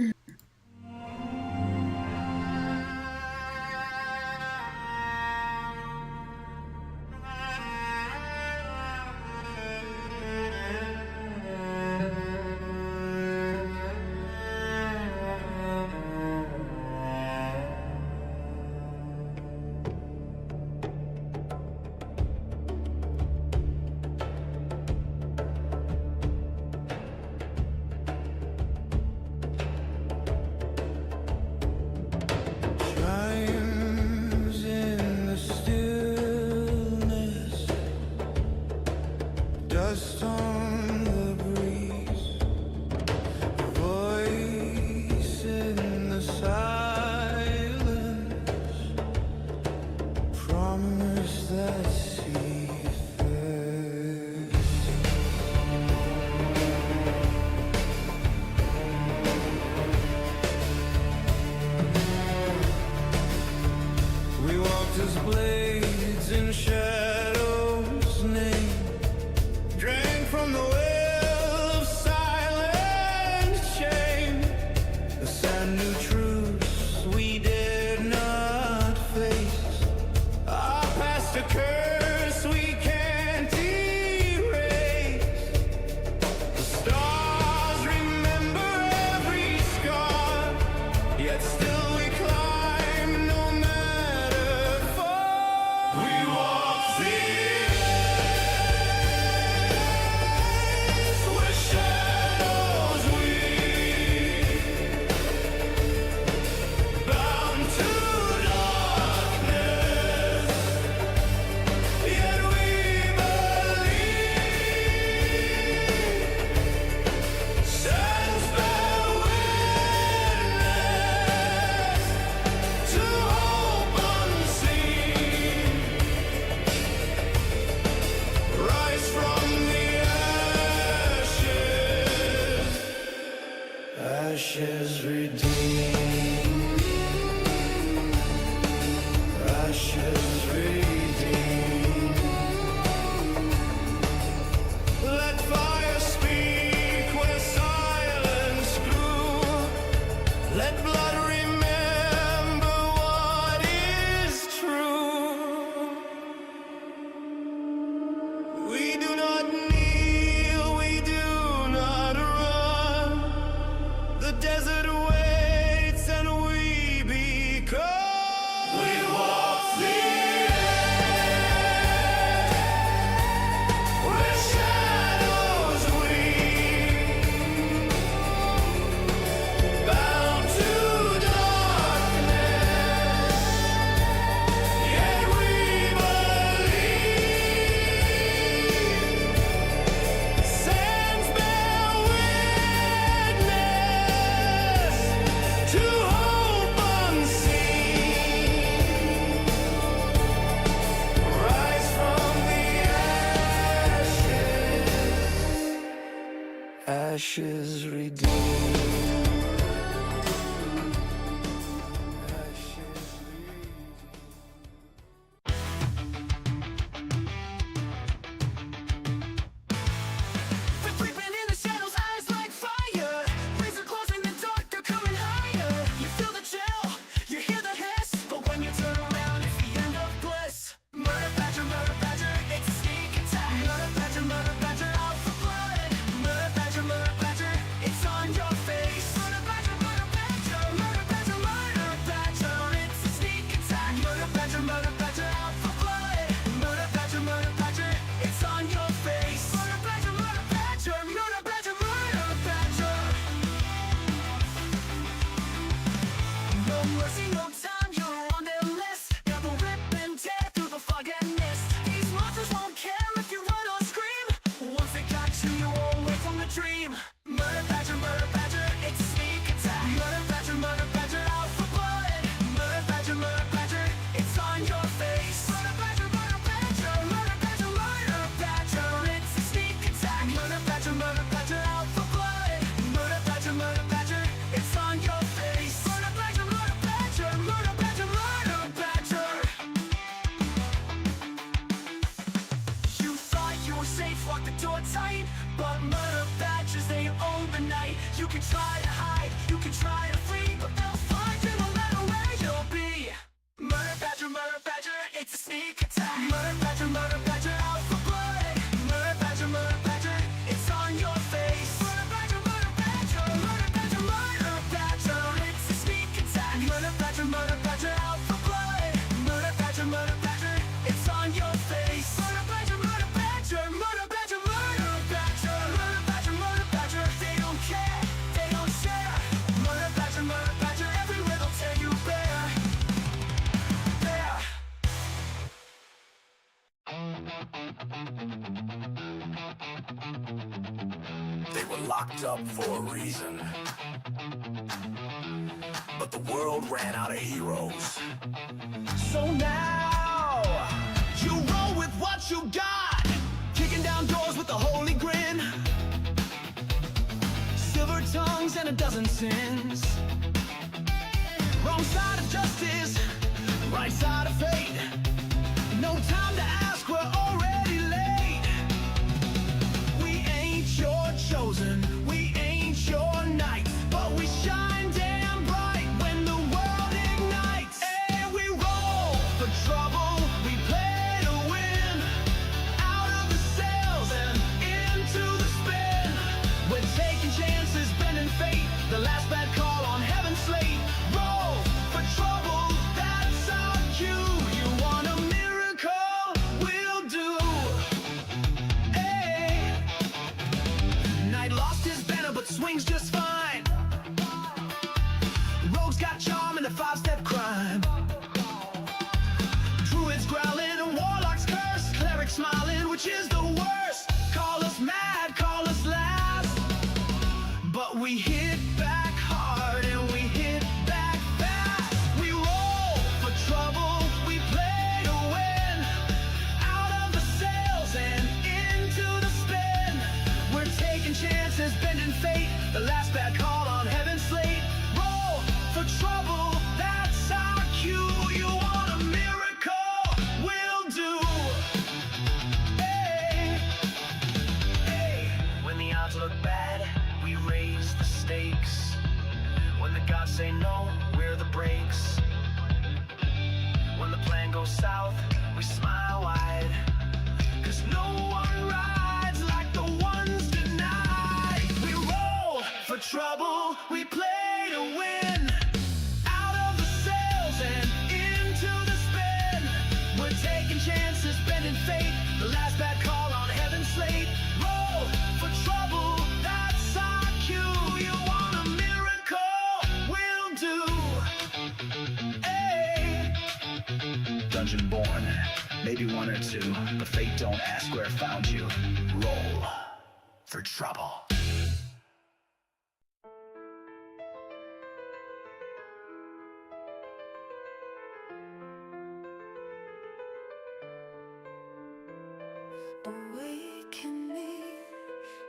blades and shadows name, drank from the well of silent shame. A sad new truth we did not face. Our past a curse we can't erase. The stars remember every scar, yet still we climb no matter far. We walk the edge where shadows weave, bound to darkness, yet we believe. Stands bear witness to hope unseen. Rise from the ashes, ashes redeemed, ashes redeemed. Let fire speak where silence grew. Let blood remember what is true. We do not kneel, we do not run. The desert waits and we become. We walk the edge where shadows weave, bound to darkness, yet we believe. Sands bear witness to hope unseen. Rise from the ashes, ashes redeemed. Ashes Been creeping in the shadows, eyes like fire. Razor claws in the dark, they're coming higher. You feel the chill, you hear the hiss, but when you turn around, it's the end of bliss. Murder badger, it's a sneak attack. Murder badger, out for blood. Murder badger, it's on your face. Murder badger, it's a sneak attack. Murder badger, out for blood. Murder badger, it's on your face. Murder badger, no mercy, no time, you're on their list. Got the rip and tear through the fog and mist. These monsters won't care if you run or scream. Once they got you, you won't wake from the dream. Murder badger, it's a sneak attack. Murder badger, out for blood. Murder badger, it's on your face. Murder badger, it's a sneak attack. Murder badger, out for blood. Murder badger, it's on your face. Murder badger. You thought you were safe, lock the door tight, but murder badgers, they own the night. You can try to hide, you can try to flee, but they'll find you no matter where you'll be. Murder badger, it's a sneak attack. Murder badger, out for blood. Murder badger, it's on your face. Murder badger, it's a sneak attack. Murder badger, out for blood. Murder badger, it's on your face. Murder badger, they don't care, they don't share. Murder badger, everywhere they'll tear you bare. There. They were locked up for a reason. But the world ran out of heroes. So now, you roll with what you got. Kicking down doors with a holy grin. Silver tongues and a dozen sins. Wrong side of justice, right side of fate. which is the worst. Call us mad, call us laugh, but we hit back hard and we hit back fast. We roll for trouble, we play to win. Out of the sails and into the spin. We're taking chances, bending fate. The last bad call on heaven's slate. Roll for trouble, that's our cue. You want a miracle? We'll do. Hey, hey. When the odds look bad, we raise the stakes. When the gods say no, we're the brakes. When the plan goes south, we smile wide. 'Cause no one rides like the ones denied. We roll for trouble, we play to win. Out of the sails and into the spin. We're taking chances, bending fate. The last bad call on heaven's slate. Roll for trouble, that's our cue. You want a miracle? We'll do. Hey. Dungeon born, maybe one or two, but fate don't ask where it found you. Roll for trouble. Awaken me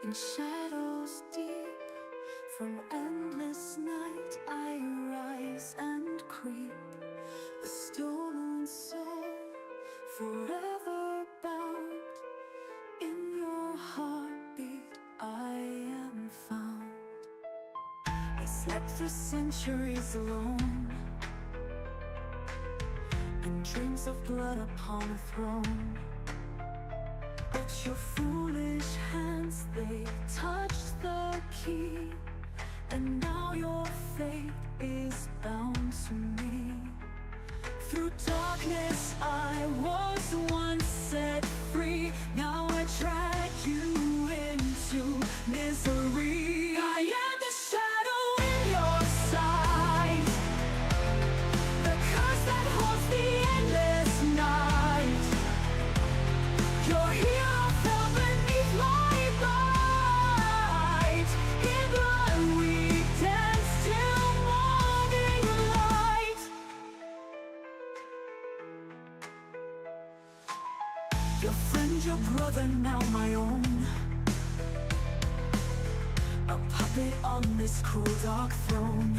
in shadows deep. From endless night I rise and creep. A stolen soul, forever bound. In your heartbeat I am found. I slept for centuries alone, and dreams of blood upon a throne. But your foolish hands, they touched the key, and now your fate is bound to me. Through darkness I was once set free. Now I drag you into misery. I am the shadow in your sight, the curse that haunts the endless night. Your hero fell beneath my bite. In blood we dance till morning light. Your friend, your brother, now my own. A puppet on this cruel dark throne.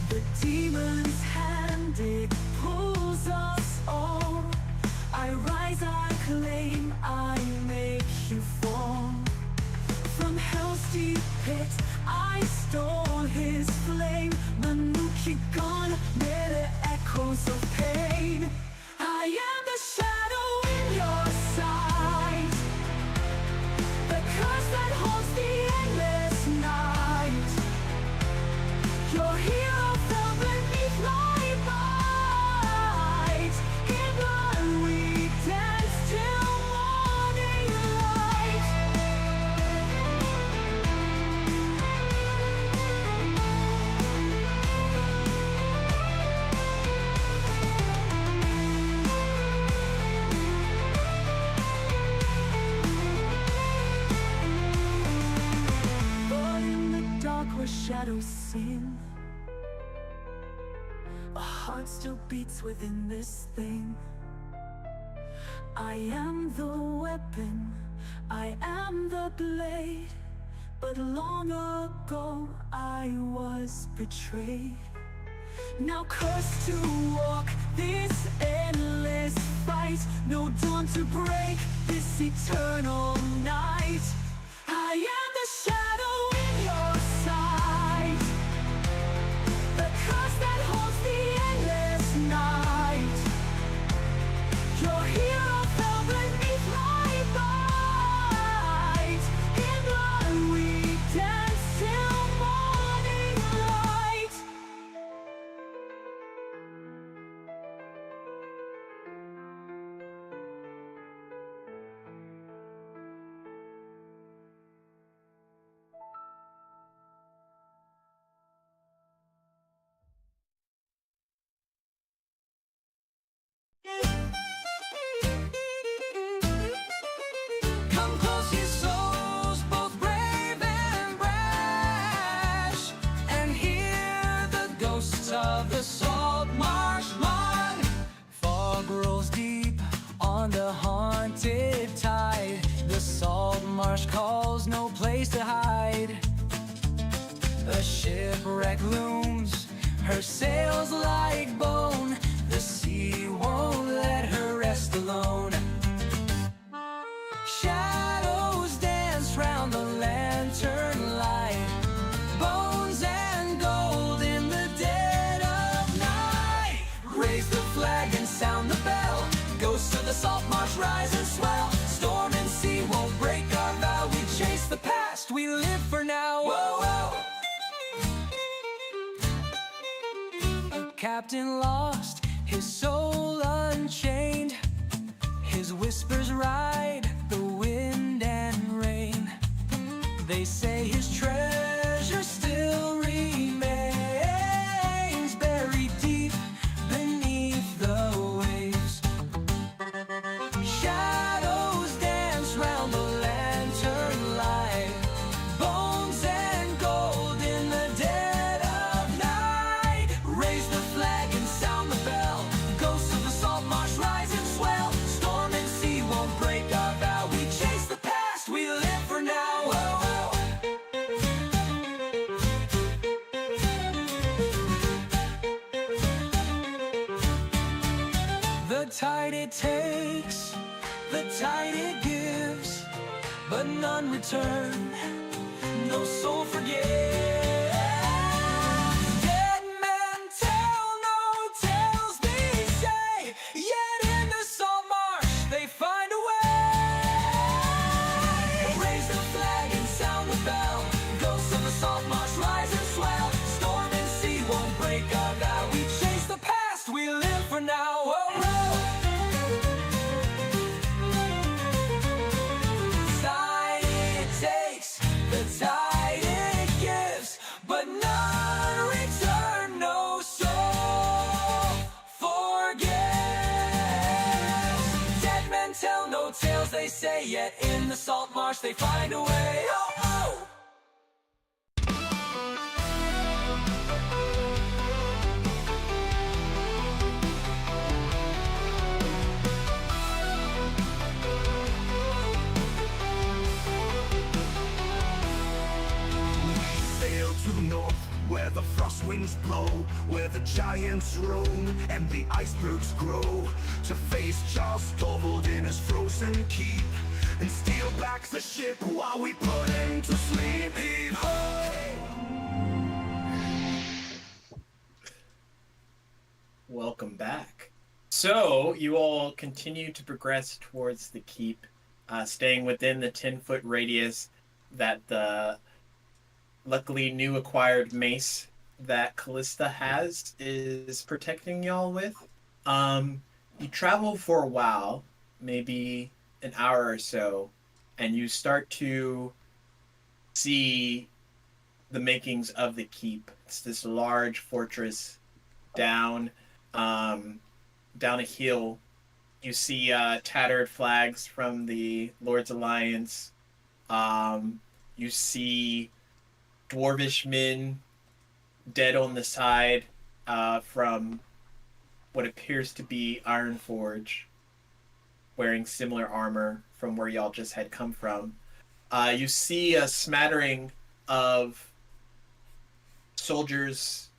The demon's hand, it pulls us all. I rise, I claim, I make you fall. From hell's deep pit, I stole his flame. Manuki gone, mere echoes of pain. I am the shadow in your sight, the curse that haunts the endless night. Your hero fell beneath my bite. In blood we dance till morning light. But in the dark where shadows sing, a heart still beats within this thing. I am the weapon, I am the blade, but long ago I was betrayed. Now cursed to walk this endless fight. No dawn to break this eternal night. I am the shadow in your sight, the curse that haunts the endless night. Your hero fell beneath my bite. In blood we dance till morning light. marsh mud. Fog rolls deep on the haunted tide. The salt marsh calls, no place to hide. A shipwreck looms, her sails like bone. The sea won't let her rest alone. Shadows dance round the lantern light. Bones and gold in the dead of night. Raise the flag and sound the bell. Ghosts of the salt marsh rise and swell. Storm and sea won't break our vow. We chase the past, we live for now. Whoa, whoa. A captain lost, his soul unchained. His whispers ride the wind and rain. They say his treasure still remains, buried deep beneath the waves. Shadows dance round the lantern light. Bones and gold in the dead of night. Raise the flag and sound the bell. Ghosts of the salt marsh rise and swell. Storm and sea won't break our vow. We chase the past, we live for now. Whoa, whoa. The tide it takes, the tide it gives, but none return, no soul forgives. Dead men tell no tales, they say, yet in the salt marsh they find a way. Raise the flag and sound the bell. Ghosts of the salt marsh rise and swell. Storm and sea won't break our vow. We chase the past, we live for now. Whoa, whoa. Tide it takes, the tide it gives, but none return, no soul forgives. Dead men tell no tales, they say, yet in the salt marsh they find a way. Oh, oh. Sail to the north, where the frost winds blow, where the giants roam and the icebergs grow, to face Charles Torvald in his frozen keep, and steal back the ship while we put him to sleep. Heave ho! Welcome back. So, you all continue to progress towards the keep, staying within the 10-foot radius that the luckily new acquired mace that Callista has is protecting y'all with. You travel for a while, maybe an hour or so, and you start to see the makings of the keep. It's this large fortress down a hill. You see tattered flags from the Lord's Alliance. You see dwarvish men dead on the side from what appears to be Ironforge, wearing similar armor from where y'all just had come from. You see a smattering of soldiers,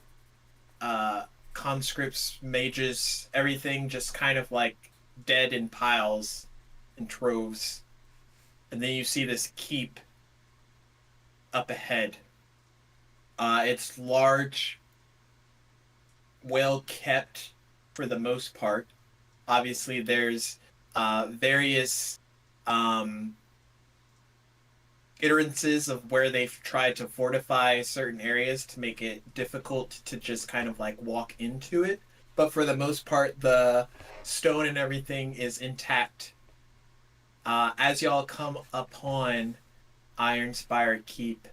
conscripts, mages, everything just kind of like dead in piles and troves. And then you see this keep up ahead. It's large, well kept for the most part. Obviously, there's various iterances of where they've tried to fortify certain areas to make it difficult to just kind of like walk into it. But for the most part, the stone and everything is intact. As y'all come upon Ironspire Keep,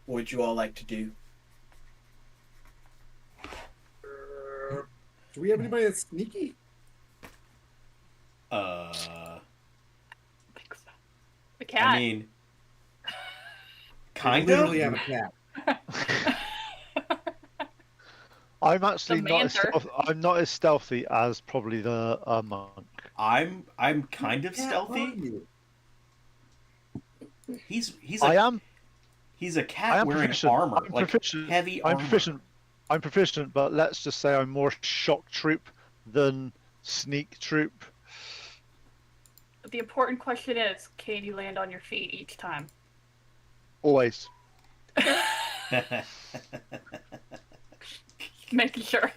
what would you all like to do? Do we have anybody that's sneaky? The I cat. mean, We kind literally of. have a cat. I'm actually not as Manther. I'm not as stealthy as probably the monk. I'm kind of Cat, stealthy. aren't you? He's I a am he's a I cat am wearing proficient. armor, I'm like proficient. heavy I'm armor. proficient. I'm proficient, but let's just say I'm more shock troop than sneak troop. The important question is, can you land on your feet each time? Always. Making sure.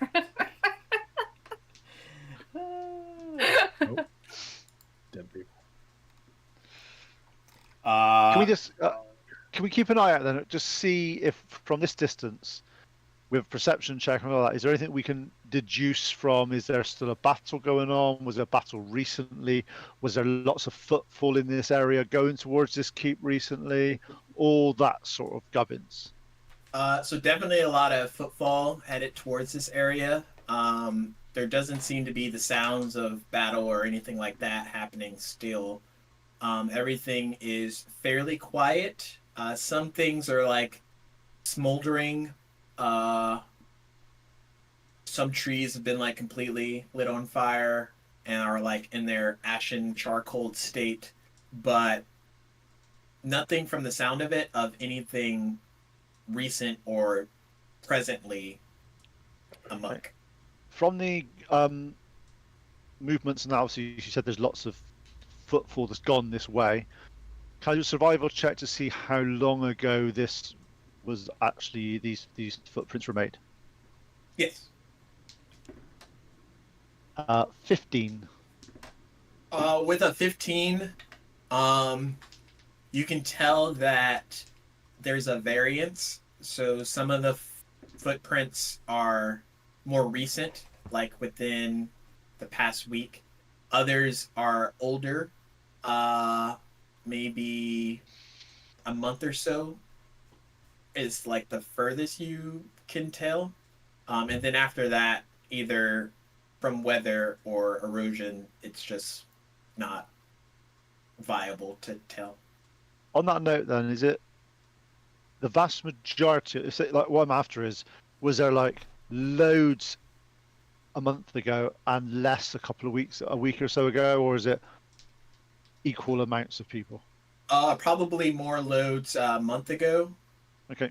Dead people. Can we just can we keep an eye out then? Just see if from this distance, with perception check and all that, is there anything we can deduce from? Is there still a battle going on? Was there a battle recently? Was there lots of footfall in this area going towards this keep recently? All that sort of gubbins. So definitely a lot of footfall headed towards this area. There doesn't seem to be the sounds of battle or anything like that happening still. Everything is fairly quiet. Some things are like smoldering. Some trees have been like completely lit on fire and are like in their ashen charcoal state, but nothing from the sound of it of anything recent or presently amok. From the movements analysis, you said there's lots of footfall that's gone this way. Can I do a survival check to see how long ago this was actually these footprints were made? Yes. 15. With a 15, you can tell that there's a variance. So some of the footprints are more recent, like within the past week. Others are older, maybe a month or so is like the furthest you can tell. And then after that, either from weather or erosion, it's just not viable to tell. On that note, then, is it the vast majority? Is it like what I'm after is, was there like loads a month ago and less a week or so ago, or is it equal amounts of people? Probably more loads a month ago. Okay.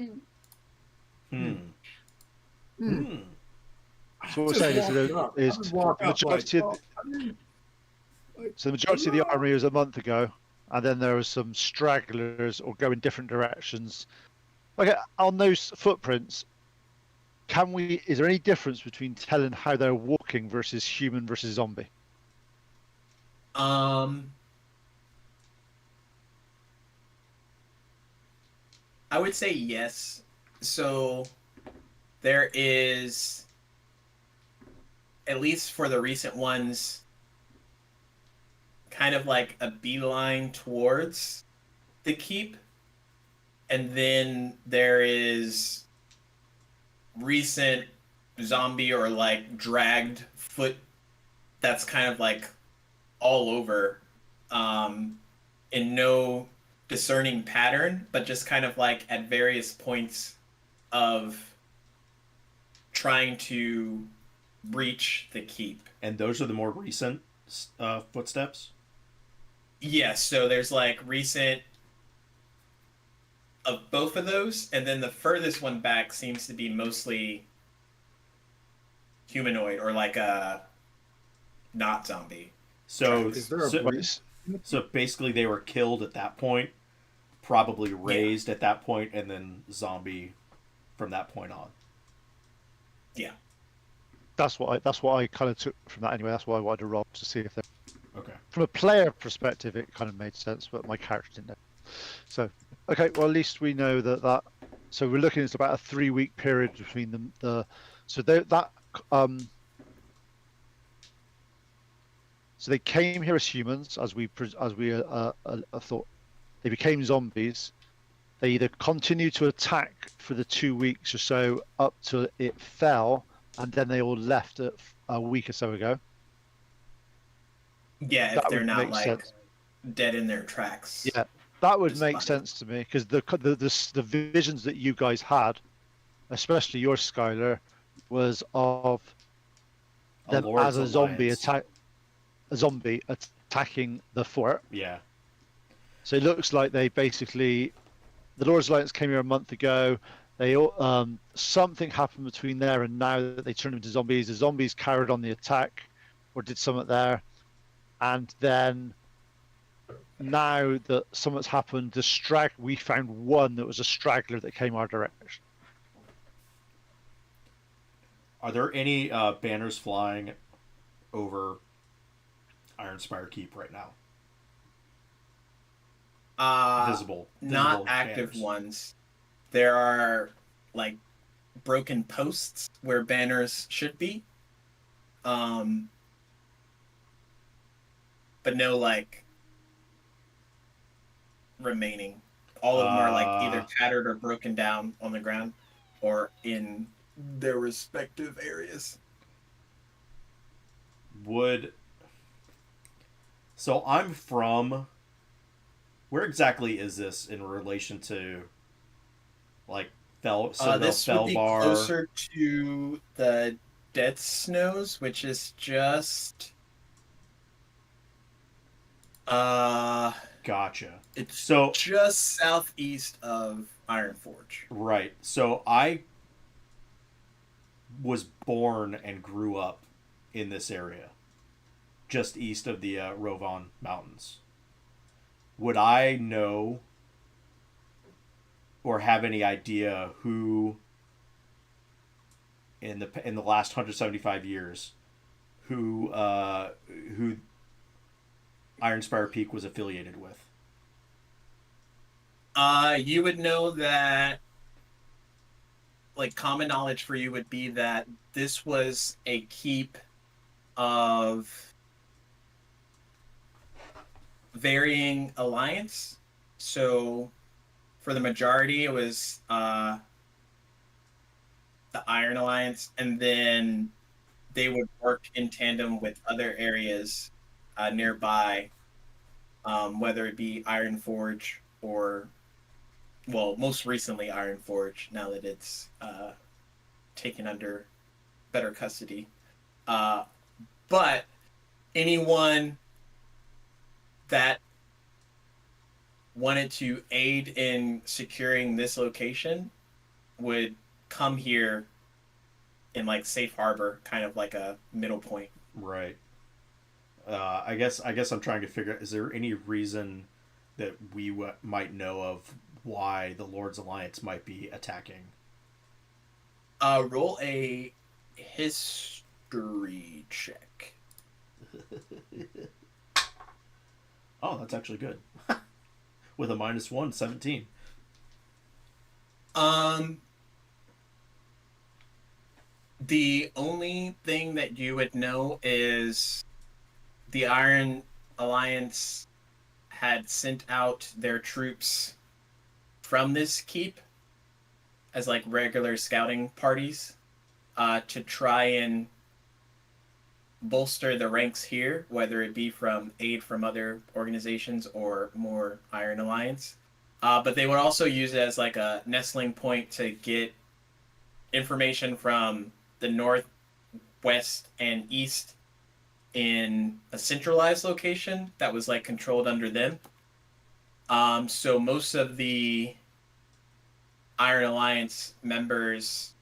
So what we're saying is the majority of the army was a month ago, and then there was some stragglers or go in different directions. Okay, on those footprints, is there any difference between telling how they're walking versus human versus zombie? I would say yes. So there is, at least for the recent ones, kind of like a beeline towards the keep. And then there is recent zombie or like dragged foot that's kind of like all over, in no discerning pattern, but just kind of like at various points of trying to breach the keep. And those are the more recent footsteps? Yes, so there's like recent of both of those, and then the furthest one back seems to be mostly humanoid or like a not zombie. So, Is there a so, breeze? so basically they were killed at that point, probably raised at that point, and then zombie from that point on. Yeah. That's what I kind of took from that anyway. That's why I wanted to roll to see if Okay. from a player perspective it kind of made sense, but my character didn't know. So okay, well at least we know that. So we're looking at about a 3-week period between so they came here as humans, as we thought. They became zombies. They either continued to attack for the 2 weeks or so up till it fell, and then they all left a week or so ago. Yeah, if That they're would not make like sense. dead in their tracks. Yeah, That would Just make fine. sense to me because the visions that you guys had, especially your Skylar, was of A them Lord's as a Alliance. zombie attacking the fort. Yeah. So it looks like they basically, the Lord's Alliance came here a month ago. They something happened between there and now that they turned into zombies. The zombies carried on the attack, or did something there, and then now that something's happened, we found one that was a straggler that came our direction. Are there any banners flying over Ironspire Keep right now? Visible Not active banners. ones. There are like broken posts where banners should be. But no like remaining. All of them are like either tattered or broken down on the ground or in their respective areas. So I'm from. Where exactly is this in relation to, like, This would be Felbar? closer to the Dead Snows, which is just Gotcha. it's So just southeast of Ironforge. right. So I was born and grew up in this area, just east of the Rovan Mountains. Would I know or have any idea who in the last 175 years who Ironspire Peak was affiliated with? You would know that, like, common knowledge for you would be that this was a keep of varying alliance. So, for the majority, it was the Iron Alliance, and then they would work in tandem with other areas nearby, whether it be Ironforge or, well, most recently Ironforge, now that it's taken under better custody. But anyone that wanted to aid in securing this location would come here in like safe harbor, kind of like a middle point. Right. I guess I'm trying to figure out, is there any reason that we might know of why the Lord's Alliance might be attacking? Roll a history check. Oh, that's actually good. With a -1, 17. The only thing that you would know is the Iron Alliance had sent out their troops from this keep as like regular scouting parties to try and bolster the ranks here, whether it be from aid from other organizations or more Iron Alliance. But they would also use it as like a nestling point to get information from the north, west, and east in a centralized location that was like controlled under them. So most of the Iron Alliance members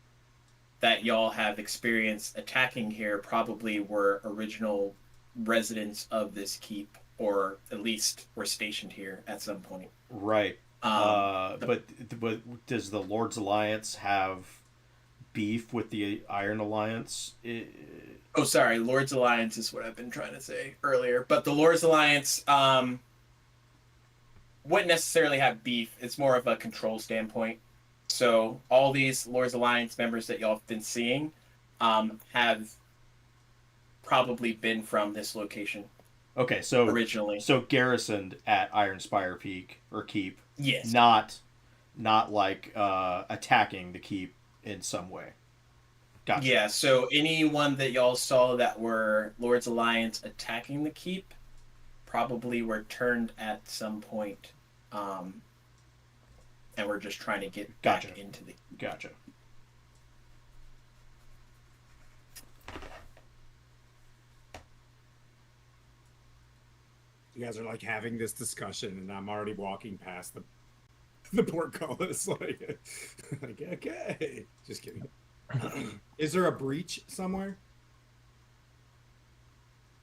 that y'all have experienced attacking here probably were original residents of this keep, or at least were stationed here at some point. Right. But does the Lord's Alliance have beef with the Iron Alliance? Oh, sorry, Lord's Alliance is what I've been trying to say earlier. But the Lord's Alliance wouldn't necessarily have beef. It's more of a control standpoint. So all these Lord's Alliance members that y'all have been seeing have probably been from this location. Okay, so originally, so garrisoned at Ironspire Peak or Keep. Yes. Not like attacking the keep in some way. Gotcha. Yeah, so anyone that y'all saw that were Lord's Alliance attacking the keep probably were turned at some point and we're just trying to get Gotcha. back into the. Gotcha. You guys are like having this discussion, and I'm already walking past the portcullis. Like, okay, just kidding. Is there a breach somewhere?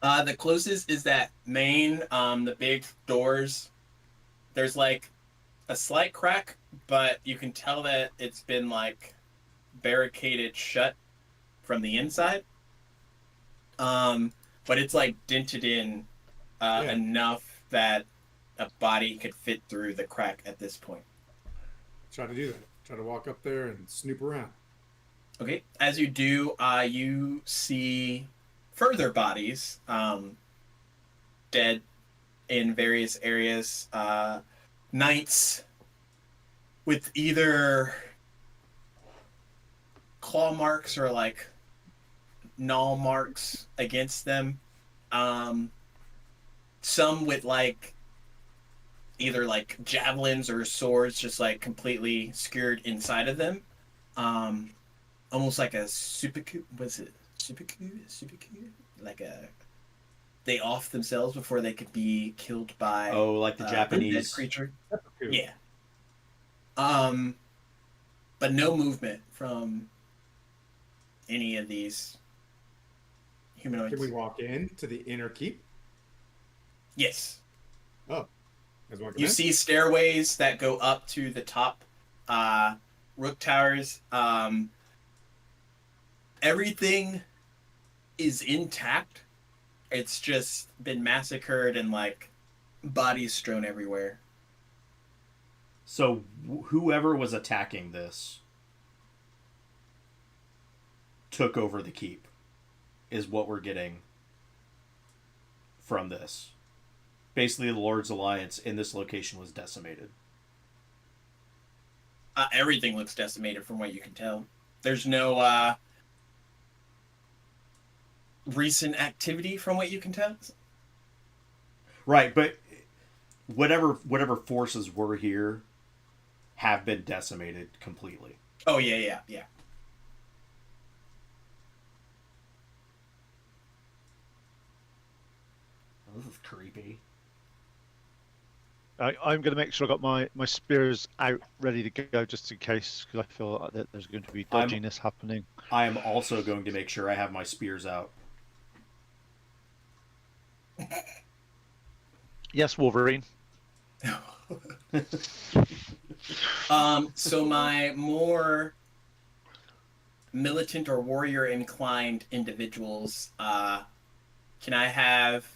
The closest is that main, the big doors. There's like a slight crack, but you can tell that it's been like barricaded shut from the inside. But it's like dented in enough that a body could fit through the crack at this point. Try to do that. Try to walk up there and snoop around. Okay, as you do, you see further bodies dead in various areas. Knights with either claw marks or like gnaw marks against them. Some with like either like javelins or swords just like completely skewered inside of them. Almost like a supiku. Was it supiku? Like they off themselves before they could be killed by like the Japanese creature. Seppuku. Yeah. But no movement from any of these humanoids. Can we walk in to the inner keep? Yes. Oh, guys want to come You in? see stairways that go up to the top rook towers. Everything is intact. It's just been massacred and like bodies strewn everywhere. So whoever was attacking this took over the keep, is what we're getting from this. Basically, the Lord's Alliance in this location was decimated. Everything looks decimated from what you can tell. There's no recent activity from what you can tell. Right, but whatever forces were here have been decimated completely. Oh yeah. This is creepy. I'm going to make sure I got my spears out ready to go just in case, because I feel like that there's going to be dodginess happening. I am also going to make sure I have my spears out. Yes, Wolverine. So my more militant or warrior inclined individuals, can I have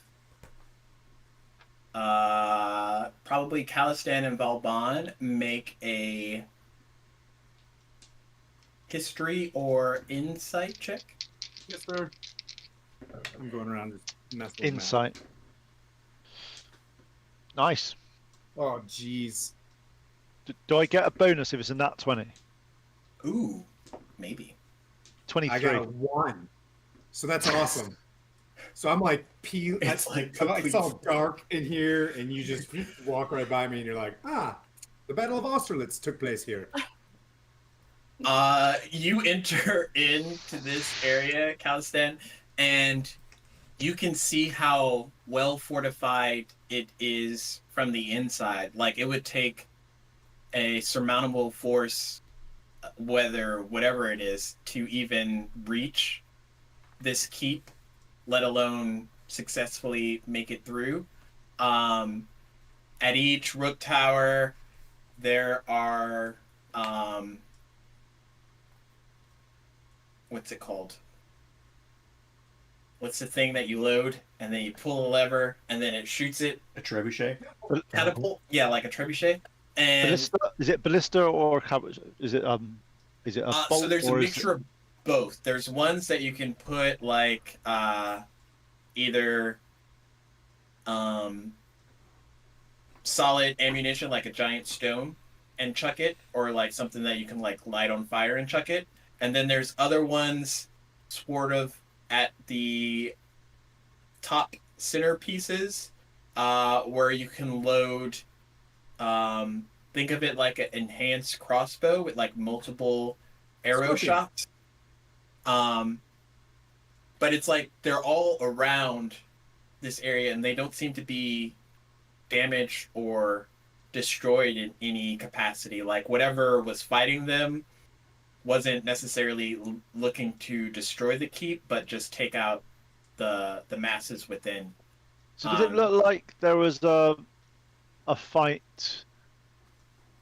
probably Calistan and Valbon make a history or insight check? Yes, sir. I'm going around just messing with Insight. Nice. Matt. Oh, jeez. Do I get a bonus if it's a nat 20? Ooh, maybe. 23. I got a 1. So that's awesome. So I'm like, It's like it's complete- all dark in here, and you just walk right by me, and you're like, the Battle of Austerlitz took place here. You enter into this area, Calistan, and you can see how well fortified it is from the inside. Like, it would take a surmountable force, whatever it is, to even reach this keep, let alone successfully make it through. At each rook tower, there are what's it called? What's the thing that you load and then you pull a lever and then it shoots it? A trebuchet? Catapult? Yeah, like a trebuchet. And Ballista, is it ballista or is it a bolt? so there's a or is mixture of both. There's ones that you can put like either solid ammunition like a giant stone and chuck it, or like something that you can like light on fire and chuck it. And then there's other ones sort of at the top center pieces where you can load Think of it like an enhanced crossbow with like multiple arrow Scorpion. shots. But it's like they're all around this area and they don't seem to be damaged or destroyed in any capacity. Like whatever was fighting them wasn't necessarily looking to destroy the keep, but just take out the masses within. So does it look like there was a fight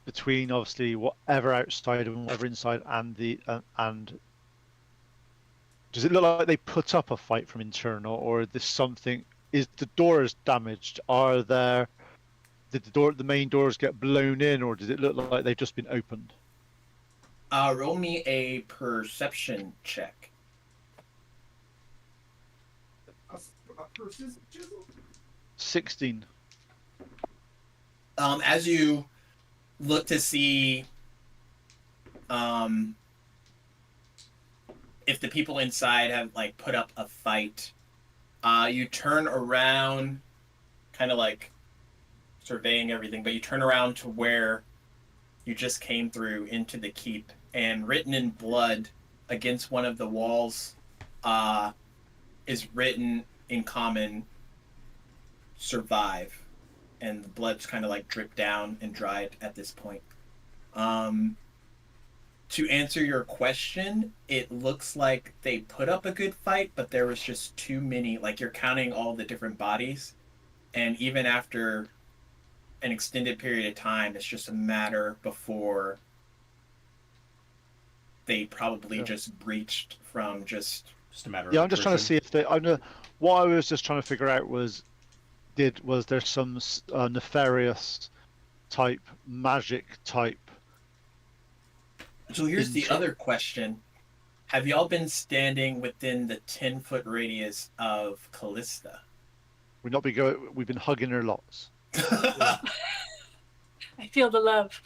between obviously whatever outside and whatever inside, and and does it look like they put up a fight from internal, or is this something? Is the doors damaged? Did the main doors get blown in, or does it look like they've just been opened? Roll me a perception check. A precision chisel? 16. As you look to see if the people inside have like put up a fight, you turn around, kind of like surveying everything, but you turn around to where you just came through into the keep, and written in blood against one of the walls is written in common, "Survive," and the blood's kind of like dripped down and dried at this point. To answer your question, it looks like they put up a good fight, but there was just too many. Like, you're counting all the different bodies, and even after an extended period of time, it's just a matter before they probably just breached from just a matter. Yeah, of I'm just trying to see if they. I know what I was just trying to figure out was there some nefarious type magic type. So here's the other question. Have y'all been standing within the 10-foot radius of Callista? We've been hugging her lots. I feel the love.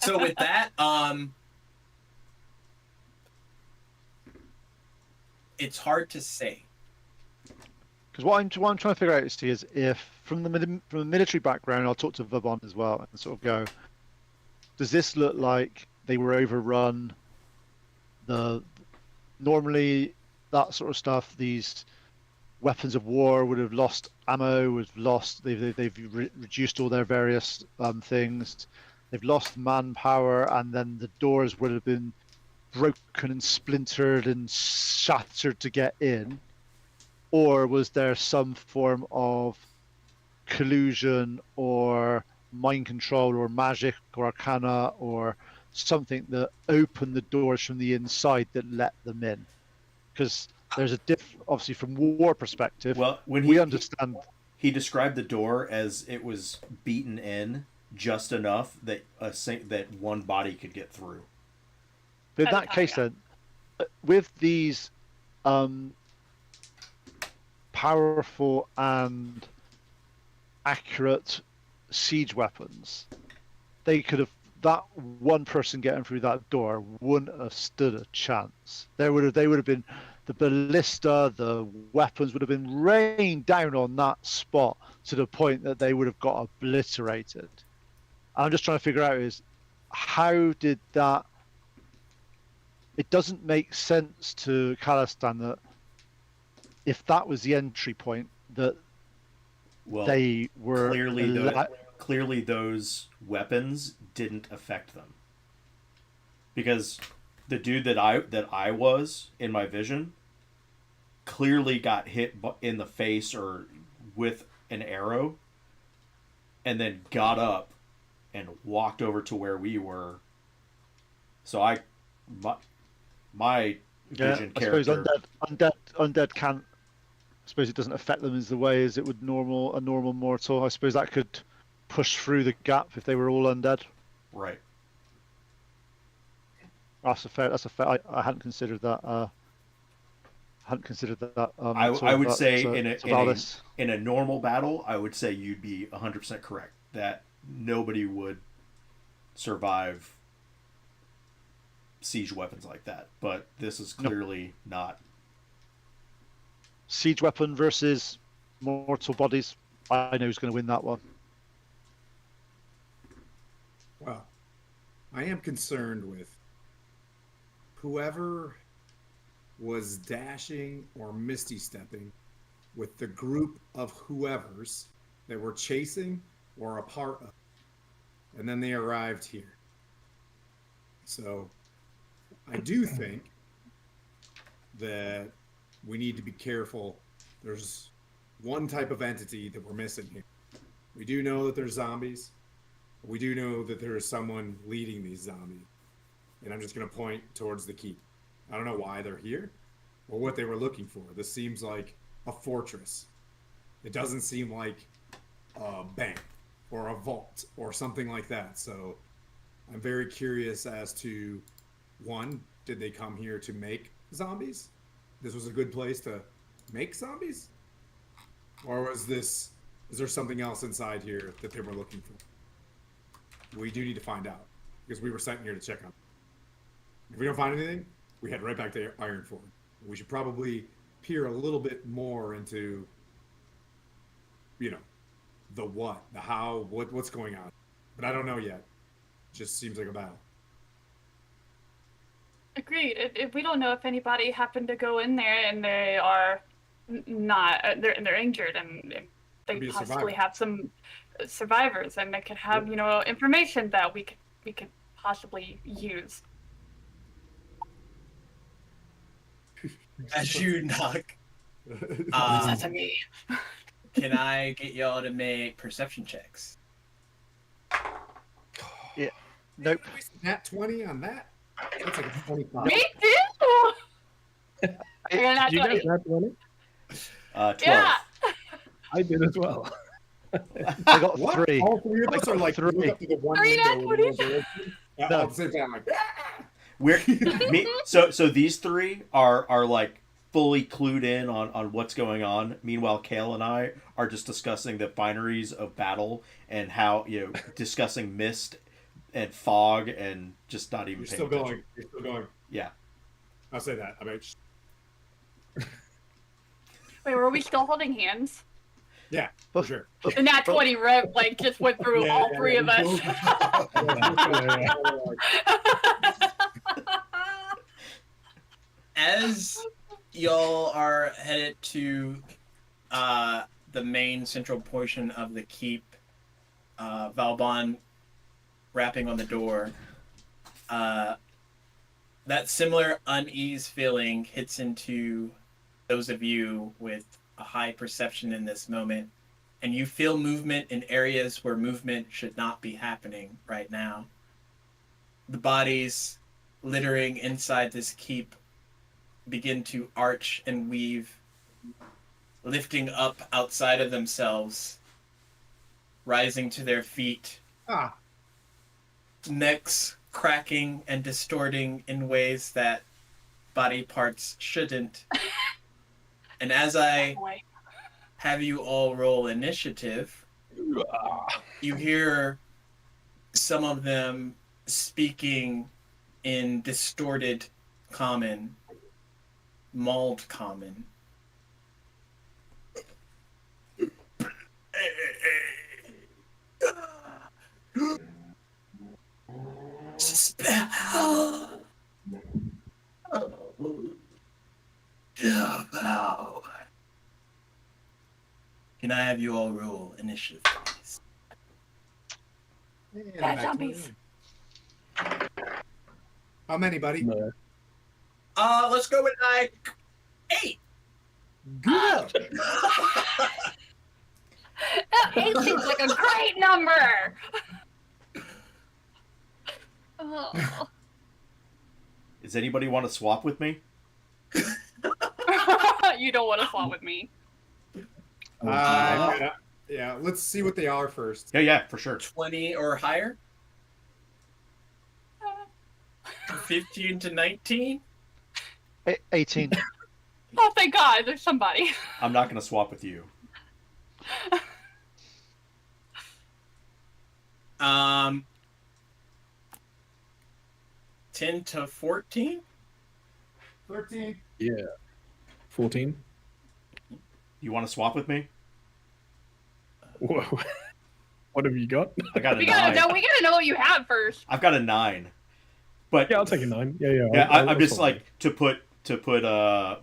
So with that, it's hard to say. Because what I'm trying to figure out is if from a military background, I'll talk to Vabon as well and sort of go, does this look like they were overrun? Normally that sort of stuff, these weapons of war would have lost ammo, they've reduced all their various things. They've lost manpower, and then the doors would have been broken and splintered and shattered to get in. Or was there some form of collusion or mind control or magic or arcana or something that opened the doors from the inside that let them in? Because there's a obviously from war perspective. Well, when we understand, he described the door as it was beaten in just enough that that one body could get through. But in that case, then, with these powerful and accurate siege weapons, they could have, that one person getting through that door wouldn't have stood a chance. They would have been, the ballista, the weapons would have been rained down on that spot to the point that they would have got obliterated. I'm just trying to figure out is how did that. It doesn't make sense to Khalistan that if that was the entry point, that they were clearly those weapons didn't affect them, because the dude that I was in my vision clearly got hit in the face or with an arrow, and then got up and walked over to where we were. So my vision character. I suppose undead can't. I suppose it doesn't affect them as the way as it would a normal mortal. I suppose that could push through the gap if they were all undead. Right. That's a fair. I hadn't considered that. I would say in a normal battle, I would say you'd be 100% correct that nobody would survive siege weapons like that. But this is clearly not. Siege weapon versus mortal bodies. I know who's going to win that one. I am concerned with whoever was dashing or misty stepping with the group of whoever's that were chasing or a part of. And then they arrived here. So I do think that we need to be careful. There's one type of entity that we're missing here. We do know that there's zombies. We do know that there is someone leading these zombies. And I'm just going to point towards the keep. I don't know why they're here or what they were looking for. This seems like a fortress. It doesn't seem like a bank or a vault or something like that. So I'm very curious as to, one, did they come here to make zombies? This was a good place to make zombies? Or is there something else inside here that they were looking for? We do need to find out because we were sent here to check on. If we don't find anything, we head right back to Ironford. We should probably peer a little bit more into, the what, the how, what's going on. But I don't know yet. Just seems like a battle. Agreed. If we don't know if anybody happened to go in there and they are not, they're injured and they Could be a possibly survivor. have some survivors and they could have, information that we could possibly use. As you knock, That's a me. can I get y'all to make perception checks? Nope. Nat 20 on that? That's like a 25. Me too. I got Did you not get that 20? 12. Yeah. I did as well. I got What? 3. All three of I us are got like, look 3. up to the one Three window nat in 20? one direction. All at the same time, like, We're so these three are like fully clued in on what's going on. Meanwhile, Kale and I are just discussing the binaries of battle and how discussing mist and fog and just not even You're paying still attention. going. You're still going. Yeah. I'll say that. I mean, Wait, were we still holding hands? yeah, for sure. The nat 20 rev just went through Yeah, all yeah, three yeah, of we us. As y'all are headed to the main central portion of the keep, Valbon rapping on the door, that similar unease feeling hits into those of you with a high perception in this moment, and you feel movement in areas where movement should not be happening right now. The bodies littering inside this keep begin to arch and weave, lifting up outside of themselves, rising to their feet, necks cracking and distorting in ways that body parts shouldn't. And as I have you all roll initiative, you hear some of them speaking in distorted common, mauled common. Spell. Can I have you all roll initiative, please? Bad zombies. How many, buddy? No. Let's go with like 8. Good. That 8 seems like a great number. Oh. Does anybody want to swap with me? You don't want to swap with me. Yeah, let's see what they are first. Yeah, for sure. 20 or higher? 15 to 19? 18. Oh, thank God, there's somebody. I'm not going to swap with you. 10 to 14? 13. Yeah. 14. You want to swap with me? Whoa. What have you got? I got a We 9. gotta know what you have first. I've got a 9. But Yeah, I'll take a 9. Yeah. I'm just follow like to put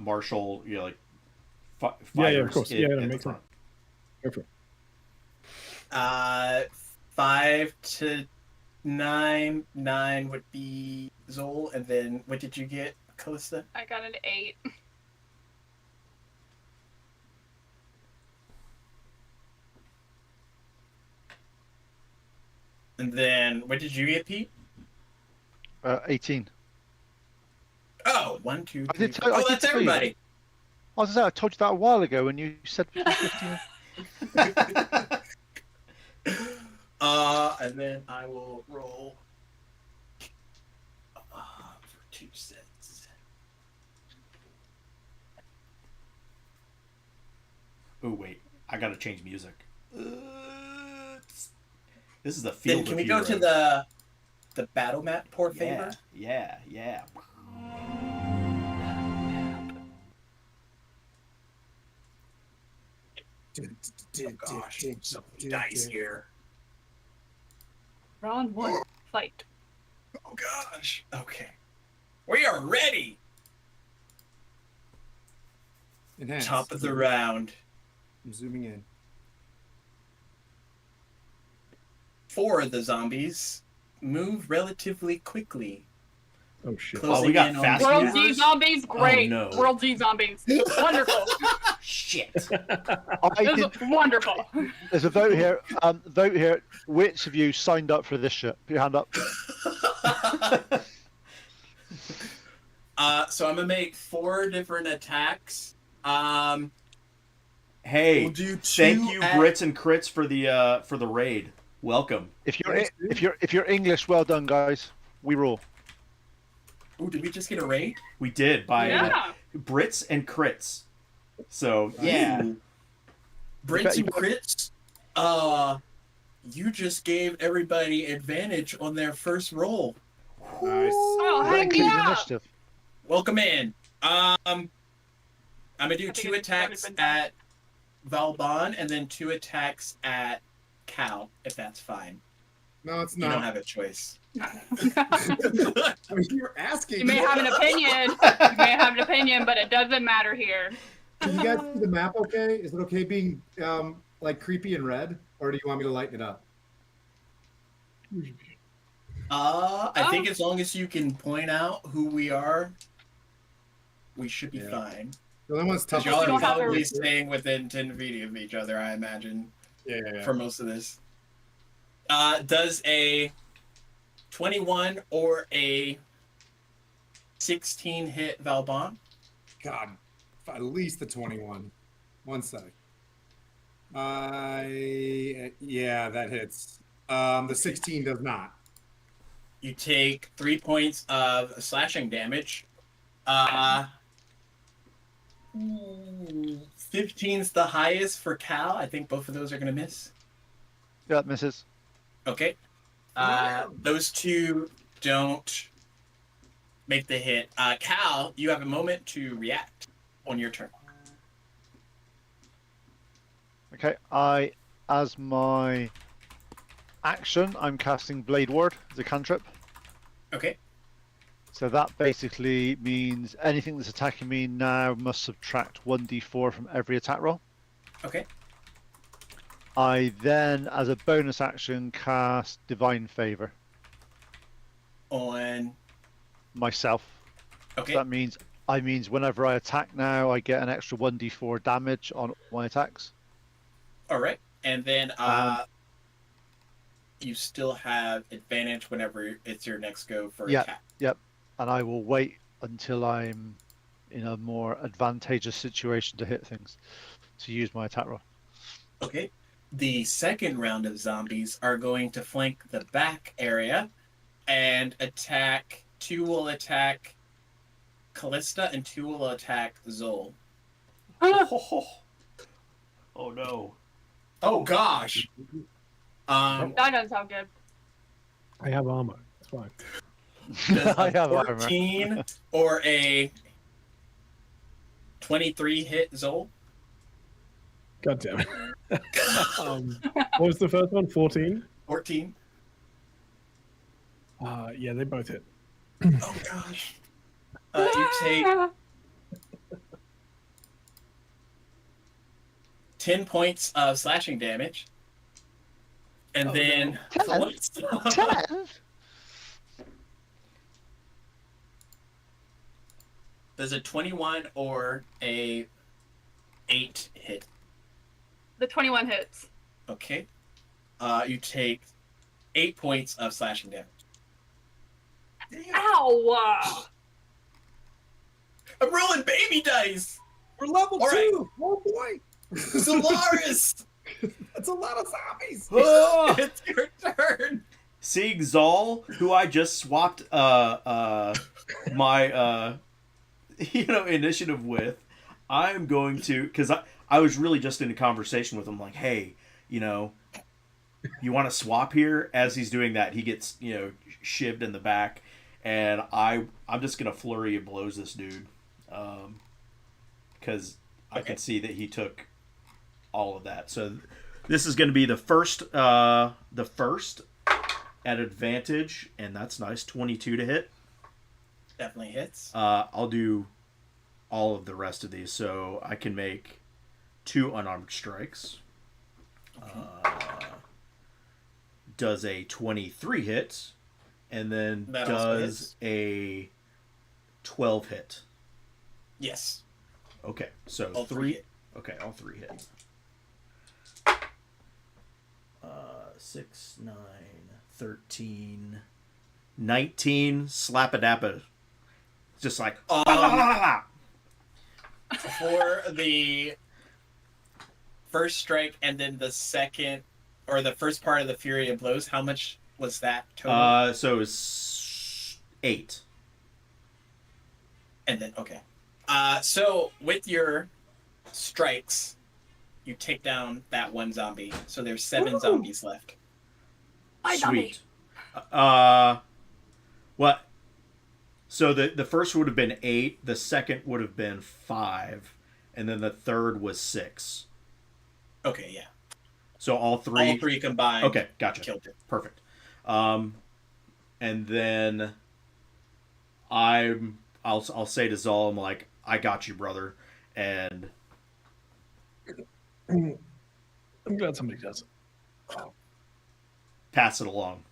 Marshall, like Yeah, of fighters course. in, Yeah, at the makes sense. front. Go for it. 5 to 9. 9 would be Zol, and then what did you get, Callista? I got an 8. And then what did you get, Pete? 18. Oh, 1, 2, 3. did tell- I Oh, did that's tell you that. everybody. I was gonna say, I told you that a while ago when you said between 15 and... And then I will roll for 2 sets. Oh wait, I gotta change music. This is the field. Then can of we go to heroes. the battle map, por favor? Yeah. Oh gosh, so many dice here. Round 1, fight. Oh gosh. Okay. We are ready. Enhance. Top of the round. I'm zooming in. 4 of the zombies move relatively quickly. Oh shit. Closing we got in on fast World viewers. G zombies, great. no. World G zombies, wonderful. Shit. I This did, is wonderful. there's a vote here. Vote here. Which of you signed up for this shit? Put your hand up. So I'm gonna make 4 different attacks. Hey, We'll do thank 2 you, at- Brits and Crits, for the raid. Welcome. If you're English, well done, guys. We rule. Ooh, did we just get a raid? We did by Yeah. Brits and Crits. So yeah. Ooh. Brits and crits. You just gave everybody advantage on their first roll. Nice. Oh, Is that heck including yeah. initiative? Welcome in. I'm gonna do I think 2 it's already attacks been done. at Valbon and then 2 attacks at Cal, if that's fine. No, it's You don't not. have a choice. I mean, you're asking. You may have an opinion. You may have an opinion, but it doesn't matter here. Can you guys see the map okay? Is it okay being like creepy and red? Or do you want me to lighten it up? I think as long as you can point out who we are, we should be Yeah. fine. The only one's tough. Because y'all You are don't have to- probably staying within 10 feet of each other, I imagine, Yeah. for most of this. Does a 21 or a 16 hit Valbon? God, at least the 21. One sec. Yeah, that hits. The 16 does not. You take 3 points of slashing damage. 15's the highest for Cal. I think both of those are going to miss. Yeah, misses. Okay. Those 2 don't make the hit. Cal, you have a moment to react on your turn. Okay, as my action, I'm casting Blade Ward as a cantrip. Okay. So that basically means anything that's attacking me now must subtract 1d4 from every attack roll. Okay. I then, as a bonus action, cast Divine Favor On. myself. Okay. So that means whenever I attack now, I get an extra 1d4 damage on my attacks. All right. And then you still have advantage whenever it's your next go for attack. Yep. And I will wait until I'm in a more advantageous situation to hit things, to use my attack roll. Okay. The second round of zombies are going to flank the back area and attack. 2 will attack Callista and 2 will attack Zol. Oh no. Oh gosh. That doesn't sound good. I have armor. It's fine. Does I a have armor. 14 or a 23 hit Zol? God damn it. What was the first one? 14? 14. Yeah, they both hit. Oh gosh. You take 10 points of slashing damage. And then does a 21 or a 8 hit? The 21 hits. Okay. You take 8 points of slashing damage. Ow! I'm rolling baby dice. We're level All right. 2. Oh boy. Solaris. That's a lot of zombies. Oh! It's your turn. Seeing Zal, who I just swapped my initiative with, I'm going to, because I was really just in a conversation with him, like, hey, you want to swap here? As he's doing that, he gets shivved in the back, and I'm just gonna flurry of blows this dude, because I can see that he took all of that. So this is going to be the first at advantage, and that's nice. 22 to hit. Definitely hits. I'll do all of the rest of these, so I can make 2 unarmed strikes. Okay. Does a 23 hit, and then That also hits. does a 12 hit. Yes. Okay, so All 3 hit. Okay, all 3 hit. 6, 9, 13, 19. Slap-a-dappa. Just like... For the first strike and then the second, or the first part of the Fury of Blows, how much was that total? So it's 8. And then, okay. So with your strikes, you take down that one zombie. So there's 7 zombies left. Sweet. What? So the first would have been 8, the second would have been 5, and then the third was 6. Okay, yeah. So all 3. All 3 combined. Okay, gotcha. Killed it. Perfect. And then I'll say to Zal, I'm like, I got you, brother, and I'm glad somebody does it. pass it along.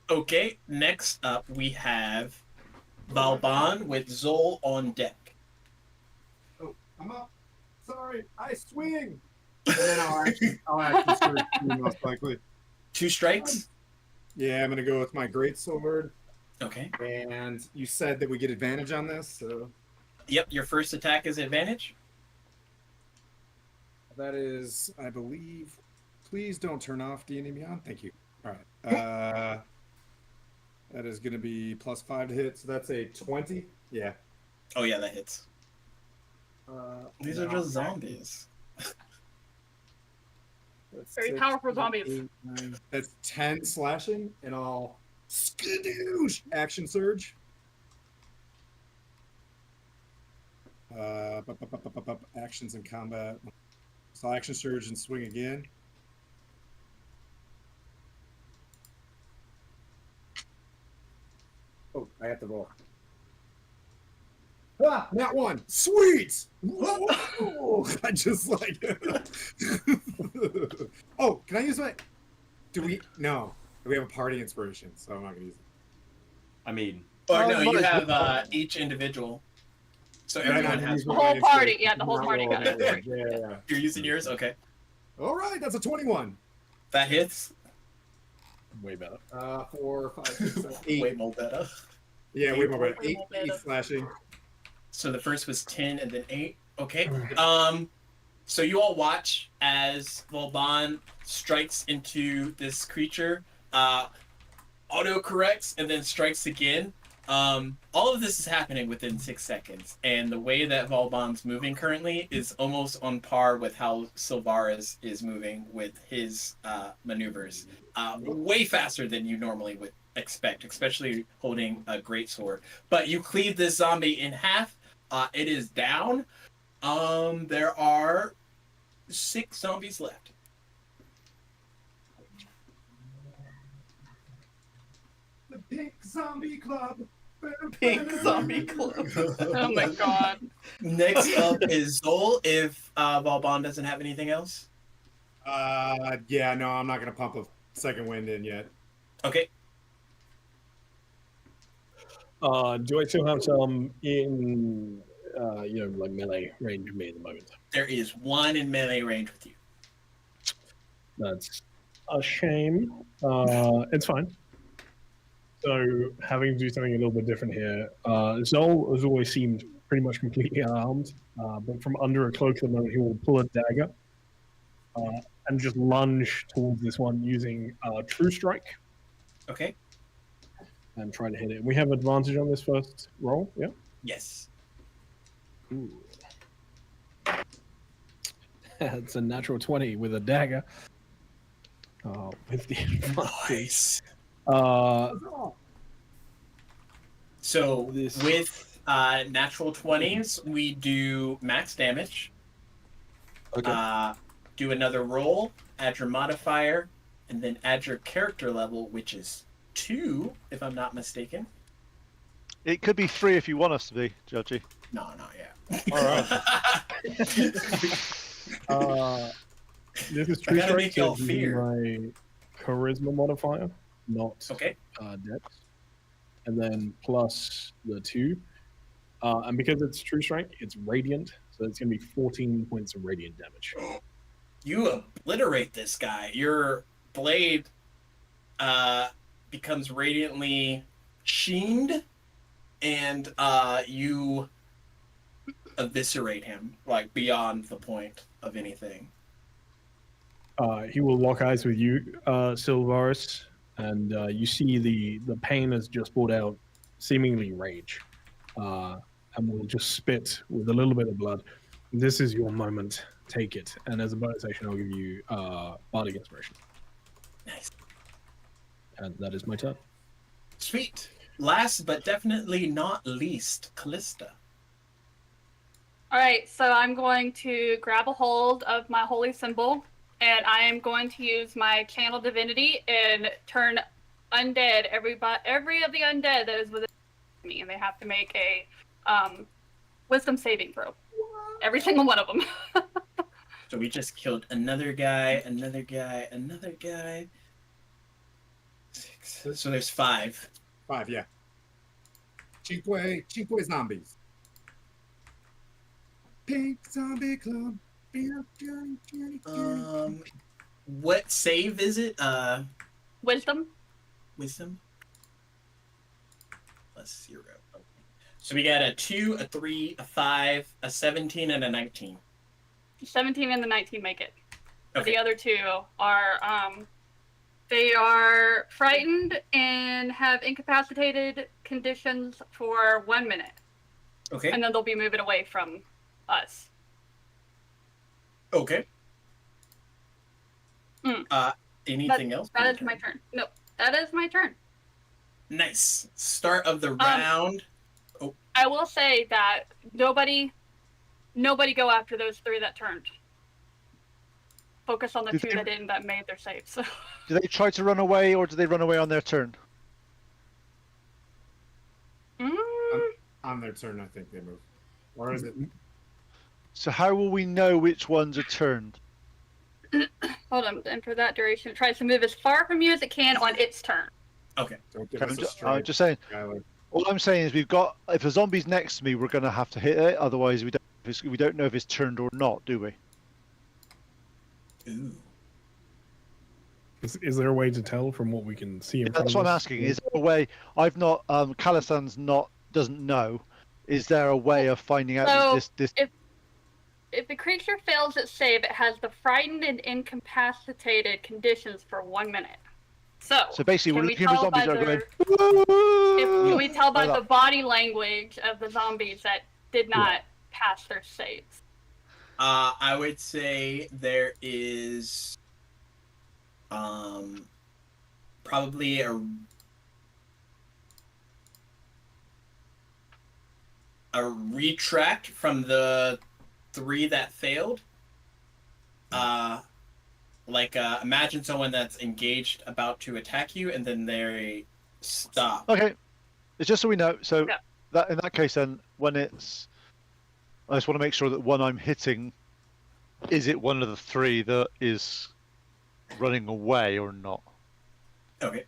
Okay, next up we have Valban with Zol on deck. Oh, I'm up. Sorry, I swing. And then I'll actually start most likely. 2 strikes? Yeah, I'm gonna go with my great sword. Okay. And you said that we get advantage on this, so Yep, your first attack is advantage. that is, I believe. Please don't turn off D&D Beyond. Thank you. All right. That is going to be +5 to hit, so that's a 20. Yeah. Oh yeah, that hits. These are now- just zombies. That's Very 6, powerful 8, zombies. 9. That's 10 slashing, and I'll skadoosh action surge. Actions in combat. So action surge and swing again. Oh, I have to roll. Ah, that one. Sweet. Whoa! I just like. Oh, can I use my? Do we? No, we have a party inspiration, so I'm not gonna use it. I mean, Or no, you have each individual. So everyone has The one. whole party, yeah, the whole party got Yeah, it. yeah. You're using yours? Okay. All right, that's a 21. That hits. Way better. 4, 5, 6, 7, 8. Way more better. Yeah, way more better. Way 8, more 8 better. slashing. So the first was 10 and then 8. Okay. So you all watch as Volban strikes into this creature, auto corrects, and then strikes again. All of this is happening within 6 seconds, and the way that Volban's moving currently is almost on par with how Silvaris is moving with his maneuvers. Way faster than you normally would expect, especially holding a greatsword. But you cleave this zombie in half. It is down. There are 6 zombies left. The Pink Zombie Club. Pink Zombie Club. Oh my god. Next up is Zol, if Vauban doesn't have anything else. Yeah, no, I'm not gonna pump a second wind in yet. Okay. Do I still have some in, like melee range of me at the moment? There is 1 in melee range with you. That's a shame. It's fine. So having to do something a little bit different here. Zol has always seemed pretty much completely unarmed, but from under a cloak at the moment, he will pull a dagger and just lunge towards this one using True Strike Okay. and try to hit it. We have advantage on this first roll, yeah? Yes. Ooh. It's a natural 20 with a dagger. With the advantage. Nice. Uh, So This- with natural 20s, we do max damage. okay. Do another roll, add your modifier, and then add your character level, which is 2, if I'm not mistaken. It could be 3 if you want us to be, Judgy. No, not yet. All right. This is True I gotta Strike, make y'all so it's using fear. my charisma modifier, not Okay. dex. And then plus the 2. And because it's True Strike, it's radiant, so it's going to be 14 points of radiant damage. You obliterate this guy. Your blade becomes radiantly sheened, and you eviscerate him, like beyond the point of anything. He will lock eyes with you, Silvaris, and you see the pain has just brought out seemingly rage, and will just spit with a little bit of blood. This is your moment. Take it. And as a bonus action, I'll give you Bardic Inspiration. Nice. And that is my turn. Sweet. Last but definitely not least, Callista. Alright, so I'm going to grab a hold of my holy symbol, and I am going to use my channel divinity and turn undead, every of the undead that is within me, and they have to make a wisdom saving throw. Every single one of them. So we just killed another guy, another guy, another guy. 6. So there's 5. 5, yeah. Cinque zombies. Pink Zombie Club. What save is it? Wisdom. Wisdom. +0. Okay. So we got a 2, a 3, a 5, a 17, and a 19. 17 and the 19 make it. But Okay. the other 2 are they are frightened and have incapacitated conditions for 1 minute. Okay. And then they'll be moving away from us. Okay. Mm. Anything else? That is my turn. No, that is my turn. Nice. Start of the round. I will say that nobody go after those 3 that turned. Focus on the Did 2 they- that didn't, that made their saves. Do they try to run away or do they run away on their turn? On their turn, I think they move. Or is it? So how will we know which ones are turned? Hold on, and for that duration, it tries to move as far from you as it can on its turn. Okay. Don't give I'm us a just, straight. saying. Skylar. All I'm saying is we've got. If a zombie's next to me, we're going to have to hit it. Otherwise, we don't know if it's turned or not, do we? Ooh. Is there a way to tell from what we can see in front That's of what I'm us? asking. Is there a way? I've not. Calistan's doesn't know. Is there a way of finding out So, this? If the creature fails its save, it has the frightened and incapacitated conditions for 1 minute. So basically, we're can we looking for tell zombies by that are going. Can we tell by Like the body language of the zombies that did not pass their saves? I would say there is probably a retract from the 3 that failed. imagine someone that's engaged about to attack you, and then they stop. Okay, it's just so we know. So Yeah. that in that case, then when it's, I just want to make sure that one I'm hitting, is it one of the three that is running away or not? Okay.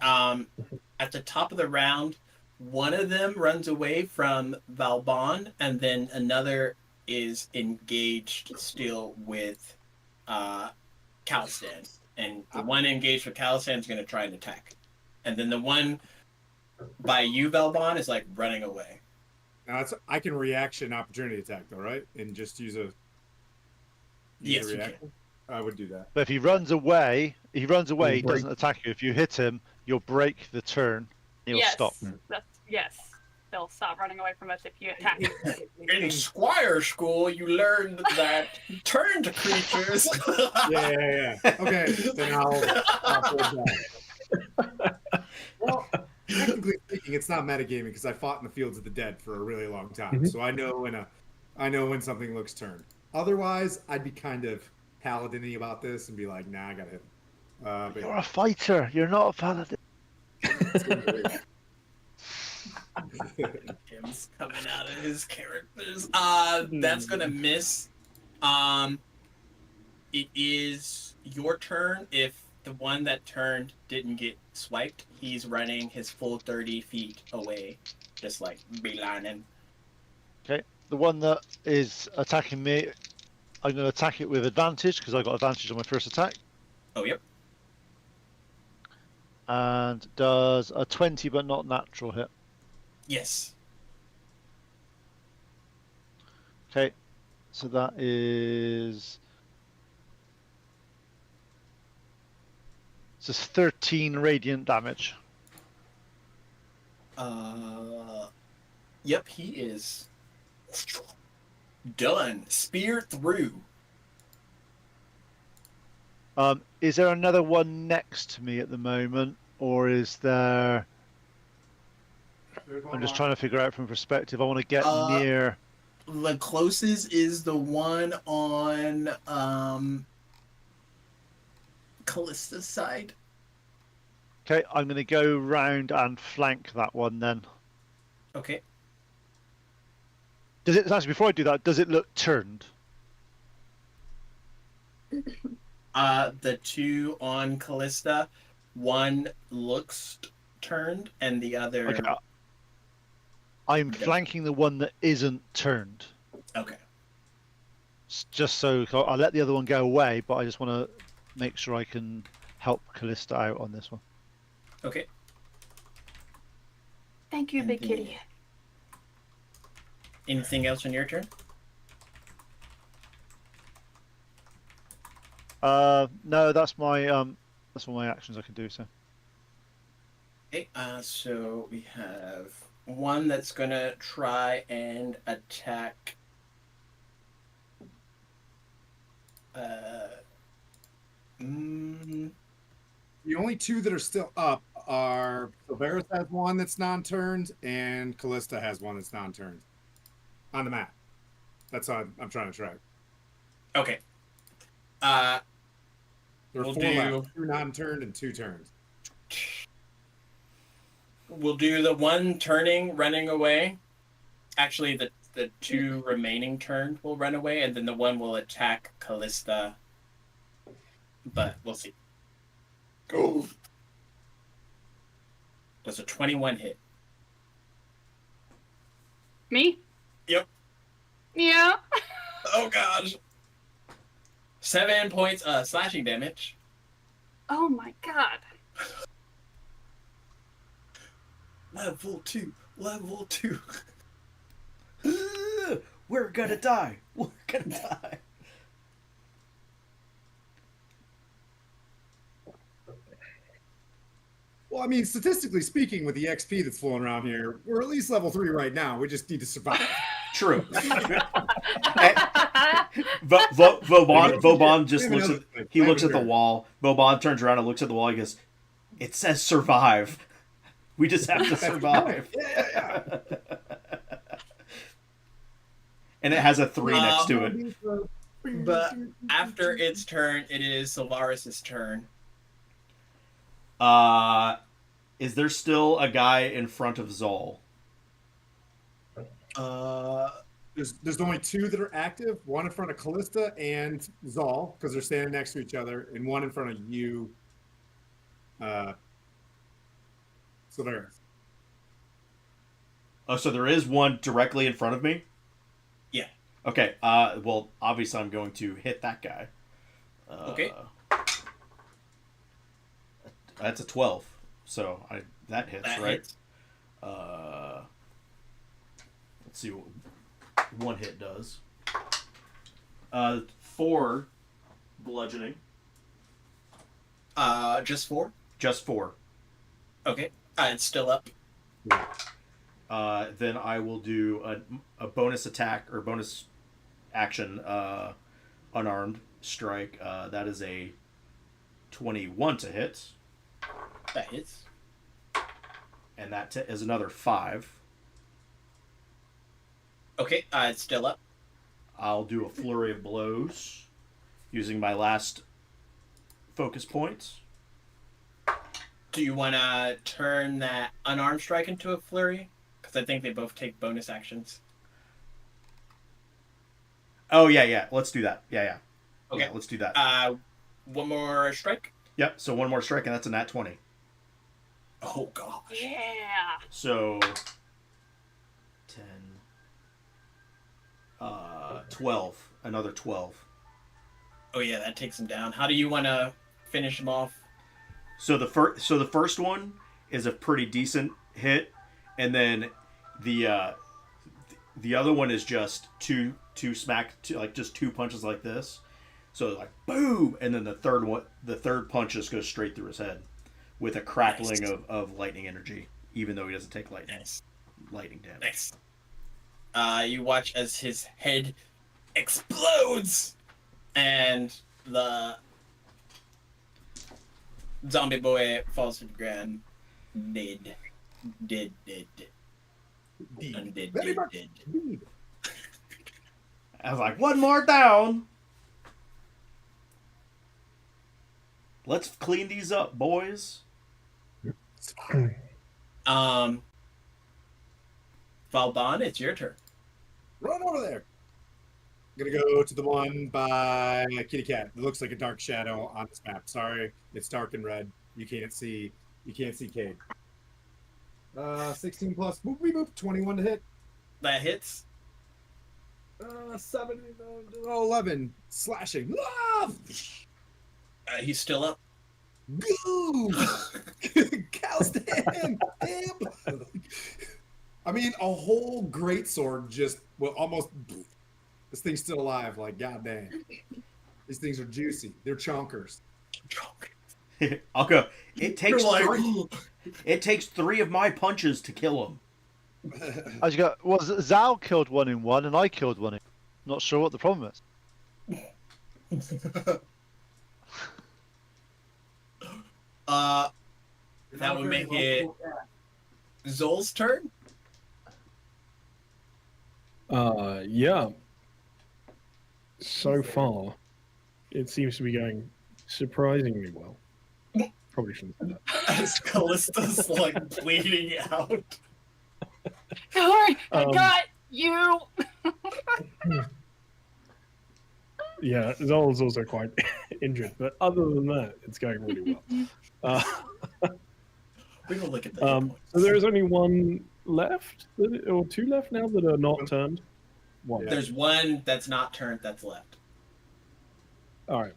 At the top of the round, one of them runs away from Valbon, and then another is engaged still with Calistan. And the one engaged with Calistan is going to try and attack. And then the one by you, Valbon, is like running away. Now I can reaction opportunity attack though, right? And just use a Yes, you reaction. I would do that. But if he runs away, he You'll break- doesn't attack you. If you hit him, you'll break the turn. He'll yes. stop. Yes. They'll stop running away from us if you attack. In Squire School, you learned that turned creatures. Yeah. Okay, then I'll hold that. Well, technically speaking, it's not metagaming because I fought in the Fields of the Dead for a really long time, so I know when something looks turned. Otherwise, I'd be kind of paladin-y about this and be like, nah, I gotta hit him. But You're a fighter. You're not a paladin. Him's coming out of his characters. That's gonna miss. It is your turn. If the one that turned didn't get swiped, he's running his full 30 feet away, just like beelining. Okay. The one that is attacking me, I'm going to attack it with advantage because I got advantage on my first attack. Oh, yep. And does a 20 but not natural hit. Yes. Okay. So that is. So it's 13 radiant damage. Yep, he is done. Spear through. Is there another one next to me at the moment, or is there? I'm just trying to figure out from perspective. I want to get near. The closest is the one on Callista's side. Okay, I'm going to go round and flank that one then. Okay. Does it actually? Before I do that, does it look turned? The two on Callista, one looks turned, and the other. Okay. I'm flanking the one that isn't turned. Okay. Just so I'll let the other one go away, but I just want to make sure I can help Callista out on this one. Okay. Thank you, big kitty. Anything else on your turn? No, that's all my actions I can do. So. Okay. So we have one that's gonna try and attack. The only two that are still up are Silveris has one that's non-turned, and Callista has one that's non-turned on the map. That's what I'm trying to track. Okay. There are We'll four do- left: two non-turned and two turned. We'll do the one turning, running away. Actually, the two remaining turned will run away, and then the one will attack Callista. But we'll see. Go. Does a 21 hit? Me? Yep. Yeah. Oh gosh. 7 points slashing damage. Oh my god. Level 2. Level 2. We're gonna die. We're gonna die. Well, I mean, statistically speaking, with the XP that's flowing around here, we're at least level 3 right now. We just need to survive. True. Vauban just looks at the wall. Vauban turns around and looks at the wall. He goes, "It says survive. We just have to survive." Yeah. And it has a 3 next to it. But after its turn, it is Sylvaris' turn. Is there still a guy in front of Zol? There's only two that are active. One in front of Callista and Zal, because they're standing next to each other, and one in front of you, Sylvaris. Oh, so there is one directly in front of me? Yeah. Okay. Well, obviously I'm going to hit that guy. Okay. That's a 12. So that hits, That right? hits. Let's see what one hit does. 4 bludgeoning. Just 4? Just 4. Okay. It's still up. Then I will do a bonus attack or bonus action unarmed strike. That is a 21 to hit. That hits. And that is another 5. Okay, it's still up. I'll do a flurry of blows using my last focus point. Do you want to turn that unarmed strike into a flurry? Because I think they both take bonus actions. Oh, yeah. Let's do that. Yeah. Okay. Yeah, let's do that. One more strike? Yep, so one more strike, and that's a nat 20. Oh, gosh. Yeah. So 10, 12, another 12. Oh, yeah, that takes him down. How do you want to finish him off? So the first one is a pretty decent hit, and then the other one is just two like just 2 punches like this. So like boom, and then the third punch just goes straight through his head with a crackling of lightning energy, even though he doesn't take lightning damage. Nice. You watch as his head explodes, and the zombie boy falls to the ground, dead. Very much indeed. I was like, one more down. Let's clean these up, boys. Valbon, it's your turn. Run over there. I'm gonna go to the one by Kitty Cat. It looks like a dark shadow on this map. Sorry, it's dark and red. You can't see Cade. 16 plus boop, boop, boop, 21 to hit. That hits. 11 slashing. Ah! He's still up. Go! Calstan! Damn! I mean, a whole greatsword just, well, almost. This thing's still alive. Like, goddamn. These things are juicy. They're chonkers. I'll go. It takes You're like, 3. It takes 3 of my punches to kill him. As you go, well, Zal killed one in one, and I killed one in. Not sure what the problem is. That would make it Zol's turn. Yeah. So far, it seems to be going surprisingly well. Probably shouldn't say that. As Callista's like bleeding out. Don't worry, I Um, got you. Yeah, Zol's also quite injured, but other than that, it's going really well. We will look at that. So there is only one left, or 2 left now that are not turned. One. There's one that's not turned that's left. All right.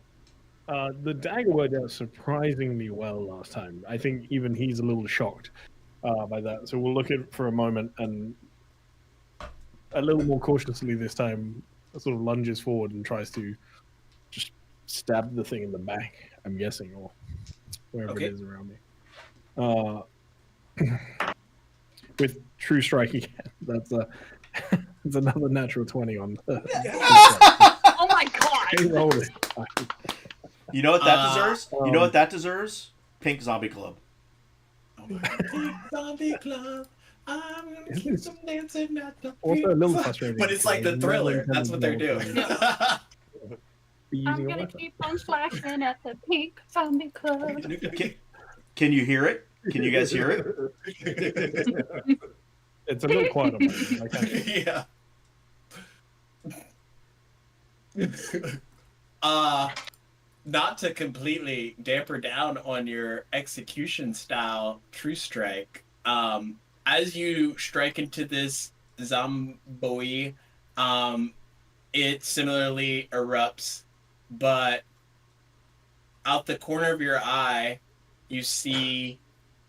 The dagger worked out surprisingly well last time. I think even he's a little shocked by that. So we'll look at it for a moment and a little more cautiously this time, sort of lunges forward and tries to just stab the thing in the back, I'm guessing, or wherever Okay. it is around me. With true strike again. That's it's another natural 20 on. Oh my god. He rolled it. You know what that deserves? You know what that deserves? Pink Zombie Club. Zombie Club. I'm gonna keep some dancing at the Also a little pizza. frustrating. But it's like the Thriller. That's what they're doing. be I'm using a gonna weapon. keep on slashing at the peak zombie club. Can you hear it? Can you guys hear it? It's a little quieter. I can't. Yeah. Not to completely damper down on your execution style true strike, as you strike into this zombie, it similarly erupts, but out the corner of your eye, you see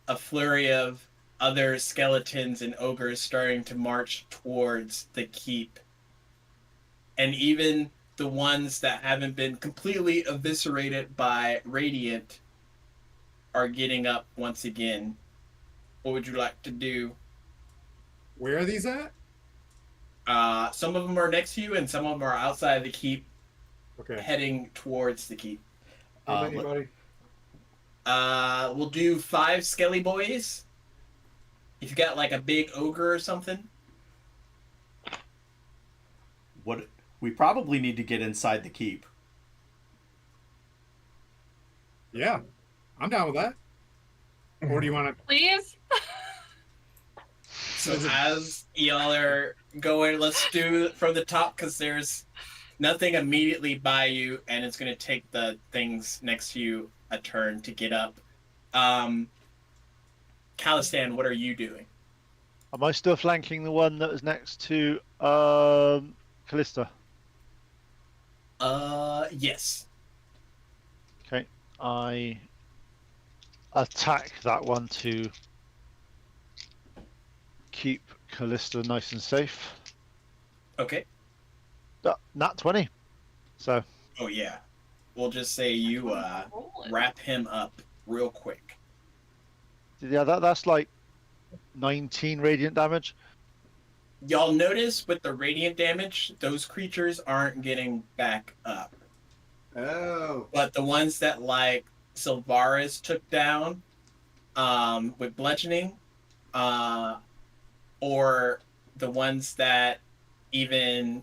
a flurry of other skeletons and ogres starting to march towards the keep. And even the ones that haven't been completely eviscerated by Radiant are getting up once again. What would you like to do? Where are these at? Some of them are next to you, and some of them are outside the keep, Okay. heading towards the keep. How many, buddy? We'll do 5 skelly boys. If you got like a big ogre or something. What we probably need to get inside the keep. Yeah, I'm down with that. Or do you want to? Please? So as y'all are going, let's do it from the top because there's nothing immediately by you, and it's going to take the things next to you a turn to get up. Calistan, what are you doing? Am I still flanking the one that was next to Callista? Yes. Okay, I attack that one to keep Callista nice and safe. Okay. Nat 20. So. Oh yeah. We'll just say you wrap him up real quick. Yeah, that's like 19 radiant damage. Y'all notice with the radiant damage, those creatures aren't getting back up. Oh. But the ones that like Sylvaris took down with bludgeoning, or the ones that even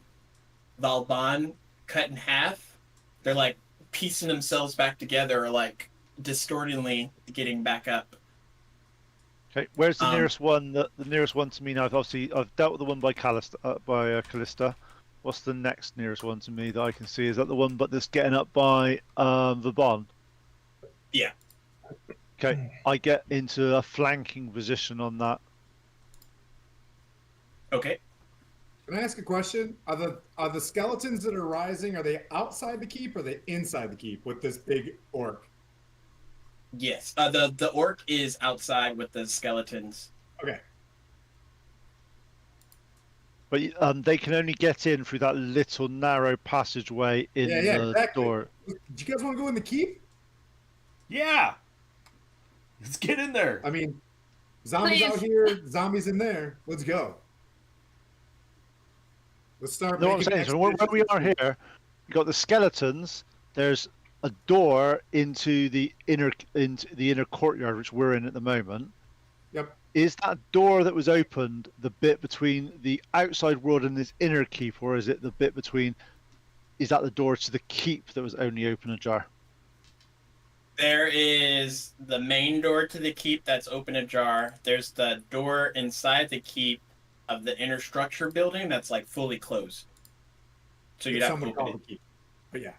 Valban cut in half, they're like piecing themselves back together or like distortingly getting back up. Okay, where's the nearest one? The nearest one to me now. I've dealt with the one by Callista. What's the next nearest one to me that I can see? Is that the one but that's getting up by the barn? Yeah. Okay, I get into a flanking position on that. Okay. Can I ask a question? Are the skeletons that are rising, are they outside the keep or are they inside the keep with this big orc? Yes. The orc is outside with the skeletons. Okay. But they can only get in through that little narrow passageway in the exactly. door. Do you guys want to go in the keep? Yeah. Let's get in there. I mean, zombies out here, zombies in there. Let's go. Let's start. No, what I'm saying is, where we are here, you got the skeletons. There's a door into the inner courtyard, which we're in at the moment. Yep. Is that door that was opened the bit between the outside world and this inner keep, or is it the bit between? Is that the door to the keep that was only open ajar? There is the main door to the keep that's open ajar. There's the door inside the keep of the inner structure building that's like fully closed. So you'd have to open it. Keep. But yeah.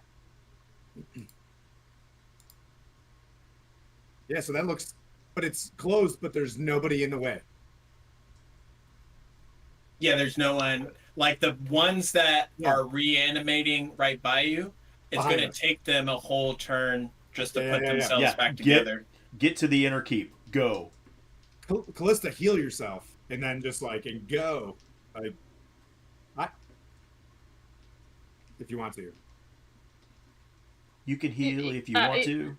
Yeah, so that looks, but it's closed, but there's nobody in the way. Yeah, there's no one. Like the ones that are reanimating right by you, it's going to take them a whole turn just to put themselves back together. Get to the inner keep. Go. Callista, heal yourself, and then just and go. If you want to. You can heal if you want to.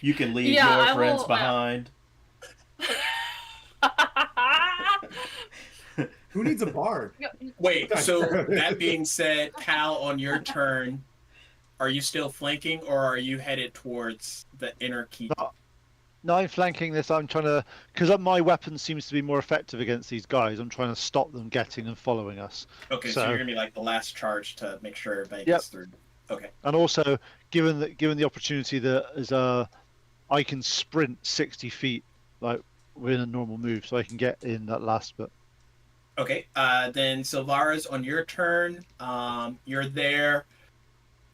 You can leave Yeah, your friends behind. Who needs a bard? Wait, so that being said, Cal, on your turn, are you still flanking or are you headed towards the inner keep? No, I'm flanking this. I'm trying to, because my weapon seems to be more effective against these guys. I'm trying to stop them getting and following us. Okay, so you're going to be like the last charge to make sure everybody gets through. Okay. And also, given the opportunity that is I can sprint 60 feet like within a normal move, so I can get in that last bit. Okay. Then Sylvaris, on your turn, you're there.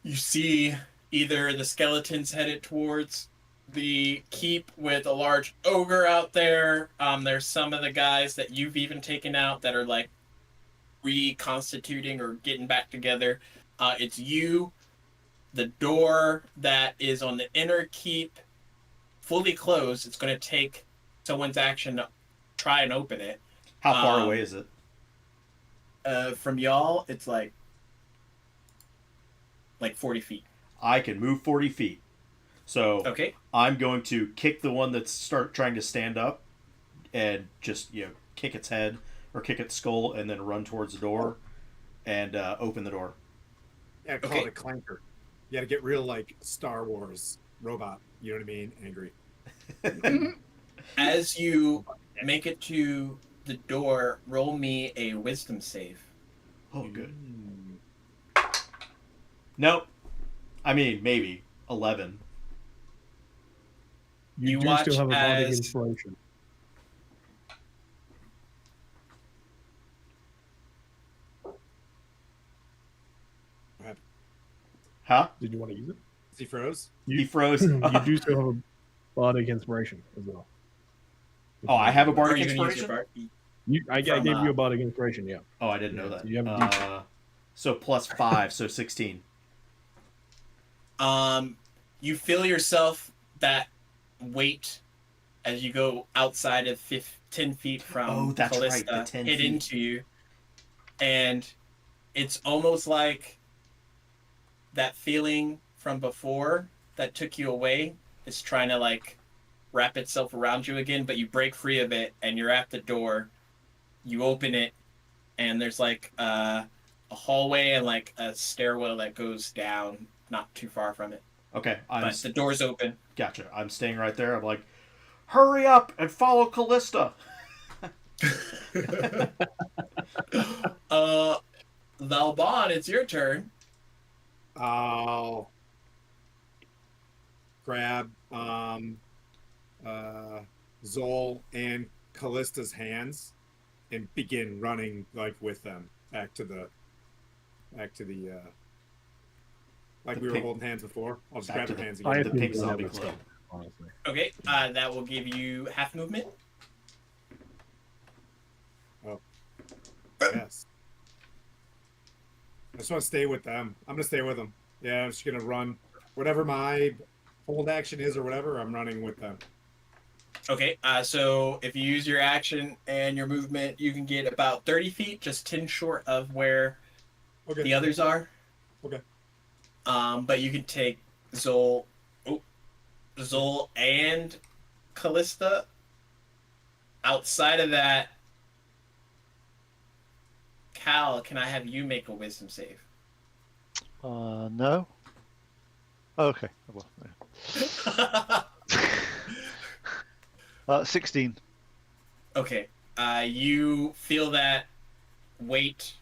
You see either the skeletons headed towards the keep with a large ogre out there. There's some of the guys that you've even taken out that are like reconstituting or getting back together. It's you, the door that is on the inner keep, fully closed. It's going to take someone's action to try and open it. How far away is it? From y'all, it's like 40 feet. I can move 40 feet. So Okay. I'm going to kick the one that's trying to stand up and just, kick its head or kick its skull and then run towards the door and open the door. Yeah, call it a clanker. You got to get real like Star Wars robot. You know what I mean? Angry. As you make it to the door, roll me a wisdom save. Oh, good. Nope. I mean, maybe 11. You do watch still have a bardic as- inspiration. Huh? Did you want to use it? He froze. He froze. You do still have a bardic inspiration as well. Oh, I have a Are bardic you gonna use inspiration? your I From, gave you a bardic inspiration, yeah. Oh, I didn't know that. You have a D10. So plus 5, so 16. You feel yourself that weight as you go outside of 10 feet from Oh, that's right, Callista the 10 hit feet. into you, and it's almost like that feeling from before that took you away is trying to like wrap itself around you again, but you break free of it and you're at the door. You open it, and there's like a hallway and like a stairwell that goes down not too far from it. Okay, But the door's open. Gotcha. I'm staying right there. I'm like, hurry up and follow Callista. Valbon, it's your turn. I'll grab Zol and Callista's hands and begin running like with them back to the like The we were pink- holding hands before. I'll just back grab to their the- hands I again. the pink zombie club. Honestly. Okay, that will give you half movement. Oh, yes. I just want to stay with them. I'm gonna stay with them. Yeah, I'm just gonna run. Whatever my hold action is or whatever, I'm running with them. Okay, so if you use your action and your movement, you can get about 30 feet, just 10 short of where the others are. Okay. But you can take Zol and Callista. Outside of that, Cal, can I have you make a wisdom save? No. Oh, okay. Well, 16. Okay. You feel that weight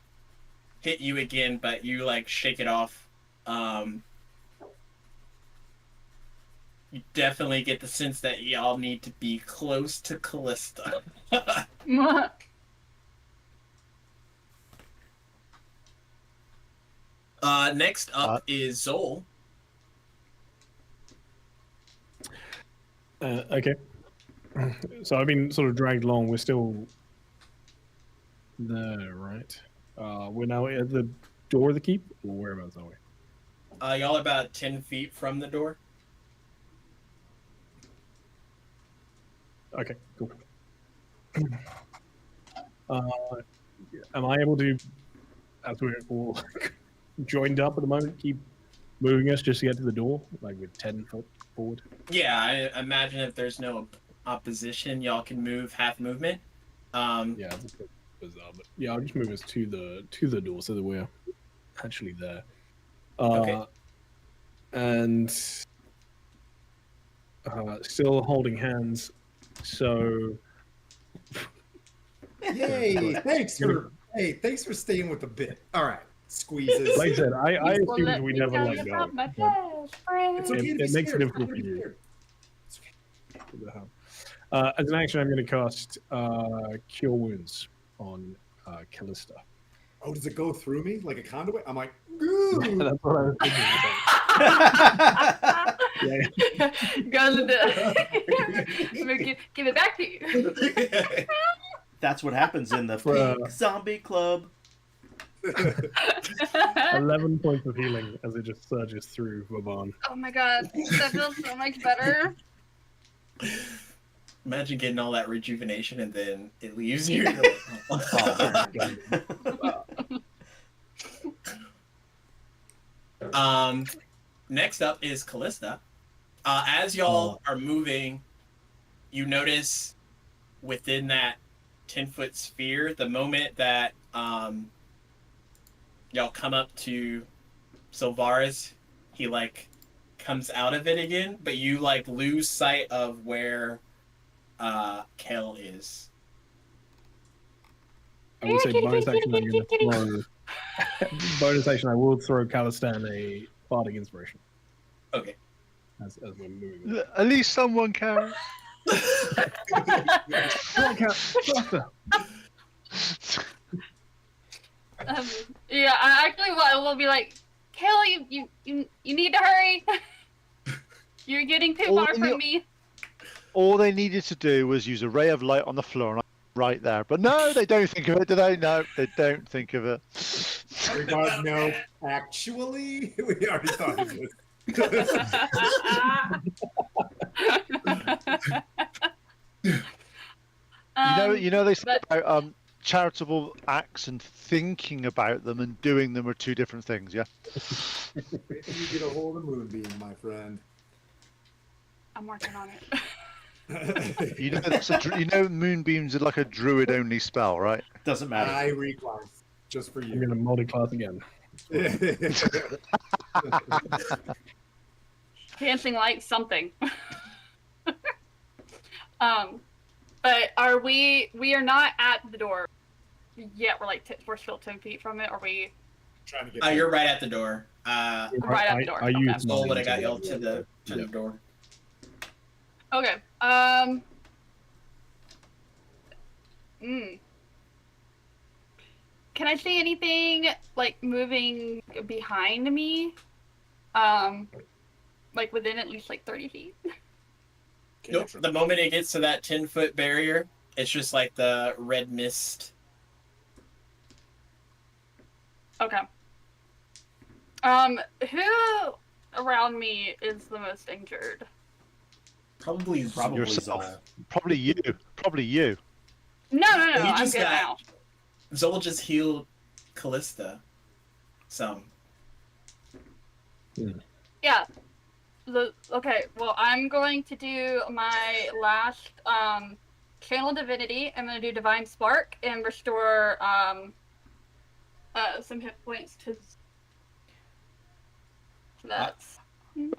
hit you again, but you like shake it off. You definitely get the sense that y'all need to be close to Callista. Next up is Zol. Okay. So I've been sort of dragged along. We're still there, right? We're now at the door of the keep, or whereabouts are we? Y'all are about 10 feet from the door. Okay, cool. Am I able to, as we're all joined up at the moment, keep moving us just to get to the door, like with 10 foot forward? Yeah, I imagine if there's no opposition, y'all can move half movement. Yeah, it's a bit bizarre, but yeah, I'll just move us to the door so that we're actually there. Okay. And still holding hands. So Yay! Thanks for staying with the bit. All right. squeezes. Like I said, I Well, assumed let we me never tell let you go. about my but best friend. It's okay to be It makes it scared. difficult for It's okay to be you. scared. what the hell. As an action, I'm going to cast Cure Wounds on Callista. Oh, does it go through me like a conduit? I'm like, ooh. That's what I was thinking. Yeah. Goes into give it back to you. That's what happens in the For, Pink Zombie Club. 11 points of healing as it just surges through Vaban. Oh my god, that feels so much better. Imagine getting all that rejuvenation and then it leaves you. Oh, Next up is Callista. As y'all are moving, you notice within that 10-foot sphere, the moment that y'all come up to Sylvaris, he like comes out of it again, but you like lose sight of where Kel is. I would say bonus action. I'm going to throw. Bonus action. I will throw Calistan a bardic inspiration. Okay. As we're moving. At least someone cares. Yeah, I actually will be like, Kel, you need to hurry. You're getting too far from me. All they needed to do was use a ray of light on the floor, and I'm right there. But no, they don't think of it, do they? No, they don't think of it. Everybody, no, actually, we already thought of this. You know they say about charitable acts and thinking about them and doing them are two different things. Yeah. You get a hold of Moonbeam, my friend. I'm working on it. You know, you know, Moonbeams are like a druid-only spell, right? Doesn't matter. I reclass just for I'm you. going to multi-class again. Dancing light something. But are we are not at the door yet. We're like we're still 10 feet from it. Are we trying to get You're right at the door. right at the door? I used Soul would have got to y'all to the door. Okay. Can I see anything like moving behind me? Like within at least like 30 feet. Nope. The moment it gets to that 10-foot barrier, it's just like the red mist. Okay. Who around me is the most injured? Probably yourself. Zol. Probably you. Probably you. No, He I'm just good now. Zol just healed Callista. Some. Yeah. Okay, well, I'm going to do my last Channel Divinity. I'm going to do Divine Spark and restore some hit points to... So that's 9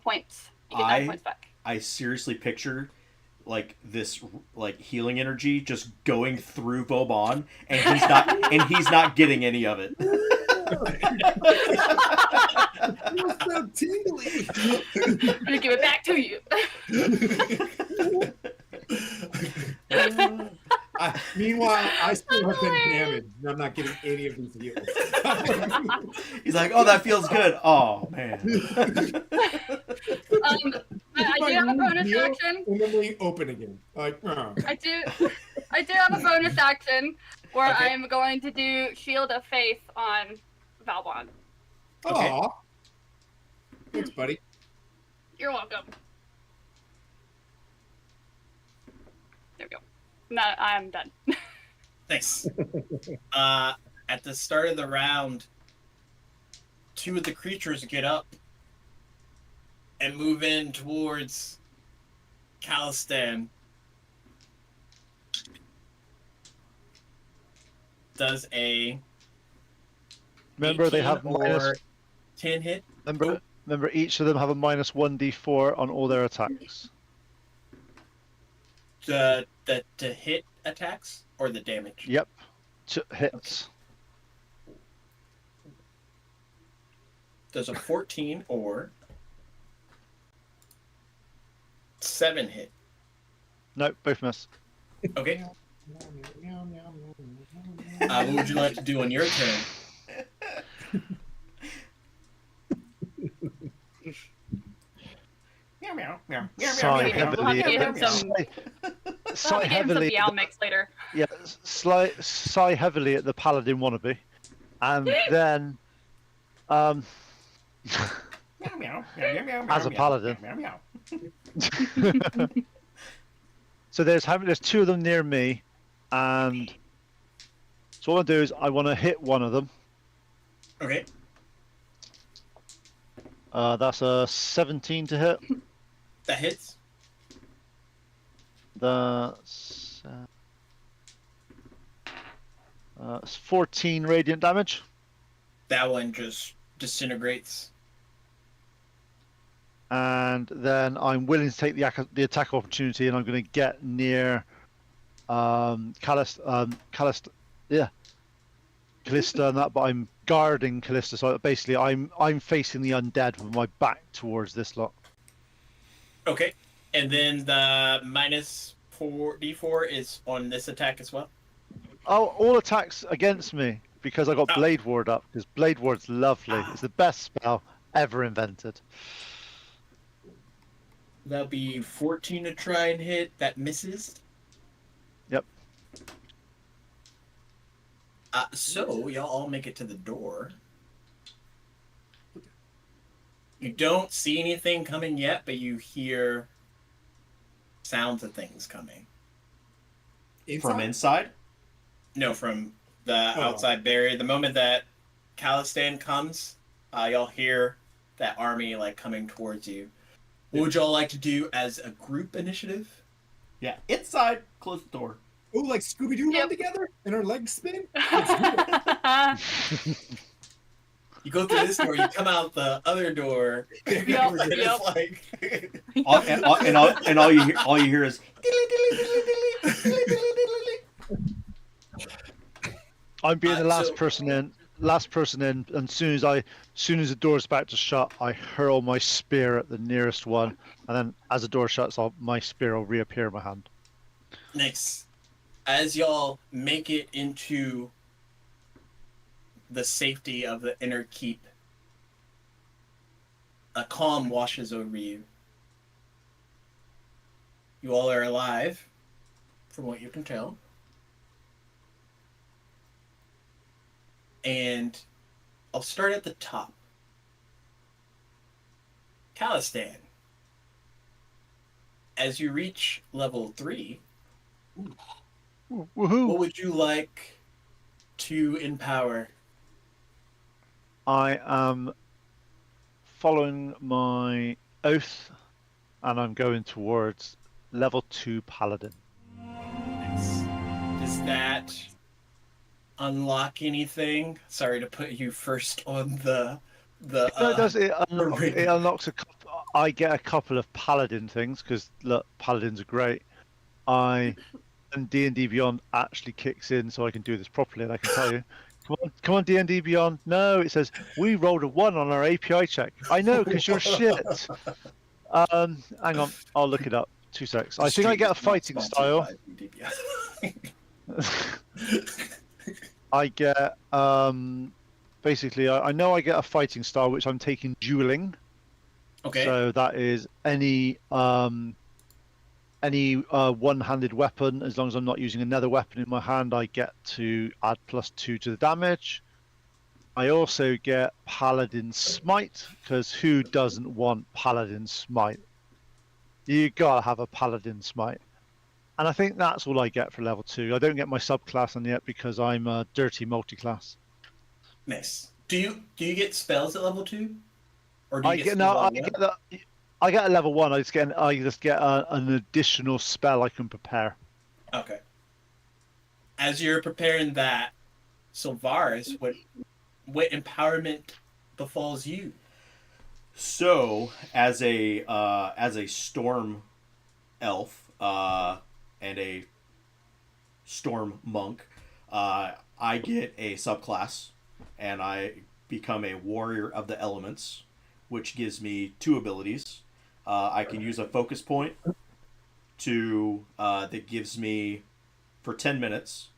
points. You get 9 points back. I seriously picture like this like healing energy just going through Boban, and he's not getting any of it. You're so tingly. I'm gonna give it back to you. Meanwhile, I still have been damaged, and I'm not getting any of these heals. He's like, "Oh, that feels good." Oh man. I do have a bonus Heal, action. and then they open again. Like, I do have a bonus action where Okay. I am going to do Shield of Faith on Valbon. Okay. Aw. Thanks, buddy. You're welcome. There we go. No, I'm done. Thanks. At the start of the round, two of the creatures get up and move in towards Calistan. Does a Remember, they 18 have or minus. 10 hit? Remember, each of them have a minus 1d4 on all their attacks. The hit attacks or the damage? Yep. Hits. Does a 14 or 7 hit? No, both miss. Okay. What would you like to do on your turn? Sigh We'll have heavily. to get him some. We'll have Sigh to get him some heavily. Meow Mix later. Yeah, sigh heavily at the paladin wannabe, and then, as a paladin. So there's two of them near me, and so what I do is I want to hit one of them. Okay. That's a 17 to hit. That hits. That's it's 14 radiant damage. That one just disintegrates. And then I'm willing to take the attack opportunity, and I'm going to get near Callista and that, but I'm guarding Callista, so basically I'm facing the undead with my back towards this lot. Okay. And then the -4d4 is on this attack as well. Oh, all attacks against me because I got Oh. Blade Ward up. Because Blade Ward's lovely. It's the best spell ever invented. That'll be 14 to try and hit. That misses. Yep. So y'all all make it to the door. You don't see anything coming yet, but you hear sounds of things coming. From inside? No, from the outside barrier. The moment that Calistan comes, y'all hear that army like coming towards you. What would y'all like to do as a group initiative? Yeah, inside. Close the door. Oh, like Scooby-Doo Yep. run together and our legs spin? Let's do it. You go through this door, you come out the other door. Yep, and yep. it's like all you hear is I'm being the last so- person in. And as soon as the door's about to shut, I hurl my spear at the nearest one, and then as the door shuts, my spear will reappear in my hand. Next, as y'all make it into the safety of the inner keep, a calm washes over you. You all are alive, from what you can tell. And I'll start at the top. Calistan. As you reach level 3, Woohoo! what would you like to empower? I am following my oath, and I'm going towards level 2 paladin. Nice. Does that unlock anything? Sorry to put you first on the No, it does. It rating. unlocks a couple. I get a couple of paladin things because look, paladins are great. And D&D Beyond actually kicks in, so I can do this properly. And I can tell you, come on, D&D Beyond. No, it says we rolled a 1 on our API check. I know because you're shit. Hang on, I'll look it up. 2 secs. I think I get a fighting style. I get basically I know I get a fighting style which I'm taking dueling. Okay. So that is any one-handed weapon. As long as I'm not using another weapon in my hand, I get to add +2 to the damage. I also get Paladin Smite, because who doesn't want Paladin Smite? You gotta have a Paladin Smite. And I think that's all I get for level 2. I don't get my subclass on yet because I'm a dirty multi-class. Nice. Do you get spells at level 2? Or do you I get get spells no. at level 1? I get a level 1. I just get an additional spell I can prepare. Okay. As you're preparing that, Sylvaris, what empowerment befalls you? so as a storm elf and a storm monk, I get a subclass, and I become a warrior of the elements, which gives me 2 abilities. I can use a focus point to that gives me for 10 minutes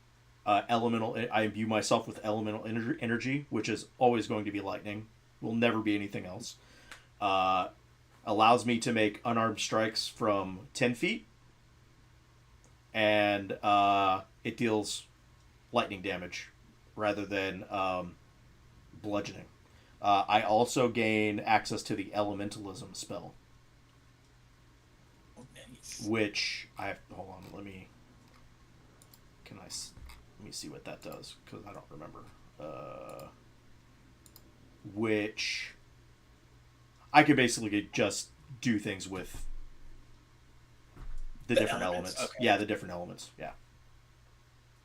elemental. I imbue myself with elemental energy, which is always going to be lightning. Will never be anything else. Allows me to make unarmed strikes from 10 feet, and it deals lightning damage rather than bludgeoning. I also gain access to the elementalism spell, which I have. Hold on, let me see what that does because I don't remember. Which I could basically just do things with the different elements. Okay. Yeah, the different elements. Yeah.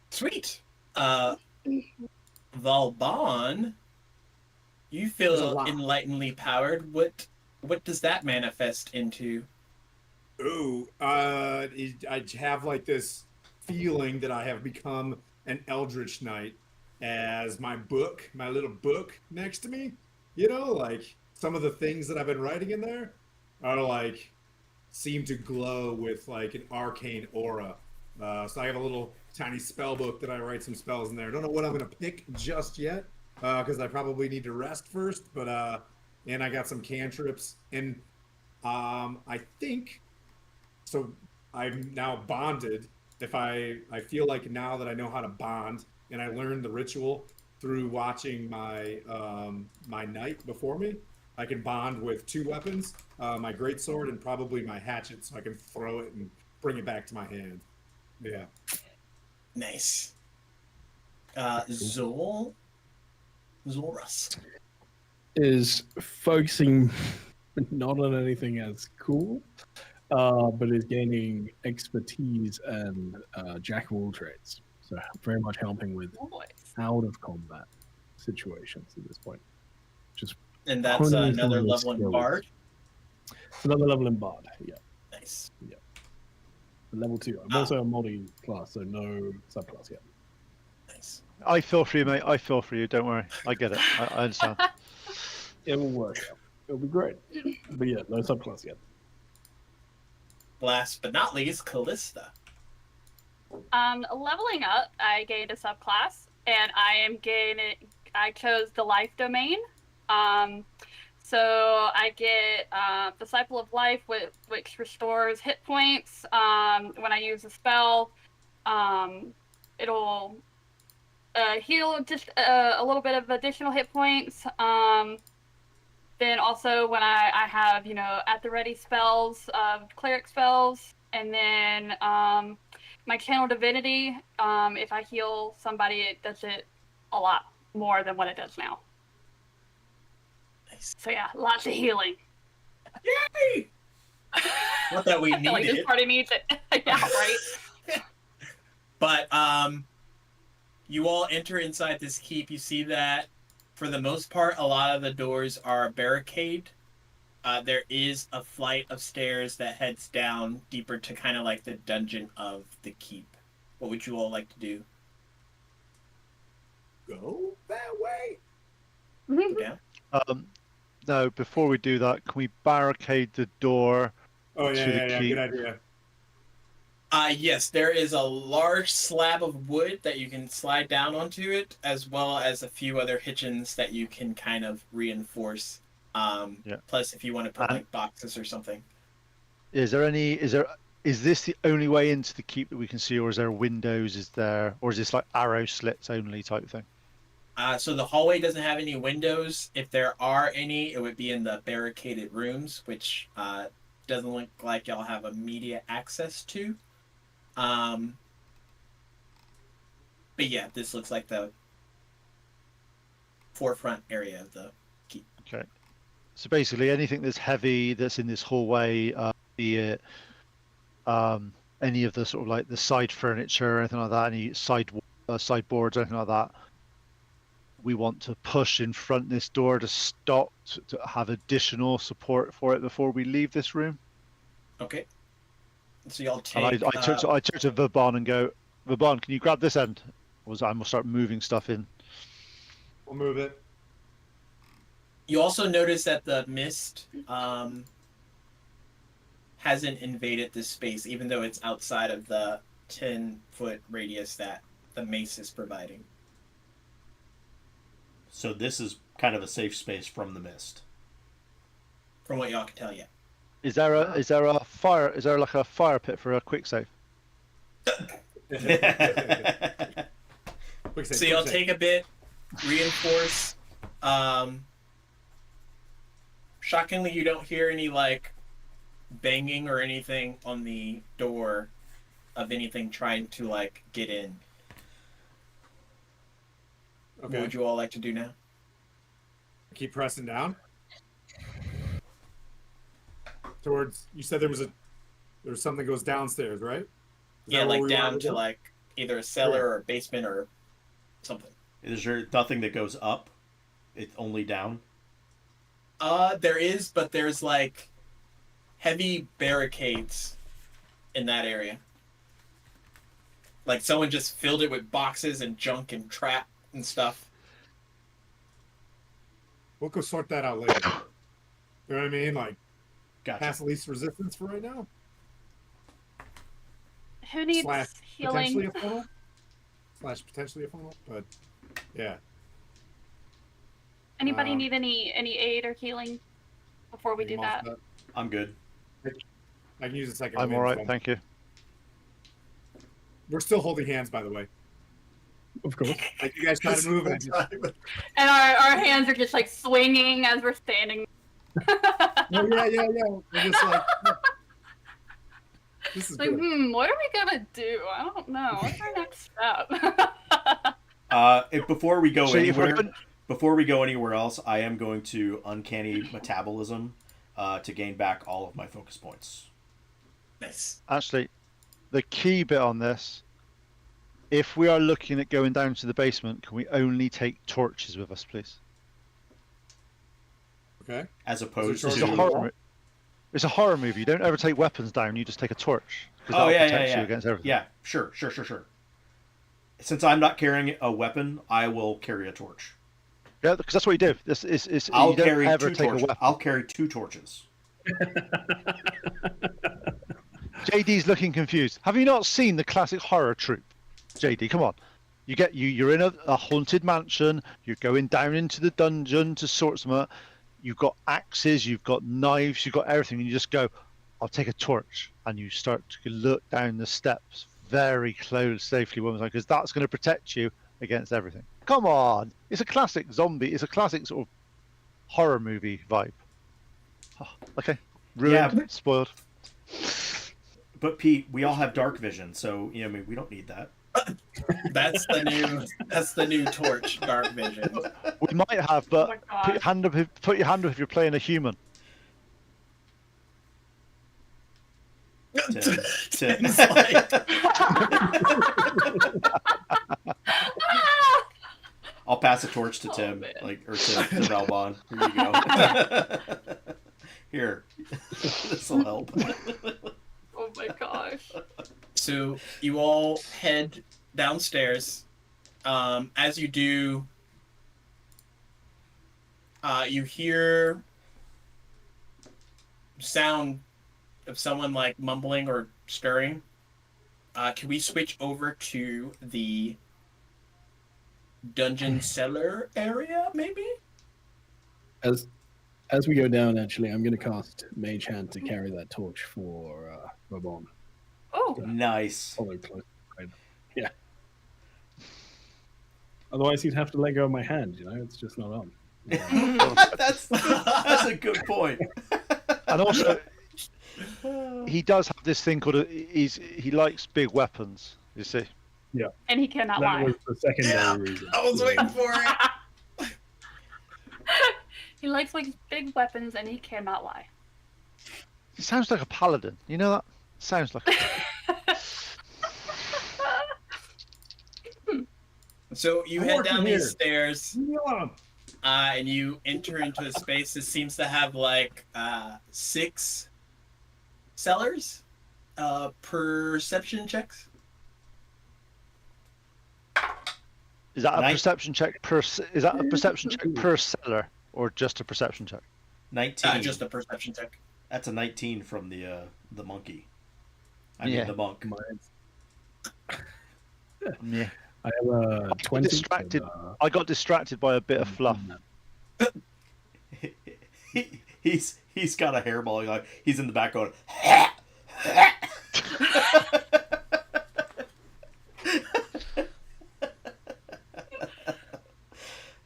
Sweet. Valbon, you There's a feel lot. enlightenedly powered. What does that manifest into? Ooh, I have like this feeling that I have become an Eldritch Knight as my little book next to me. You know, like some of the things that I've been writing in there are like seem to glow with like an arcane aura. So I have a little tiny spell book that I write some spells in there. I don't know what I'm gonna pick just yet because I probably need to rest first. But and I got some cantrips and I think. So I'm now bonded. If I feel like now that I know how to bond, and I learned the ritual through watching my my knight before me, I can bond with 2 weapons, my greatsword and probably my hatchet, so I can throw it and bring it back to my hand. Yeah. Nice. Zolrus. Is focusing not on anything as cool, but is gaining expertise and jack of all trades. So very much helping with out of combat situations at this point. Just And that's honing some another of those level in skills. Bard. It's another level in Bard, yeah. Nice. Yeah. Level 2. I'm also a multi class, so no subclass yet. Nice. I feel for you, mate. I feel for you. Don't worry. I get it. I understand. It will work out. It'll be great. But yeah, no subclass yet. Last but not least, Callista. Leveling up, I gained a subclass, and I chose the life domain. So I get Disciple of Life, which restores hit points. When I use a spell, it'll heal just a little bit of additional hit points. Then also when I have, at the ready spells, cleric spells, and then my channel divinity, if I heal somebody, it does it a lot more than what it does now. Nice. So yeah, lots of healing. Yay! Not that we I feel like need this it. party needs it. Yeah, right? But you all enter inside this keep. You see that for the most part, a lot of the doors are barricaded. There is a flight of stairs that heads down deeper to kind of like the dungeon of the keep. What would you all like to do? Go that way. Go down? No, before we do that, can we barricade the door Oh to yeah, the yeah, yeah. keep? Good idea. Yes, there is a large slab of wood that you can slide down onto it, as well as a few other hitchings that you can kind of reinforce. Yeah. Plus, if you want to put And- like boxes or something. Is this the only way into the keep that we can see, or is there windows? Or is this like arrow slits only type thing? So the hallway doesn't have any windows. If there are any, it would be in the barricaded rooms, which doesn't look like y'all have immediate access to. But yeah, this looks like the forefront area of the keep. Okay. So basically, anything that's heavy that's in this hallway, be it any of the sort of like the side furniture or anything like that, any sideboards or anything like that, we want to push in front this door to stop, to have additional support for it before we leave this room. Okay. So y'all And take. I turn to Vauban and go, Vauban, can you grab this end? I will start moving stuff in. We'll move it. You also notice that the mist hasn't invaded this space, even though it's outside of the 10-foot radius that the mace is providing. So this is kind of a safe space from the mist. From what y'all can tell, yeah. Is there a fire? Is there like a fire pit for a quick save? Quick save, So y'all quick save. take a bit, reinforce. Shockingly, you don't hear any like banging or anything on the door of anything trying to like get in. Okay. What would you all like to do now? Keep pressing down. Towards. You said there's something goes downstairs, right? Is Yeah, that where like we down wanted to go? like either a cellar or a basement or something. Is there nothing that goes up? It's only down? There is, but there's like heavy barricades in that area. Like someone just filled it with boxes and junk and trap and stuff. We'll go sort that out later. You know what I mean? Like, Gotcha. pass the least resistance for right now. Who needs Slash potentially healing? a funnel. Slash potentially a funnel, but yeah. Anybody need any aid or healing before we do that? I'm good. I can use a second. I'm wind all right, from- thank you. We're still holding hands, by the way. Of course. Like you guys try to move, and I just, And our hands are just like swinging as we're standing. oh, yeah. We're just like, this is Like, good. what are we gonna do? I don't know. What's our next step? Before we go See, if we're anywhere, good- before we go anywhere else, I am going to uncanny metabolism to gain back all of my focus points. Nice. Actually, the key bit on this, if we are looking at going down to the basement, can we only take torches with us, please? Okay. As opposed Is It's a to horror. It's a horror movie. You don't ever take weapons down. You just take a torch. 'Cause Oh that'll yeah, protect yeah. you against everything. Yeah, sure. Since I'm not carrying a weapon, I will carry a torch. Yeah, because that's what you do. This is I'll you don't carry ever two take torches. a weapon. I'll carry 2 torches. JD's looking confused. Have you not seen the classic horror troupe? JD, come on. You're in a haunted mansion. You're going down into the dungeon to sort some out. You've got axes. You've got knives. You've got everything. And you just go, I'll take a torch, and you start to look down the steps very close, safely, because that's going to protect you against everything. Come on, it's a classic zombie. It's a classic sort of horror movie vibe. Oh, okay, ruined, Yeah. spoiled. But Pete, we all have dark vision, so I mean, we don't need that. That's the new torch, dark vision. We might have, but my put your hand up. Put your hand up if you're playing a human. Tim. Tim's like, I'll pass a torch to Tim, man. or to Valbon. Here you go. Here, this will help. Oh my gosh. so you all head downstairs. As you do, you hear sound of someone like mumbling or stirring. Can we switch over to the dungeon cellar area, maybe? As we go down, actually, I'm going to cast Mage Hand to carry that torch for Rabon. Oh, Nice. Follow close. Yeah. Otherwise, he'd have to let go of my hand. It's just not on. that's a good point. And also, he does have this thing called he likes big weapons. You see. and he cannot That lie. was the secondary reason. I was waiting for it. He likes like big weapons and he cannot lie. He sounds like a paladin. You know that? Sounds like. So you I'm head working down here. these stairs, Leave me alone. and you enter into a space that seems to have like 6 cellars. Perception checks. Is that a Nice. perception check per? Is that a perception check per seller? or just a perception check? 19. Just a perception check. That's a 19 from the monkey. I Yeah. mean the monk. Yeah. I have a 20. Distracted. I got distracted by a bit of fluff. He's got a hairball. Like he's in the back going.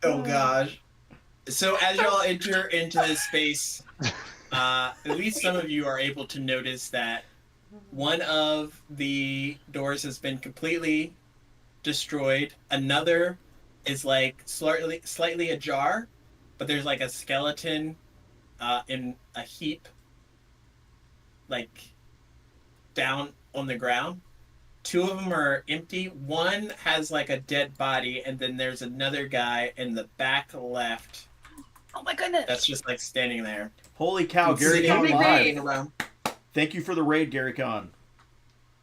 Oh gosh. So as y'all enter into this space, at least some of you are able to notice that one of the doors has been completely destroyed. Another is like slightly ajar, but there's like a skeleton in a heap, like down on the ground. Two of them are empty. One has like a dead body, and then there's another guy in the back left. Oh my goodness. That's just like standing there. Holy cow, He's Gary sitting Con Great. live. around. Thank you for the raid, Gary Con.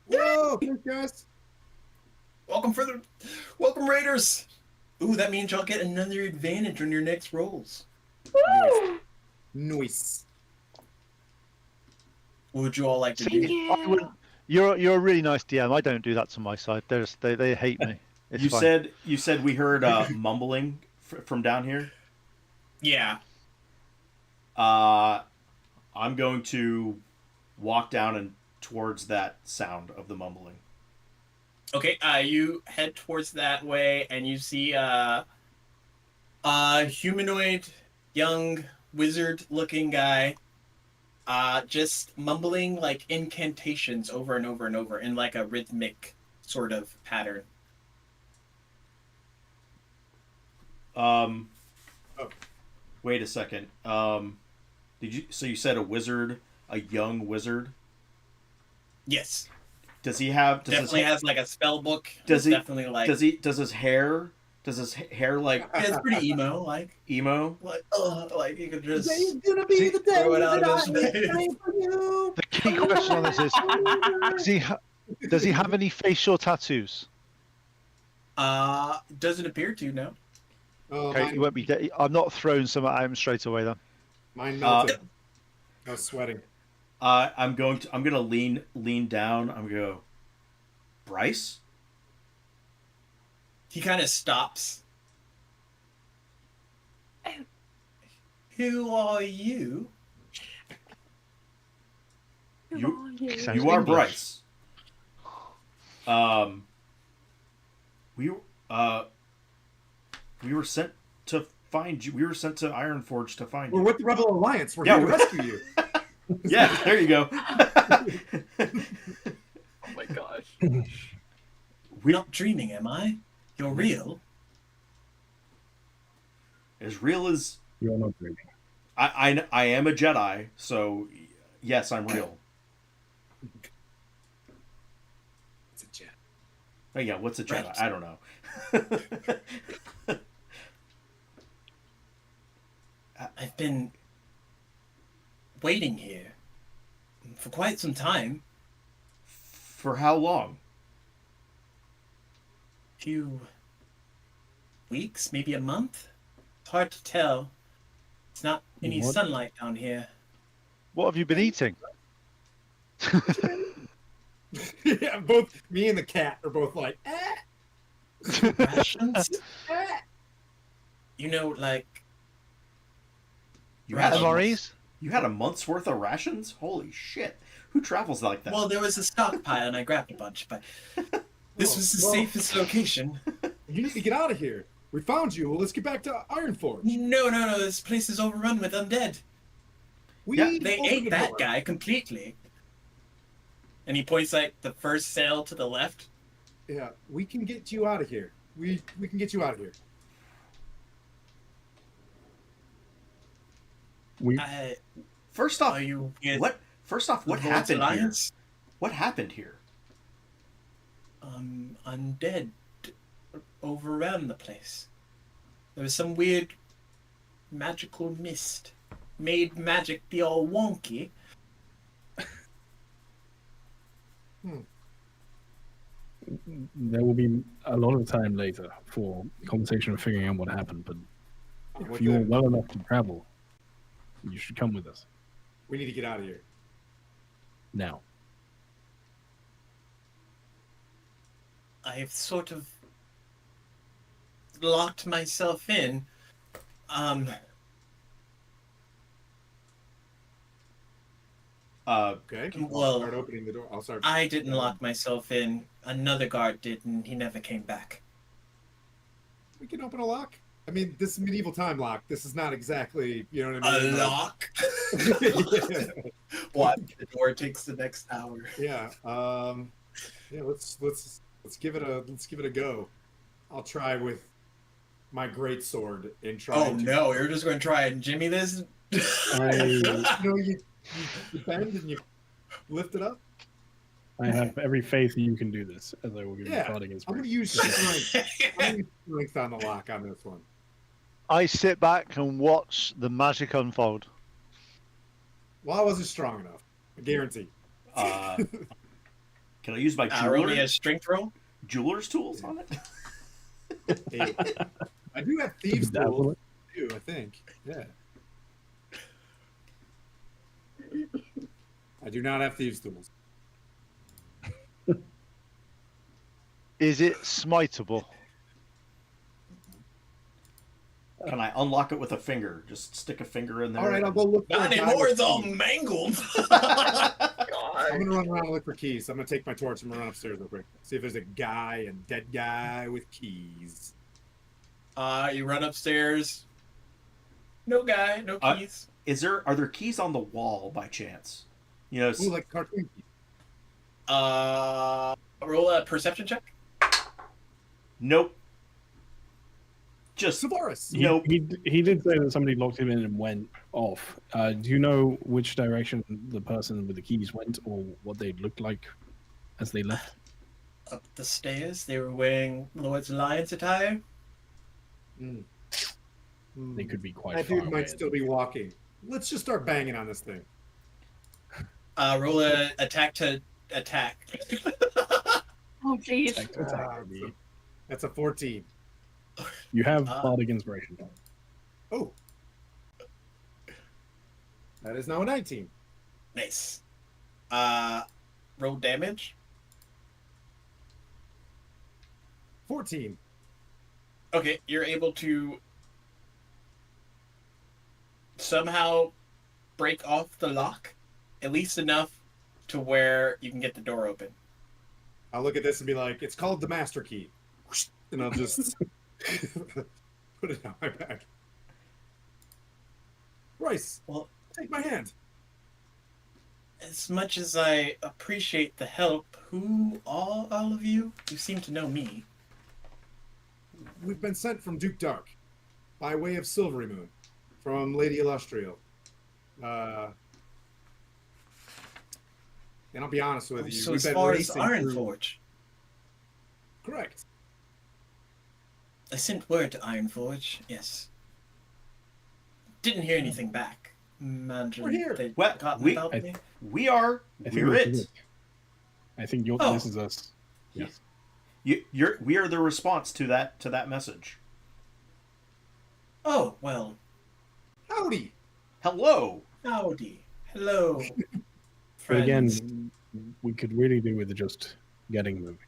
Whoa, thanks, guys. Welcome, Raiders. Ooh, that means y'all get another advantage on your next rolls. Nice. What would you all like to See, do? I wouldn't- You're a really nice DM. I don't do that to my side. They hate me. It's You fine. said we heard mumbling from down here. Yeah. I'm going to walk down and towards that sound of the mumbling. Okay, you head towards that way, and you see a humanoid, young, wizard-looking guy, just mumbling like incantations over and over and over in like a rhythmic sort of pattern. Wait a second. So you said a wizard, a young wizard? Yes. Does he have? Definitely has like a spell book. Does he? Definitely like. Does he? Does his hair? Does his hair like Yeah, it's pretty emo, like emo? like you could just Today's gonna be the day throw it out that of I his will face. pray for you. The key question on this is: does he have any facial tattoos? Doesn't appear to, no. Oh, Okay, he won't be. I'm not throwing some at him straight away then. mine melted. I was sweating. I'm gonna lean down. I'm gonna go. Bryce? He kind of stops. Who are you? Sounds You are English. Bryce. We were sent to find you. We were sent to Ironforge to find We're you. with the Rebel Alliance. We're Yeah, here to we're- rescue you. Yeah, there you go. Oh my gosh. We're not dreaming, am I? You're real. As real as You're not dreaming. I am a Jedi, so yes, I'm real. It's a jet. Oh, yeah, what's a Jedi? Right. I don't know. I've been waiting here for quite some time. For how long? Few weeks, maybe a month. It's hard to tell. It's not any What? sunlight down here. What have you been eating? Yeah, both me and the cat are both like, Rations? You know, like You had a, MREs? you had a month's worth of rations? Holy shit! Who travels like that? well, there was a stockpile and I grabbed a bunch, but this was the safest location. you need to get out of here. We found you. Well, let's get back to Ironforge. No, this place is overrun with undead. We Yeah, need to They open ate the that door. guy completely. And he points like the first cell to the left. Yeah, we can get you out of here. We can get you out of here. We First off, Are you with what? First off, what the Lord's happened here? Alliance? What happened here? Undead overran the place. There was some weird magical mist. Made magic be all wonky. there will be a lot of time later for conversation and figuring out what happened, but with If you are the- well enough to travel, you should come with us We need to get out of here. now. I've sort of locked myself in. Okay. Well, I'll start opening the door. I'll start. I didn't lock myself in. Another guard did, and he never came back. We can open a lock. I mean, this is medieval time lock. This is not exactly, you know what I A mean? lock? yeah. What? The door takes the next hour. Yeah. Yeah. Let's give it a go. I'll try with my great sword and try. Oh no, you're just going to try and jimmy this? You bend and you lift it up. I have every faith that you can do this, as I will give you Yeah. fighting I'm going to inspiration. use strength. I'm going to use strength on the lock on this one. I sit back and watch the magic unfold. Well, I wasn't strong enough. I guarantee. Can I use my Roll me a strength roll? jeweler's tools on it? Hey, I do have thieves tools too, I think. Yeah. I do not have thieves tools. Is it smiteable? Can I unlock it with a finger? Just stick a finger in there. All right, I'll go look. For Not a guy anymore, with it's all keys. mangled. I'm gonna run around and look for keys. I'm gonna take my torch and run upstairs real quick. See if there's a guy, a dead guy with keys. You run upstairs. No guy, no keys. Are there keys on the wall by chance? You know, Ooh, like cartoon keys. Roll a perception check. nope. Just Savaris. nope. He did say that somebody locked him in and went off. Do you know which direction the person with the keys went, or what they looked like as they left? Up the stairs, they were wearing Lord's Alliance attire. They could be quite That far dude away. might still be walking. Let's just start banging on this thing. Roll a attack to attack. Oh, jeez. Attack would be- That's a 14. You have bardic inspiration. Oh. That is now a 19. Nice. Roll damage. 14. Okay, you're able to somehow break off the lock, at least enough to where you can get the door open. I'll look at this and be like, it's called the master key. And I'll just put it on my back. Bryce, Well, take my hand. as much as I appreciate the help, who all of you? You seem to know me. We've been sent from Duke Dark by way of Silvery Moon from Lady Illustrial. And I'll be honest with you. So we've as been far as racing through- Ironforge, Correct. I sent word to Ironforge, yes. Didn't hear anything back. Imagine We're here. they'd Well, forgotten we- about I- me. We are. I think We're this it. is I think Oh. this is us. Yes. We are the response to that message. Oh, well, Howdy. Hello. howdy. Hello. But again, friends. we could really do with just getting moving.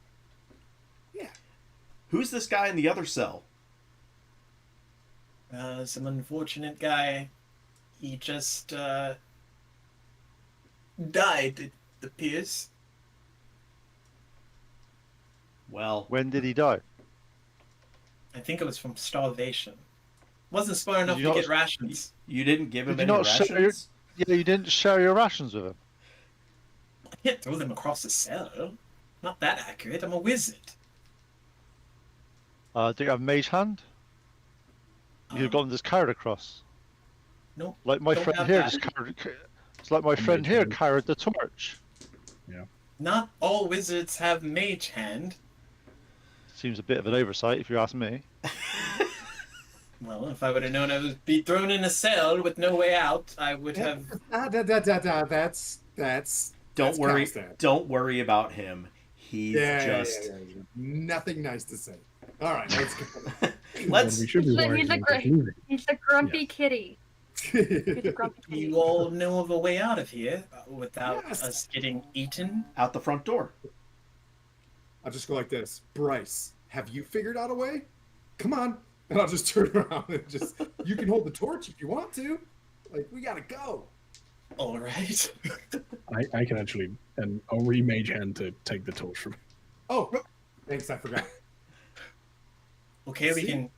Who's this guy in the other cell? Some unfortunate guy. He just, died, it appears. Well, When did he die? I think it was from starvation. Wasn't smart enough you to not- get rations. you didn't give him Did you any not share your- rations? Yeah, you didn't share your rations with him. I can't throw them across the cell. Not that accurate. I'm a wizard. Do you have mage hand? You could have gotten this carried across. Nope. Like my don't friend have here that. just carried. It's like my friend mage here hand. carried the torch. Not all wizards have mage hand. Seems a bit of an oversight, if you ask me. Well, if I would have known I would be thrown in a cell with no way out, I would have. That's Don't worry. Calstat. Don't worry about him. He's Yeah, just. yeah. Nothing nice to say. All right, let's go. Let's. We should be worried. He's a about great. moving. He's a grumpy kitty. He's a grumpy kitty. You all know of a way out of here without Yes. us getting eaten? Out the front door. I'll just go like this. Bryce, have you figured out a way? Come on. And I'll just turn around and just, you can hold the torch if you want to. Like, we gotta go. All right. I can actually, and I'll remage hand to take the torch from. Oh, thanks, I forgot. Okay, we See? can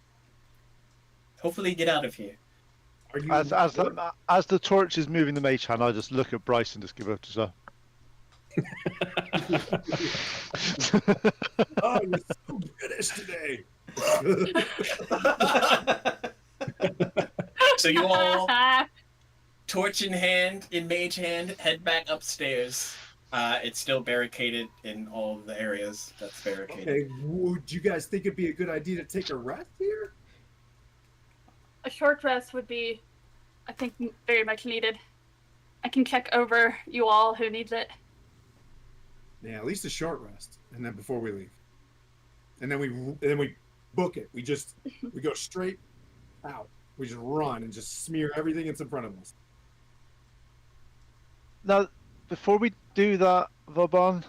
hopefully get out of here. Are you As the torch is moving the mage hand, I just look at Bryce and just give it to Oh, you're so British today. So you all, torch in hand, in mage hand, head back upstairs. It's still barricaded in all of the areas that's barricaded. Okay, would you guys think it'd be a good idea to take a rest here? A short rest would be, I think, very much needed. I can check over you all who needs it. Yeah, at least a short rest, and then before we leave, and then we book it. We go straight out. We just run and just smear everything that's in front of us. Now, before we do that, Vauban,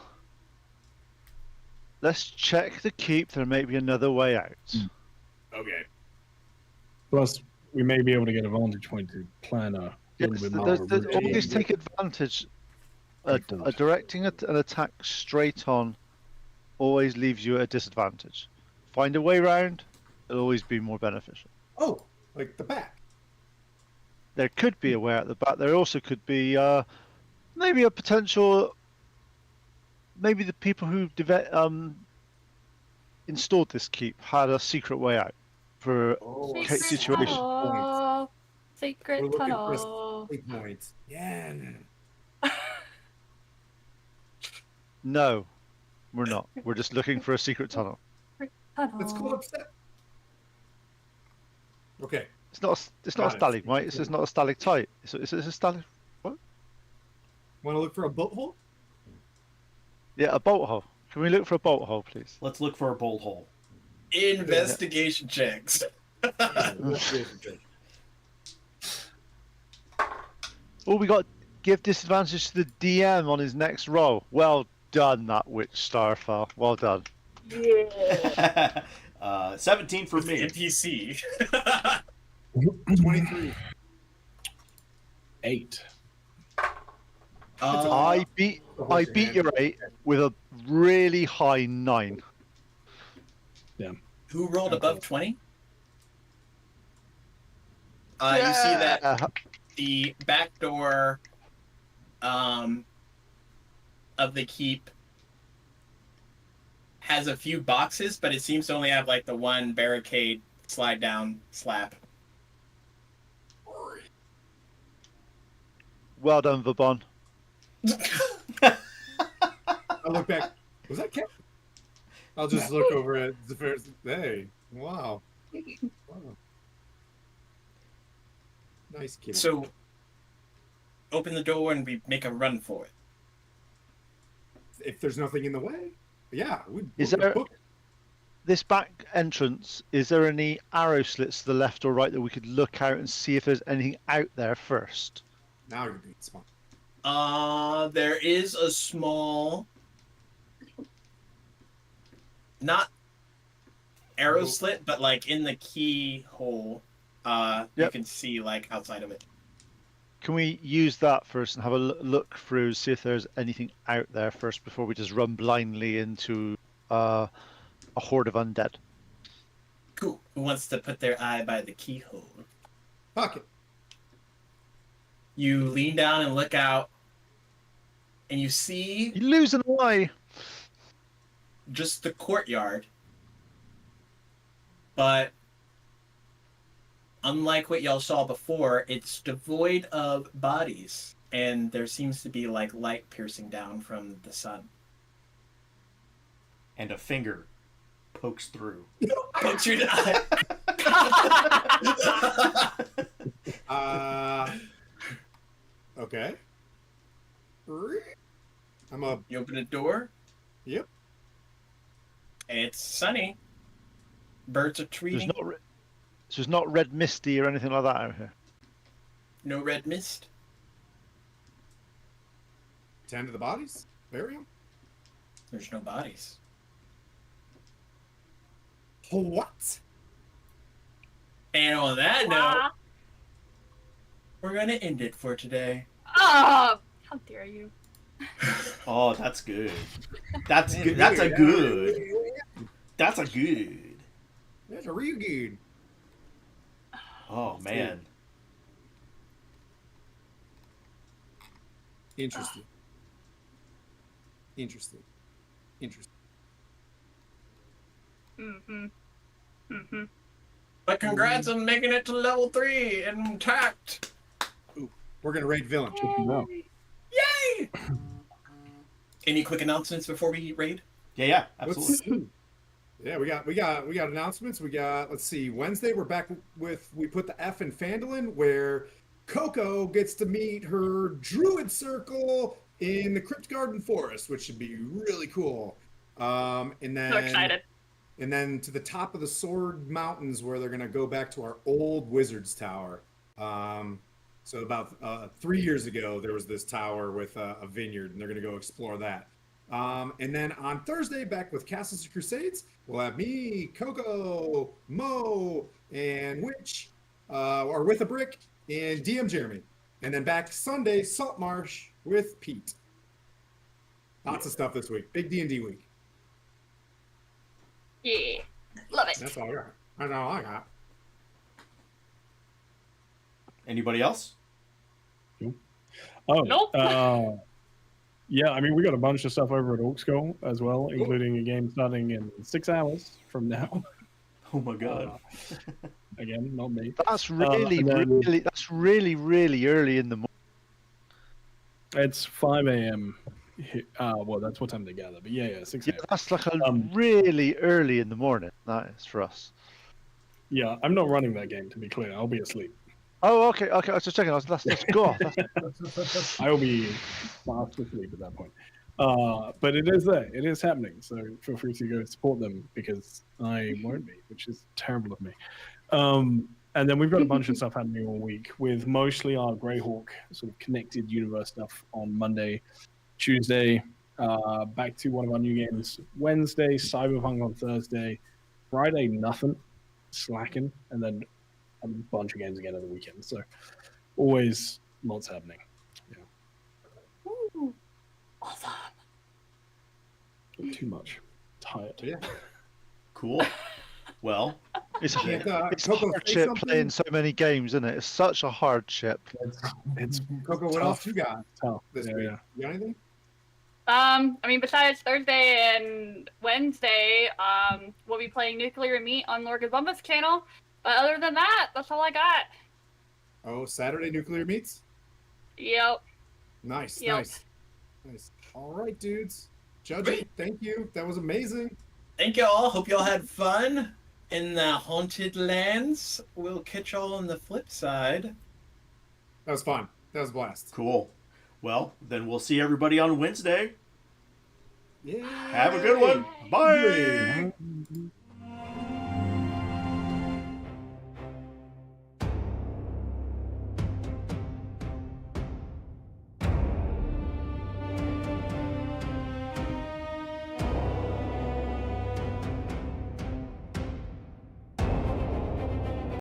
let's check the keep. There may be another way out. Okay. Plus, we may be able to get a vantage point to plan a little Yes, bit more. of a routine. always take advantage. Directing an attack straight on always leaves you at a disadvantage. Find a way round, it'll always be more beneficial. Oh, like the back. There could be a way out the back. There also could be maybe a potential. Maybe the people who installed this keep had a secret way out for Secret situation. tunnel. We're Secret looking for a tunnel. save point. Yeah. No, we're not. We're just looking for a secret tunnel. Let's go upstairs. Okay. It's not. It's not a Got it. stalagmite. It's just not a stalactite. It's a stalag. Want to look for a boat hole? Yeah, a bolt hole. Can we look for a bolt hole, please? Let's look for a bolt hole. Investigation checks. Oh, we got give disadvantage to the DM on his next roll. Well done, that witch Starfell. Well done. Yeah. 17 for me. NPC. 23. 8. I beat your 8 with a really high 9. Who rolled above 20? You see that the back door of the keep has a few boxes, but it seems to only have like the one barricade slide down slab. Well done, Vauban. I look back. Was that Cat? I'll just look over at the first. Hey, wow. Nice kid. So, open the door and we make a run for it. If there's nothing in the way, yeah. Is there this back entrance? Is there any arrow slits to the left or right that we could look out and see if there's anything out there first? Now you're being smart. There is a small, not arrow slit, but like in the keyhole, you can see like outside of it. Can we use that first and have a look through, see if there's anything out there first before we just run blindly into a horde of undead? Cool. Who wants to put their eye by the keyhole? Pocket. You lean down and look out, and you see You lose an eye. just the courtyard. But unlike what y'all saw before, it's devoid of bodies, and there seems to be like light piercing down from the sun. And a finger pokes through. Pokes your eye. Okay. I'm up. You open a door. Yep. It's sunny. Birds are There's tweeting. not, so there's not red misty or anything like that out here. No red mist. Tend to the bodies? Burial? There's no bodies. What? And on that note, Ah, we're gonna end it for today. ah, how dare you? Oh, that's good. That's good. That's a good. That's a good. That's a real good. Oh man. Interesting. Interesting. Interesting. Mm-hmm. Mm-hmm. But congrats on making it to level 3 intact. We're gonna raid villain. Yay! Any quick announcements before we raid? Yeah, Let's absolutely. see. Yeah, we got announcements. We got, let's see, Wednesday we're back with, we put the F in Fandolin, where Coco gets to meet her druid circle in the Crypt Garden Forest, which should be really cool. And then So excited. And then to the top of the Sword Mountains, where they're gonna go back to our old Wizard's Tower. So about 3 years ago, there was this tower with a vineyard, and they're gonna go explore that. And then on Thursday, back with Castles and Crusades, we'll have me, Coco, Mo, and Witch, or with a brick, and DM Jeremy. And then back Sunday, Saltmarsh with Pete. Lots of stuff this week. Big D&D week. Yeah. Love it. That's all I got. That's all I got. Anybody else? Oh, Nope. Yeah, I mean, we got a bunch of stuff over at Orcskull as well, including a game starting in 6 hours from now. Oh my god. Again, not me. That's really, and then- really, that's really, really early in the morning. It's 5 a.m. Well, that's what time they gather, but yeah, 6 Yeah, a.m. that's like a Um, really early in the morning. That is for us. Yeah, I'm not running that game, to be clear. I'll be asleep. Oh, okay. I was just checking. Let's go. I will be fast asleep at that point. But it is there. It is happening. So feel free to go support them because I won't be, which is terrible of me. And then we've got a bunch of stuff happening all week with mostly our Greyhawk sort of connected universe stuff on Monday, Tuesday, back to one of our new games Wednesday, Cyberpunk on Thursday, Friday, nothing, slacking, and then a bunch of games again on the weekend. So always lots happening. Yeah. Ooh. Awesome. Not too much. Tired. Yeah. Cool. Well, It's Can't, it's Coco, say hardship something? playing so many games, isn't it? It's such a hardship. It's Coco, what tough. else you got tough. this Yeah, week? yeah. You got anything? I mean, besides Thursday and Wednesday, we'll be playing Nuclear Meat on Lord Gazumba's channel. But other than that, that's all I got. Oh, Saturday Nuclear Meats? Yep. Nice, Yep. nice. All right, dudes. Judging, thank you. That was amazing. Thank y'all. Hope y'all had fun in the haunted lands. We'll catch y'all on the flip side. That was fun. That was a blast. cool. Well, then we'll see everybody on Wednesday. Yeah. Have a good one. Bye. Great.